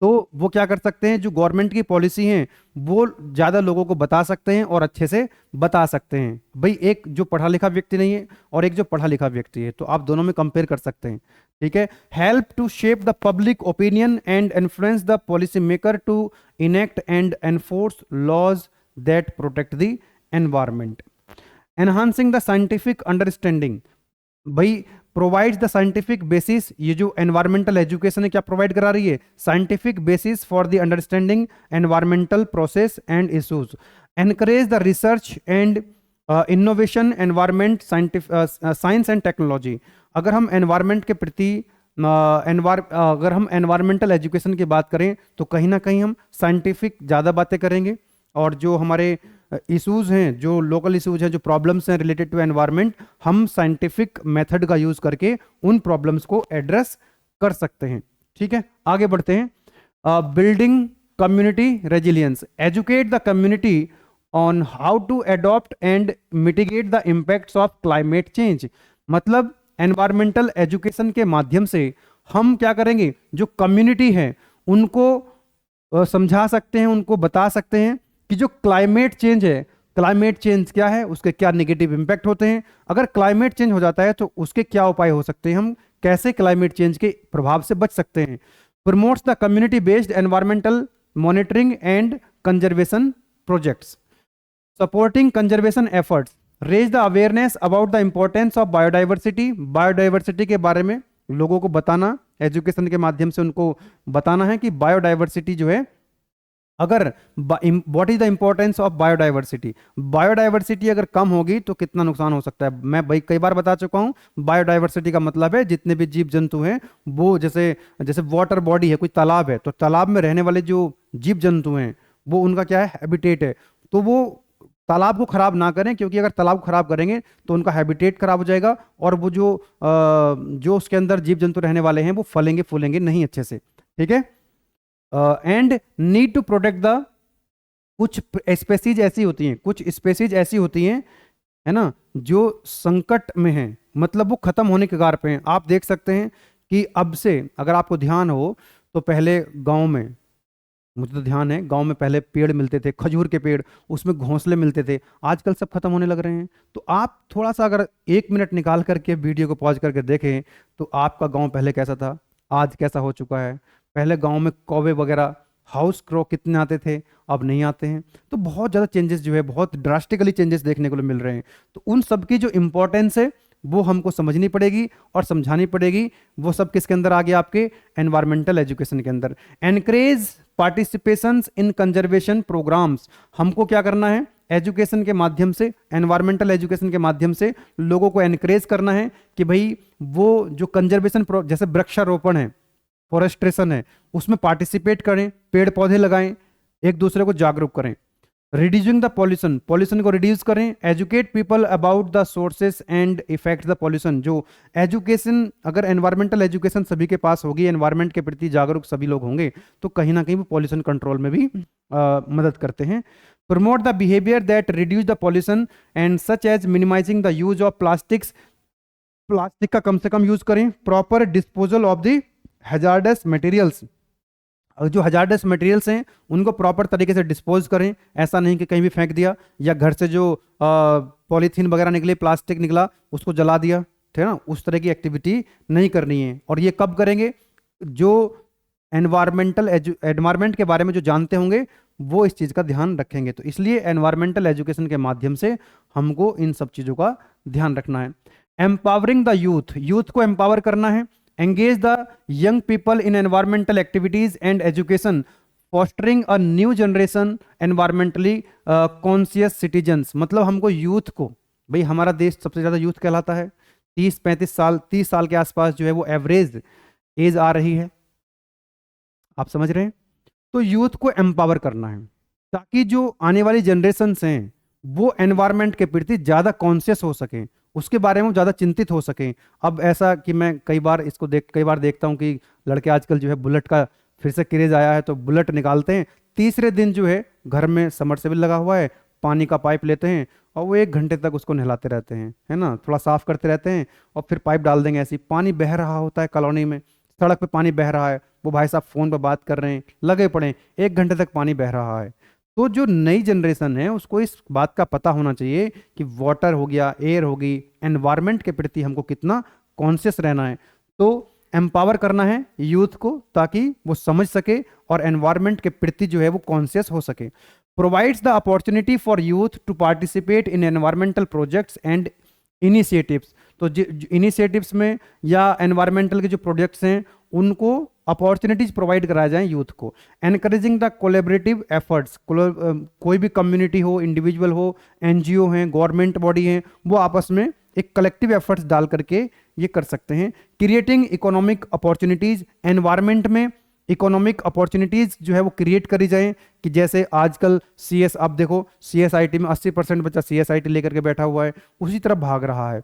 तो वो क्या कर सकते हैं, जो गवर्नमेंट की पॉलिसी हैं वो ज़्यादा लोगों को बता सकते हैं और अच्छे से बता सकते हैं। भाई एक जो पढ़ा लिखा व्यक्ति नहीं है और एक जो पढ़ा लिखा व्यक्ति है, तो आप दोनों में कंपेयर कर सकते हैं। ठीक है, help to shape the public opinion and influence the policy maker to enact and enforce laws that protect the environment. Enhancing the scientific understanding, भाई प्रोवाइड्स द साइंटिफिक बेसिस। ये जो एनवायरमेंटल एजुकेशन है क्या प्रोवाइड करा रही है, scientific basis for the understanding environmental process and issues. Encourage the research and innovation environment science and technology. अगर हम एनवायरमेंट के प्रति अगर हम एनवायरमेंटल एजुकेशन की बात करें तो कहीं ना कहीं हम साइंटिफिक ज़्यादा बातें करेंगे, और जो हमारे इश्यूज हैं, जो लोकल इश्यूज हैं, जो प्रॉब्लम्स हैं रिलेटेड टू एनवायरनमेंट, हम साइंटिफिक मेथड का यूज करके उन प्रॉब्लम्स को एड्रेस कर सकते हैं। ठीक है, आगे बढ़ते हैं। Building community resilience, educate the community on how to adopt and mitigate the impacts of climate change. मतलब एनवायरमेंटल एजुकेशन के माध्यम से हम क्या करेंगे, जो कम्युनिटी है उनको समझा सकते हैं, उनको बता सकते हैं कि जो क्लाइमेट चेंज है, क्लाइमेट चेंज क्या है, उसके क्या नेगेटिव इंपैक्ट होते हैं, अगर क्लाइमेट चेंज हो जाता है तो उसके क्या उपाय हो सकते हैं, हम कैसे क्लाइमेट चेंज के प्रभाव से बच सकते हैं। Promotes the community based environmental monitoring and conservation projects, supporting conservation efforts, raise the awareness about the importance of biodiversity. Biodiversity के बारे में लोगों को बताना, एजुकेशन के माध्यम से उनको बताना है कि बायोडाइवर्सिटी जो है, अगर what is the importance of biodiversity, biodiversity अगर कम होगी तो कितना नुकसान हो सकता है। मैं भाई कई बार बता चुका हूं, बायोडाइवर्सिटी का मतलब है जितने भी जीव जंतु हैं वो, जैसे जैसे वाटर बॉडी है, कोई तालाब है, तो तालाब में रहने वाले जो जीव जंतु हैं वो उनका क्या है, हैबिटेट है, तो वो तालाब को खराब ना करें, क्योंकि अगर तालाब को खराब करेंगे तो उनका हैबिटेट खराब हो जाएगा और वो जो उसके अंदर जीव जंतु रहने वाले हैं वो फलेंगे फूलेंगे नहीं अच्छे से। ठीक है, and need to protect the, कुछ स्पेसीज ऐसी होती हैं, कुछ स्पेसीज ऐसी होती हैं, है ना, जो संकट में हैं, मतलब वो खत्म होने के कगार पे हैं। आप देख सकते हैं कि अब से अगर आपको ध्यान हो तो पहले गांव में, मुझे तो ध्यान है, गांव में पहले पेड़ मिलते थे, खजूर के पेड़, उसमें घोंसले मिलते थे, आजकल सब खत्म होने लग रहे हैं। तो आप थोड़ा सा अगर 1 मिनट निकाल करके वीडियो को पॉज करके देखें तो आपका गांव पहले कैसा था, आज कैसा हो चुका है। पहले गांव में कौवे वगैरह, हाउस क्रो कितने आते थे, अब नहीं आते हैं। तो बहुत ज़्यादा चेंजेस जो है, बहुत ड्रास्टिकली चेंजेस देखने को मिल रहे हैं। तो उन सब की जो इंपॉर्टेंस है वो हमको समझनी पड़ेगी और समझानी पड़ेगी। वो सब किसके अंदर आ गया, आपके एनवायरमेंटल एजुकेशन के अंदर। एनकरेज पार्टिसिपेशंस इन कंजर्वेशन प्रोग्राम्स, हमको क्या करना है, एजुकेशन के माध्यम से, एनवायरमेंटल एजुकेशन के माध्यम से लोगों को एनकरेज करना है कि भाई वो जो कंजर्वेशन, जैसे वृक्षारोपण है, फॉरेस्ट्रेशन है, उसमें पार्टिसिपेट करें, पेड़ पौधे लगाएं, एक दूसरे को जागरूक करें। रिड्यूसिंग द पॉल्यूशन, पॉल्यूशन को रिड्यूस करें। Educate people about the sources and effects the pollution, जो एजुकेशन, अगर एनवायरमेंटल एजुकेशन सभी के पास होगी, एनवायरमेंट के प्रति जागरूक सभी लोग होंगे, तो कहीं ना कहीं वो पॉल्यूशन कंट्रोल में भी मदद करते हैं। Promote the behaviour that reduce the pollution and such as minimising the use of plastics, plastic का कम से कम यूज करें। Proper disposal of the hazardous materials, जो हजार्डस मटेरियल्स हैं उनको प्रॉपर तरीके से डिस्पोज करें, ऐसा नहीं कि कहीं भी फेंक दिया, या घर से जो पॉलीथीन वगैरह निकले, प्लास्टिक निकला, उसको जला दिया, ठीक है ना, उस तरह की एक्टिविटी नहीं करनी है। और ये कब करेंगे, जो एनवायरमेंट के बारे में जो जानते होंगे वो इस चीज़ का ध्यान रखेंगे। तो इसलिए एनवायरमेंटल एजुकेशन के माध्यम से हमको इन सब चीज़ों का ध्यान रखना है। एम्पावरिंग द यूथ, यूथ को एम्पावर करना है। Engage the young people in environmental activities and education, fostering a new generation environmentally conscious citizens. मतलब हमको यूथ को, भाई हमारा देश सबसे ज्यादा यूथ कहलाता है, 30-35 साल, 30 साल के आसपास जो है वो एवरेज एज आ रही है, आप समझ रहे हैं। तो यूथ को एम्पावर करना है ताकि जो आने वाली जनरेशन हैं वो एनवायरनमेंट के प्रति ज़्यादा कॉन्शियस हो सकें, उसके बारे में ज़्यादा चिंतित हो सकें। अब ऐसा कि मैं कई बार देखता हूँ कि लड़के आजकल जो है बुलेट का फिर से क्रेज आया है, तो बुलेट निकालते हैं, तीसरे दिन जो है घर में समरसेबल लगा हुआ है, पानी का पाइप लेते हैं और वो 1 घंटे तक उसको नहलाते रहते हैं, है ना, थोड़ा साफ करते रहते हैं और फिर पाइप डाल देंगे। ऐसे ही पानी बह रहा होता है कॉलोनी में, सड़क पे पानी बह रहा है, वो भाई साहब फोन पर बात कर रहे हैं, लगे पड़े, 1 घंटे तक पानी बह रहा है। तो जो नई जनरेशन है उसको इस बात का पता होना चाहिए कि वाटर हो गया, एयर होगी, एनवायरनमेंट के प्रति हमको कितना कॉन्शियस रहना है। तो एम्पावर करना है यूथ को ताकि वो समझ सके और एनवायरनमेंट के प्रति जो है वो कॉन्शियस हो सके। Provides the opportunity for youth to participate in environmental projects and initiatives. तो इनिशिएटिव्स में या एनवायरमेंटल के जो प्रोजेक्ट्स हैं उनको अपॉर्चुनिटीज प्रोवाइड कराया जाए यूथ को। एनकरेजिंग द कोलेबरेटिव एफर्ट्स, कोई भी कम्युनिटी हो, इंडिविजुअल हो, एनजीओ हैं, गवर्नमेंट बॉडी हैं, वो आपस में एक कलेक्टिव एफर्ट्स डाल करके ये कर सकते हैं। क्रिएटिंग इकोनॉमिक अपॉर्चुनिटीज, एनवायरमेंट में इकोनॉमिक अपॉर्चुनिटीज जो है वो क्रिएट करी जाए कि जैसे आजकल सीएस, आप देखो सीएसआईटी में 80% बच्चा सीएसआईटी लेकर के बैठा हुआ है, उसी तरफ भाग रहा है।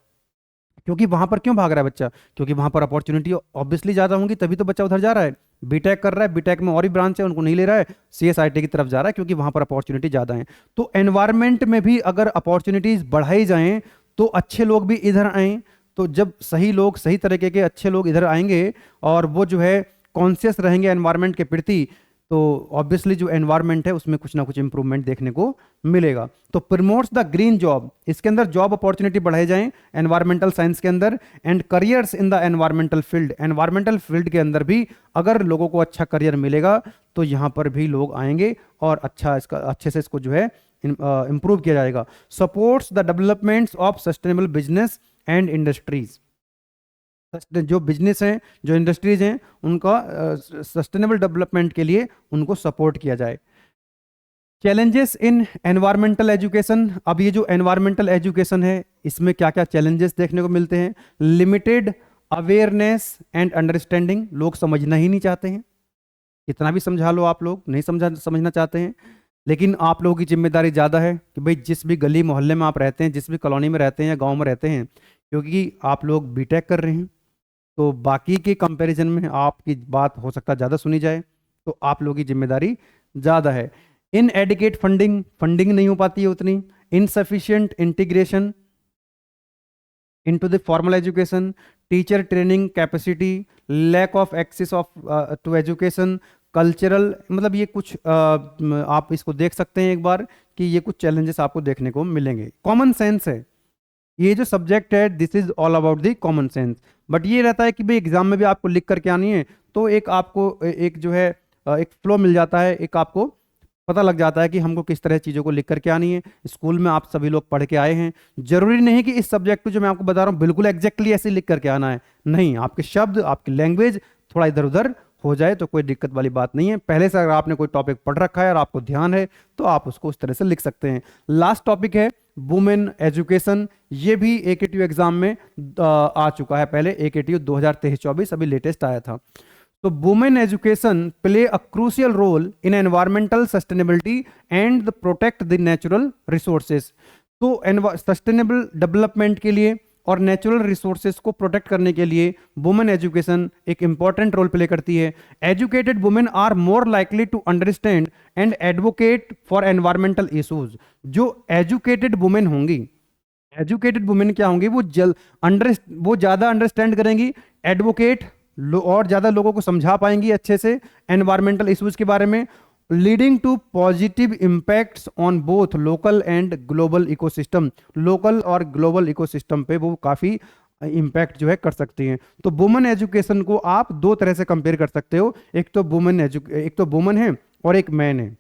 क्योंकि वहां पर क्यों भाग रहा है बच्चा? क्योंकि वहां पर अपॉर्चुनिटी ऑब्वियसली ज्यादा होंगी, तभी तो बच्चा उधर जा रहा है। बीटेक कर रहा है, बीटेक में और भी ब्रांच है, उनको नहीं ले रहा है, सीएसआईटी की तरफ जा रहा है क्योंकि वहां पर अपॉर्चुनिटी ज्यादा है। तो एनवायरमेंट में भी अगर अपॉर्चुनिटीज बढ़ाई जाएं तो अच्छे लोग भी इधर आएं। तो जब सही लोग, सही तरीके के अच्छे लोग इधर आएंगे और वो जो है कॉन्शियस रहेंगे एनवायरमेंट के प्रति, तो ऑब्वियसली जो एनवायरमेंट है उसमें कुछ ना कुछ इंप्रूवमेंट देखने को मिलेगा। तो प्रमोट्स द ग्रीन जॉब, इसके अंदर जॉब अपॉर्चुनिटी बढ़ाई जाएं एनवायरमेंटल साइंस के अंदर। And careers in the environmental field, environmental field के अंदर भी अगर लोगों को अच्छा करियर मिलेगा तो यहाँ पर भी लोग आएंगे और अच्छे से इसको जो है इंप्रूव किया जाएगा। Supports the developments of sustainable business and industries, जो बिजनेस हैं, जो इंडस्ट्रीज हैं, उनका सस्टेनेबल डेवलपमेंट के लिए उनको सपोर्ट किया जाए। चैलेंजेस इन एनवायरमेंटल एजुकेशन, अब ये जो एनवायरमेंटल एजुकेशन है इसमें क्या क्या चैलेंजेस देखने को मिलते हैं? लिमिटेड अवेयरनेस एंड अंडरस्टैंडिंग, लोग समझना ही नहीं चाहते हैं, कितना भी समझा लो आप लोग नहीं समझना चाहते हैं। लेकिन आप लोगों की जिम्मेदारी ज़्यादा है कि भाई जिस भी गली मोहल्ले में आप रहते हैं, जिस भी कॉलोनी में रहते हैं या गाँव में रहते हैं, क्योंकि आप लोग बीटेक कर रहे हैं तो बाकी के कंपैरिजन में आपकी बात हो सकता है ज़्यादा सुनी जाए, तो आप लोगों की जिम्मेदारी ज़्यादा है। इन एडिकेट फंडिंग, फंडिंग नहीं हो पाती है उतनी। Insufficient integration into the formal education, teacher training capacity, lack of access of to education, cultural, मतलब ये कुछ आप इसको देख सकते हैं एक बार कि ये कुछ चैलेंजेस आपको देखने को मिलेंगे। कॉमन सेंस है ये जो सब्जेक्ट है, this is all about the common sense. But ये रहता है कि भाई एग्जाम में भी आपको लिख करके आनी है, तो एक आपको एक जो है एक फ्लो मिल जाता है, एक आपको पता लग जाता है कि हमको किस तरह चीज़ों को लिख करके आनी है। स्कूल में आप सभी लोग पढ़ के आए हैं, जरूरी नहीं कि इस सब्जेक्ट को जो मैं आपको बता रहा हूँ बिल्कुल एग्जैक्टली ऐसे लिख करके आना है, नहीं, आपके शब्द, आपकी लैंग्वेज थोड़ा इधर उधर हो जाए तो कोई दिक्कत वाली बात नहीं है। पहले से अगर आपने कोई टॉपिक पढ़ रखा है और आपको ध्यान है तो आप उसको उस तरह से लिख सकते हैं। लास्ट टॉपिक है वुमेन एजुकेशन, ये भी एकेटीयू एग्जाम में आ चुका है पहले, एकेटीयू 2023-24 अभी लेटेस्ट आया था। तो women education play a crucial role in environmental sustainability and the protect the natural resources. तो सस्टेनेबल डेवलपमेंट के लिए और नेचुरल रिसोर्सेज को प्रोटेक्ट करने के लिए वुमेन एजुकेशन एक इंपॉर्टेंट रोल प्ले करती है। Educated women are more likely to understand and advocate for environmental issues. जो एजुकेटेड वुमेन होंगी, एजुकेटेड वुमेन क्या होंगी, वो ज़्यादा अंडरस्टैंड करेंगी, एडवोकेट और ज़्यादा लोगों को समझा पाएंगी अच्छे से एनवायरमेंटल इशूज के बारे में, leading to positive impacts on both local and global ecosystem. Local और ग्लोबल इकोसिस्टम पे वो काफ़ी इम्पैक्ट जो है कर सकती हैं। तो वुमेन एजुकेशन को आप दो तरह से कंपेयर कर सकते हो, एक तो वुमेन है और एक मैन है,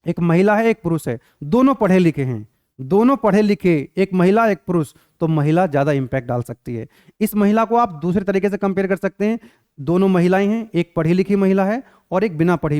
एक महिला है एक पुरुष है, दोनों पढ़े लिखे हैं, दोनों पढ़े लिखे, एक महिला एक पुरुष, तो महिला ज्यादा इंपैक्ट डाल सकती है। इस महिला को आप दूसरे तरीके से कंपेयर कर सकते हैं। दोनों महिलाएं हैं, एक पढ़ी लिखी महिला है और एक बिना पढ़ी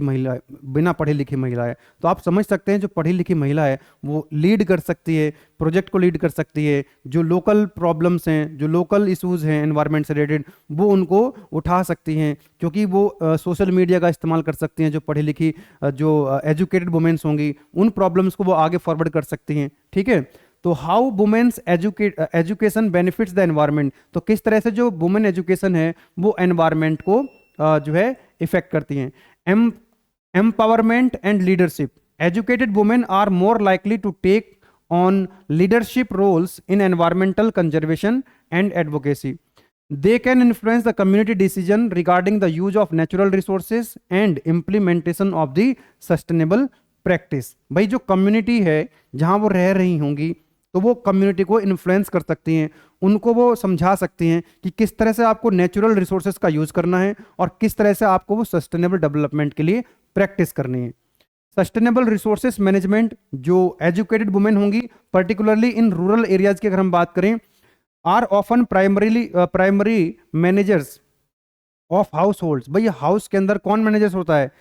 लिखी महिला है। तो आप समझ सकते हैं जो पढ़ी लिखी महिला है वो लीड कर सकती है, प्रोजेक्ट को लीड कर सकती है। जो लोकल प्रॉब्लम्स हैं, जो लोकल इश्यूज हैं एनवायरनमेंट से रिलेटेड, वो उनको उठा सकती हैं, क्योंकि वो सोशल मीडिया का इस्तेमाल कर सकती हैं। जो पढ़ी लिखी जो एजुकेटेड वुमेन्स होंगी, उन प्रॉब्लम्स को वो आगे फॉरवर्ड कर सकती हैं। ठीक है, तो how women's education benefits the environment, तो किस तरह से जो वुमेन एजुकेशन है वो एनवायरनमेंट को जो है इफेक्ट करती हैं। Empowerment and leadership, educated women are more likely to take on leadership roles in environmental conservation and advocacy. They can influence the community decision regarding the use of natural resources and implementation of the sustainable practice। भाई जो community है जहां वो रह रही होंगी, तो वो कम्युनिटी को इन्फ्लुएंस कर सकती हैं, उनको वो समझा सकती हैं कि किस तरह से आपको नेचुरल रिसोर्सेज का यूज करना है और किस तरह से आपको वो सस्टेनेबल डेवलपमेंट के लिए प्रैक्टिस करनी है। सस्टेनेबल रिसोर्सेज मैनेजमेंट, जो एजुकेटेड वुमेन होंगी पर्टिकुलरली इन रूरल एरियाज की अगर हम बात करें, are often primary managers of household. भाई हाउस के अंदर कौन मैनेजर्स होता है?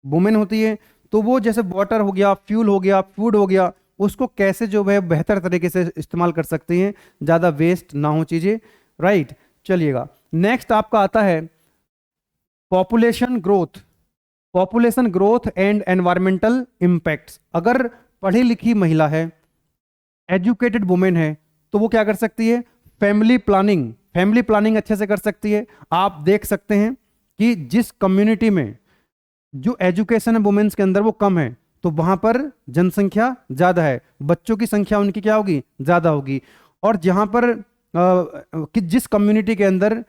वुमेन होती है। तो वो जैसे वाटर हो गया, फ्यूल हो गया, फूड हो गया, उसको कैसे जो है बेहतर तरीके से इस्तेमाल कर सकती हैं, ज़्यादा वेस्ट ना हो चीज़ें। राइट, चलिएगा नेक्स्ट आपका आता है population growth and environmental impacts. अगर पढ़ी लिखी महिला है, एजुकेटेड वुमेन है, तो वो क्या कर सकती है? फैमिली प्लानिंग अच्छे से कर सकती है। आप देख सकते हैं कि जिस कम्युनिटी में जो एजुकेशन है वुमेन्स के अंदर वो कम है, तो वहां पर जनसंख्या ज्यादा है, बच्चों की संख्या उनकी क्या होगी? ज्यादा होगी। और जहां पर कि जिस कम्युनिटी के अंदर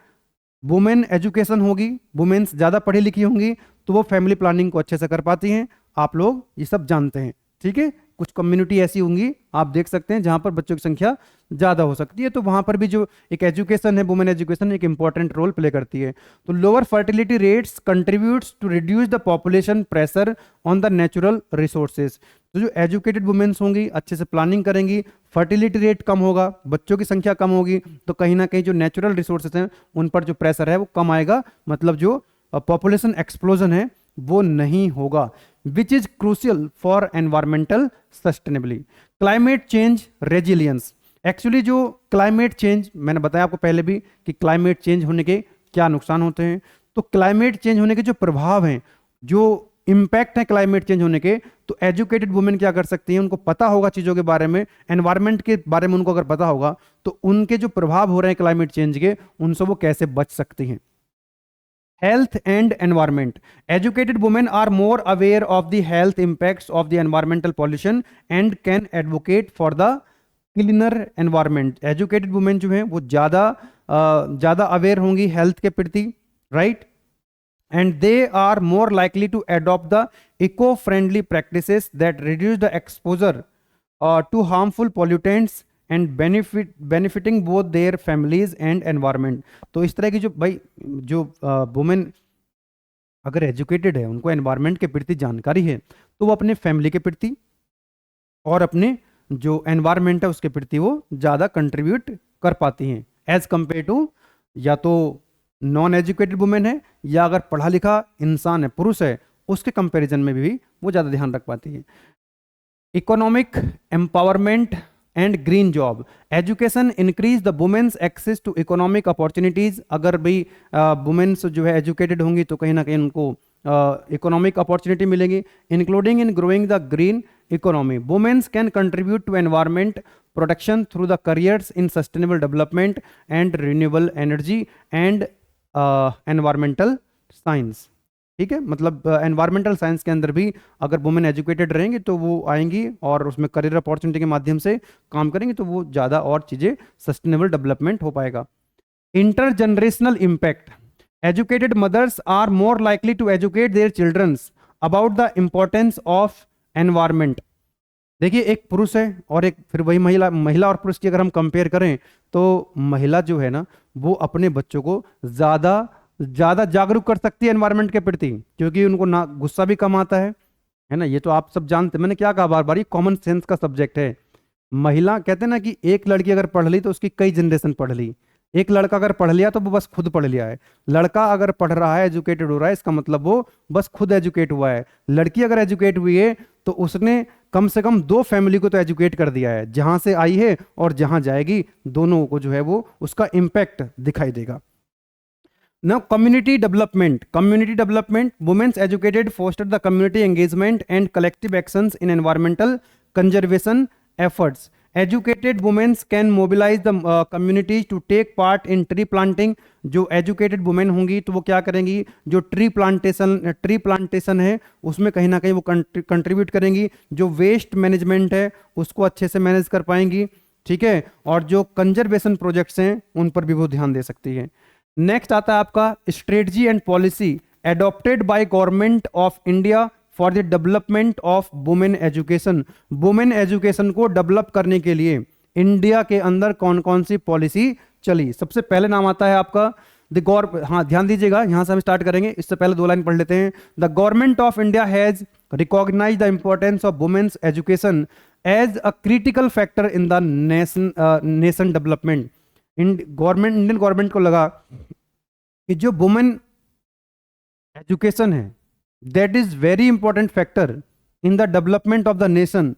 वुमेन एजुकेशन होगी, वुमेन्स ज्यादा पढ़ी लिखी होंगी, तो वो फैमिली प्लानिंग को अच्छे से कर पाती हैं। आप लोग ये सब जानते हैं। ठीक है, कुछ कम्युनिटी ऐसी होंगी आप देख सकते हैं जहां पर बच्चों की संख्या ज्यादा हो सकती है, तो वहां पर भी जो एक एजुकेशन है, वुमेन एजुकेशन, एक इंपॉर्टेंट रोल प्ले करती है। तो lower fertility rates contributes to reduce the population pressure on the natural resources. तो जो एजुकेटेड वुमेन्स होंगी, अच्छे से प्लानिंग करेंगी, फर्टिलिटी रेट कम होगा, बच्चों की संख्या कम होगी, तो कहीं ना कहीं जो नेचुरल रिसोर्सेज हैं उन पर जो प्रेशर है वो कम आएगा, मतलब जो पॉपुलेशन एक्सप्लोजन है वो नहीं होगा, which is crucial for environmental sustainability. Climate change resilience, actually जो क्लाइमेट चेंज, मैंने बताया आपको पहले भी कि क्लाइमेट चेंज होने के क्या नुकसान होते हैं। तो क्लाइमेट चेंज होने के जो प्रभाव हैं, जो इंपैक्ट है क्लाइमेट चेंज होने के, तो एजुकेटेड वुमेन क्या कर सकती हैं? उनको पता होगा चीज़ों के बारे में, एनवायरनमेंट के बारे में उनको अगर पता होगा, तो उनके जो प्रभाव हो रहे हैं क्लाइमेट चेंज के, उनसे वो कैसे बच सकती हैं। Health and environment, educated women are more aware of the health impacts of the environmental pollution and can advocate for the cleaner environment। educated women जो हैं वो ज़्यादा अवेयर होंगी हेल्थ के प्रति, right, and they are more likely to adopt the eco-friendly practices that reduce the exposure to harmful pollutants and benefiting both their families and environment। तो इस तरह की जो वुमेन अगर एजुकेटेड है, उनको एनवायरनमेंट के प्रति जानकारी है, तो वो अपने फैमिली के प्रति और अपने जो एनवायरनमेंट है उसके प्रति वो ज़्यादा कंट्रीब्यूट कर पाती हैं एज कंपेयर टू या तो नॉन एजुकेटेड वुमेन है, या अगर पढ़ा लिखा इंसान है, पुरुष है, उसके कंपैरिजन में भी वो ज़्यादा ध्यान रख पाती है। Economic empowerment and green job, education increase the women's access to economic opportunities. अगर भाई वुमेन्स जो है एजुकेटेड होंगी, तो कहीं ना कहीं उनको इकोनॉमिक अपॉर्चुनिटी मिलेगी, including in growing the green economy. Women's can contribute to environment protection through the careers in sustainable development and renewable energy and environmental science. ठीक है, मतलब एनवायरमेंटल साइंस के अंदर भी अगर वुमेन एजुकेटेड रहेंगी तो वो आएंगी और उसमें करियर अपॉर्चुनिटी के माध्यम से काम करेंगी, तो वो ज़्यादा और चीज़ें सस्टेनेबल डेवलपमेंट हो पाएगा। Intergenerational impact, educated mothers are more likely to educate their childrens about the importance of environment. देखिए, एक पुरुष है और एक फिर वही महिला और पुरुष की अगर हम कंपेयर करें, तो महिला जो है ना वो अपने बच्चों को ज़्यादा जागरूक कर सकती है एनवायरनमेंट के प्रति, क्योंकि उनको ना गुस्सा भी कम आता है ना। ये तो आप सब जानते हैं, मैंने क्या कहा बार बार, ये कॉमन सेंस का सब्जेक्ट है। महिला कहते हैं ना कि एक लड़की अगर पढ़ ली तो उसकी कई जनरेशन पढ़ ली, एक लड़का अगर पढ़ लिया तो वो बस खुद पढ़ लिया है। लड़का अगर पढ़ रहा है, एजुकेटेड हो रहा है, इसका मतलब वो बस खुद एजुकेट हुआ है। लड़की अगर एजुकेट हुई है तो उसने कम से कम दो फैमिली को तो एजुकेट कर दिया है, जहां से आई है और जहां जाएगी, दोनों को जो है वो उसका इम्पैक्ट दिखाई देगा। Now, community development, women's educated foster the community engagement and collective actions in environmental conservation efforts. Educated women can mobilize the community to take part in tree planting. जो educated women होंगी तो वो क्या करेंगी, जो tree plantation है उसमें कहीं ना कहीं वो कंट्रीब्यूट करेंगी, जो वेस्ट मैनेजमेंट है उसको अच्छे से मैनेज कर पाएंगी, ठीक है, और जो कंजर्वेशन प्रोजेक्ट्स हैं उन पर भी वो ध्यान दे सकती है। नेक्स्ट आता है आपका strategy and policy adopted by government of India for the development of women education. Women education को डेवलप करने के लिए इंडिया के अंदर कौन कौन सी पॉलिसी चली। सबसे पहले नाम आता है आपका हाँ ध्यान दीजिएगा, यहां से हम स्टार्ट करेंगे, इससे पहले दो लाइन पढ़ लेते हैं। The government of India has recognise the importance of women's education as a critical factor in the nation development. Indian government को लगा कि जो वुमेन एजुकेशन है that is very important factor in the development of the nation.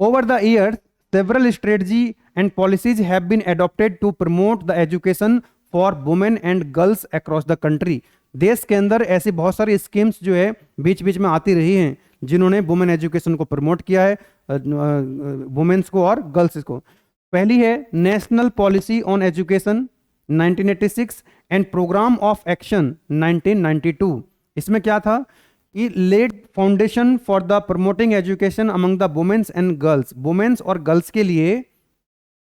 Over the years several strategy and policies have been adopted to promote the education for women and girls across the country. देश के अंदर ऐसी बहुत सारी schemes जो है बीच बीच में आती रही हैं जिन्होंने वुमेन एजुकेशन को प्रमोट किया है, वुमेन्स को और गर्ल्स को। पहली है national policy on education 1986 and programme of action 1992। इसमें क्या था कि laid foundation for the promoting education among the women's and girls. Women's और गर्ल्स के लिए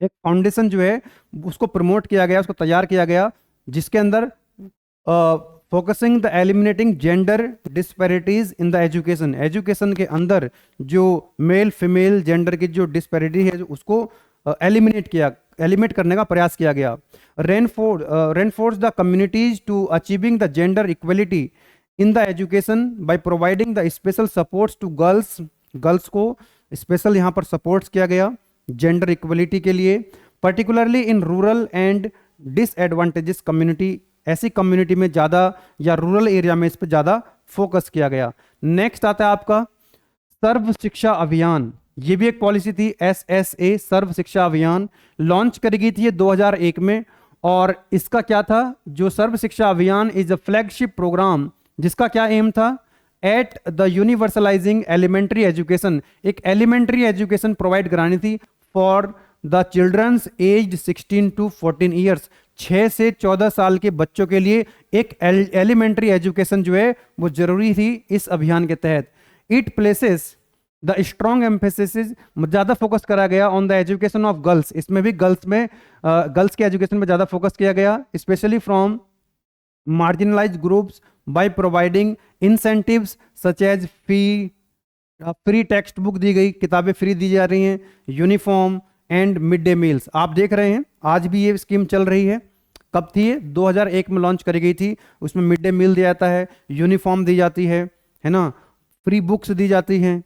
एक फाउंडेशन जो है उसको प्रमोट किया गया, उसको तैयार किया गया, जिसके अंदर focusing the eliminating gender disparities in the education. Education के अंदर जो मेल फीमेल जेंडर की जो डिस्पैरिटी है उसको एलिमिनेट करने का प्रयास किया गया। Reinforce the communities to achieving the gender equality in the education by providing the special supports to girls को स्पेशल यहाँ पर सपोर्ट्स किया गया जेंडर इक्वलिटी के लिए, particularly in rural and disadvantages community. ऐसी कम्युनिटी में ज़्यादा या रूरल एरिया में इस पर ज़्यादा फोकस किया गया। नेक्स्ट आता है आपका सर्व शिक्षा अभियान। ये भी एक पॉलिसी थी, SSA सर्व शिक्षा अभियान लॉन्च करी गई थी ये 2001 में। और इसका क्या था, जो सर्व शिक्षा अभियान इज अ फ्लैगशिप प्रोग्राम जिसका क्या एम था, at the universalising elementary education. एक एलिमेंट्री एजुकेशन प्रोवाइड करानी थी for the childrens age 16 to 14 years. 6 से 14 साल के बच्चों के लिए एक एलिमेंट्री एजुकेशन जो है वो जरूरी थी इस अभियान के तहत। It places the strong emphasis, ज़्यादा फोकस करा गया on the education of girls. इसमें भी गर्ल्स के एजुकेशन में ज़्यादा फोकस किया गया, specially from marginalise groups by providing incentives such as free textbook दी गई, किताबें फ्री दी जा रही हैं, uniform and midday meals. आप देख रहे हैं आज भी ये स्कीम चल रही है। कब थी ये? 2001 में लॉन्च करी गई थी। उसमें मिड डे मील दिया जाता है, यूनिफॉर्म दी जाती है ना, फ्री बुक्स दी जाती हैं।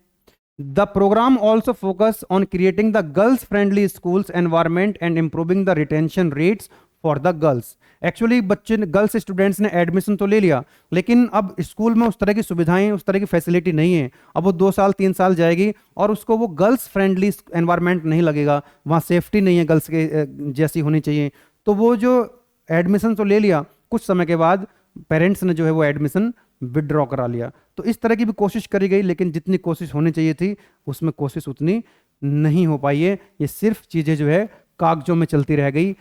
The program also focus on creating the girls friendly schools environment and improving the retention rates for the girls. Actually बच्चे गर्ल्स स्टूडेंट्स ने एडमिशन तो ले लिया, लेकिन अब स्कूल में उस तरह की सुविधाएं, उस तरह की फैसिलिटी नहीं है। अब वो 2 साल 3 साल जाएगी और उसको वो गर्ल्स फ्रेंडली एनवायरनमेंट नहीं लगेगा, वहाँ सेफ्टी नहीं है गर्ल्स के जैसी होनी चाहिए। तो वो जो एडमिशन तो ले लिया, कुछ समय के बाद पेरेंट्स ने जो है वो एडमिशन विड्रॉ करा लिया। तो इस तरह की भी कोशिश करी गई, लेकिन जितनी कोशिश होनी चाहिए थी उसमें कोशिश उतनी नहीं हो पाई है। ये सिर्फ चीज़ें जो है कागजों में चलती रह गई,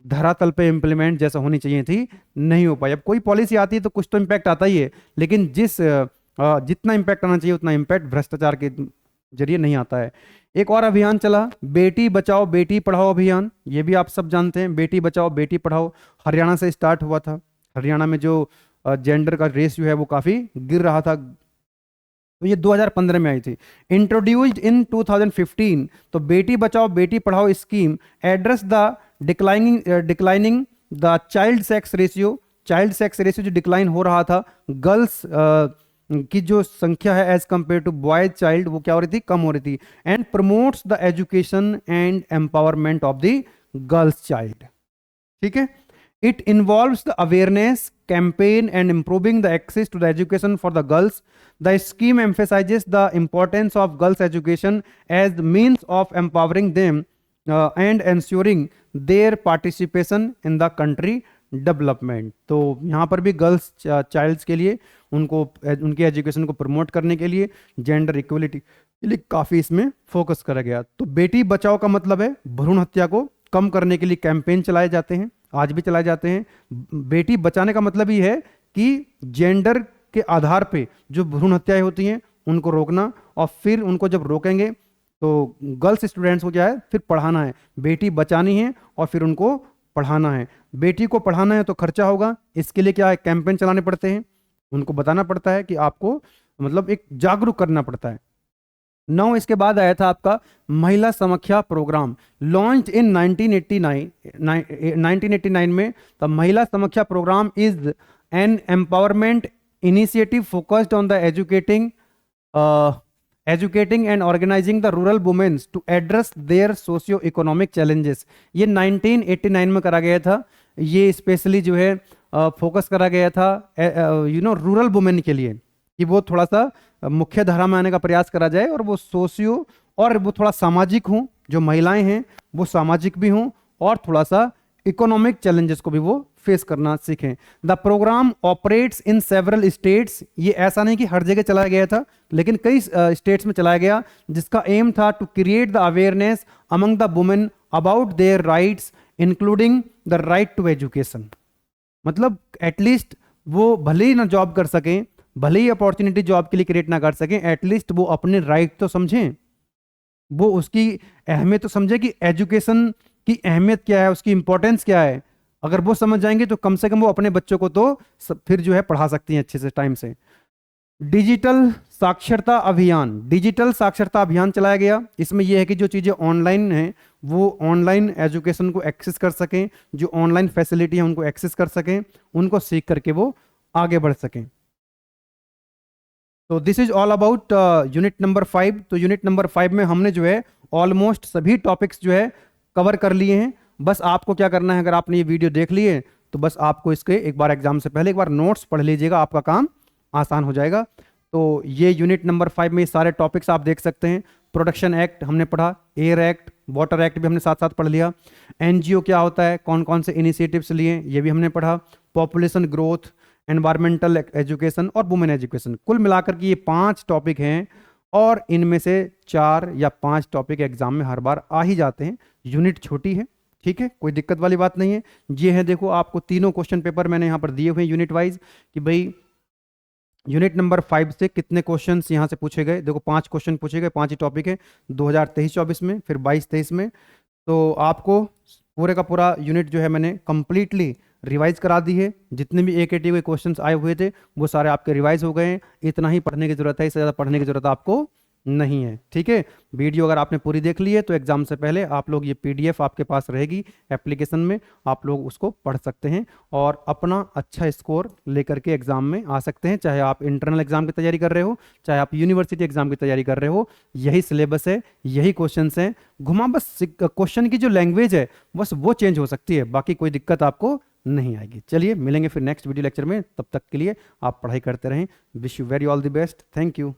धरातल पे इम्प्लीमेंट जैसा होनी चाहिए थी नहीं हो पाई। अब कोई पॉलिसी आती है तो कुछ तो इम्पैक्ट आता ही है, लेकिन जितना इम्पैक्ट आना चाहिए उतना इम्पैक्ट भ्रष्टाचार के जरिए नहीं आता है। एक और अभियान चला, बेटी बचाओ बेटी पढ़ाओ अभियान। ये भी आप सब जानते हैं, बेटी बचाओ बेटी पढ़ाओ हरियाणा से स्टार्ट हुआ था। हरियाणा में जो जेंडर का रेशियो है वो काफ़ी गिर रहा था, तो ये 2015 में आई थी। इंट्रोड्यूस्ड इन 2015, तो बेटी Bachao Beti Padhao scheme address the declining the child sex ratio जो डिक्लाइन हो रहा था गर्ल्स की जो संख्या है as compare to boys child वो क्या हो रही थी, कम हो रही थी। And promotes the education and empowerment of the girls child. ठीक है, it involves the awareness campaign and improving the access to the education for the girls. The scheme emphasizes the importance of girls education as the means of empowering them and ensuring their participation in the country development. तो यहाँ पर भी girls child's के लिए उनको उनकी education को promote करने के लिए जेंडर इक्वलिटी के लिए काफ़ी इसमें फोकस करा गया। तो बेटी बचाओ का मतलब है भ्रूण हत्या को कम करने के लिए कैंपेन चलाए जाते हैं, आज भी चलाए जाते हैं। बेटी बचाने का मतलब ये है कि जेंडर के आधार पे जो भ्रूण हत्याएं होती हैं उनको रोकना, और फिर उनको जब रोकेंगे तो गर्ल्स स्टूडेंट्स को क्या है, फिर पढ़ाना है। बेटी बचानी है और फिर उनको पढ़ाना है। बेटी को पढ़ाना है तो खर्चा होगा, इसके लिए क्या है, कैंपेन चलाने पड़ते हैं, उनको बताना पड़ता है कि आपको मतलब एक जागरूक करना पड़ता है। 9 इसके बाद आया था आपका महिला समख्या प्रोग्राम, लॉन्च इन 1989 में। तो Mahila Samakhya programme is an empowerment initiative focused on the educating and organising the rural womens to address their socio economic challenges. ये 1989 में करा गया था। ये स्पेशली जो है फोकस करा गया था रूरल वुमेन के लिए, कि वो थोड़ा सा मुख्य धारा में आने का प्रयास करा जाए और वो सोशियो और वो थोड़ा सामाजिक हों, जो महिलाएं हैं वो सामाजिक भी हों और थोड़ा सा इकोनॉमिक चैलेंजेस को भी वो फेस करना सीखें। The programme operates in several states. ये ऐसा नहीं कि हर जगह चलाया गया था, लेकिन कई स्टेट्स में चलाया गया, जिसका एम था to create the awareness among the women about their rights including the right to education. मतलब एटलीस्ट वो भले ही ना जॉब कर सकें, भले ही अपॉर्चुनिटी जॉब के लिए क्रिएट ना कर सकें, एटलीस्ट वो अपने राइट तो समझें, वो उसकी अहमियत तो समझे कि एजुकेशन की अहमियत क्या है, उसकी इंपॉर्टेंस क्या है। अगर वो समझ जाएंगे तो कम से कम वो अपने बच्चों को तो फिर जो है पढ़ा सकती हैं अच्छे से टाइम से। डिजिटल साक्षरता अभियान, डिजिटल साक्षरता अभियान चलाया गया। इसमें यह है कि जो चीज़ें ऑनलाइन हैं वो ऑनलाइन एजुकेशन को एक्सेस कर सकें, जो ऑनलाइन फैसिलिटी है उनको एक्सेस कर सकें, उनको सीख करके वो आगे बढ़ सकें। तो this is all about unit number 5। तो यूनिट नंबर 5 में हमने जो है ऑलमोस्ट सभी टॉपिक्स जो है कवर कर लिए हैं। बस आपको क्या करना है, अगर आपने ये वीडियो देख लिए तो बस आपको इसके एक बार एग्जाम से पहले एक बार नोट्स पढ़ लीजिएगा, आपका काम आसान हो जाएगा। तो ये यूनिट नंबर 5 में ये सारे टॉपिक्स आप देख सकते हैं। प्रोडक्शन एक्ट हमने पढ़ा, एयर एक्ट, वाटर एक्ट भी हमने साथ साथ पढ़ लिया। एनजीओ क्या होता है, कौन कौन से इनिशिएटिव्स लिए ये भी हमने पढ़ा। पॉपुलेशन ग्रोथ, एनवायरमेंटल एजुकेशन और वुमेन एजुकेशन, कुल मिलाकर के ये 5 टॉपिक हैं और इनमें से 4 या 5 टॉपिक एग्जाम में हर बार आ ही जाते हैं। यूनिट छोटी है, ठीक है, कोई दिक्कत वाली बात नहीं है। ये है, देखो आपको तीनों क्वेश्चन पेपर मैंने यहाँ पर दिए हुए हैं यूनिट वाइज, कि भाई यूनिट नंबर 5 से कितने क्वेश्चंस यहाँ से पूछे गए। देखो 5 क्वेश्चन पूछे गए, 5 ही टॉपिक है 2023-24 में, फिर 22-23 में। तो आपको पूरे का पूरा यूनिट जो है मैंने कंप्लीटली रिवाइज करा दी है। जितने भी एक के क्वेश्चंस आए हुए थे वो सारे आपके रिवाइज हो गए हैं। इतना ही पढ़ने की जरूरत है, इससे ज़्यादा पढ़ने की जरूरत आपको नहीं है, ठीक है। वीडियो अगर आपने पूरी देख ली है तो एग्जाम से पहले आप लोग ये पीडीएफ आपके पास रहेगी एप्लीकेशन में, आप लोग उसको पढ़ सकते हैं और अपना अच्छा स्कोर लेकर के एग्जाम में आ सकते हैं। चाहे आप इंटरनल एग्जाम की तैयारी कर रहे हो, चाहे आप यूनिवर्सिटी एग्जाम की तैयारी कर रहे हो, यही सिलेबस है, यही क्वेश्चन हैं। घुमा बस क्वेश्चन की जो लैंग्वेज है बस वो चेंज हो सकती है, बाकी कोई दिक्कत आपको नहीं आएगी। चलिए मिलेंगे फिर नेक्स्ट वीडियो लेक्चर में, तब तक के लिए आप पढ़ाई करते रहें। Wish you very all the best, thank you.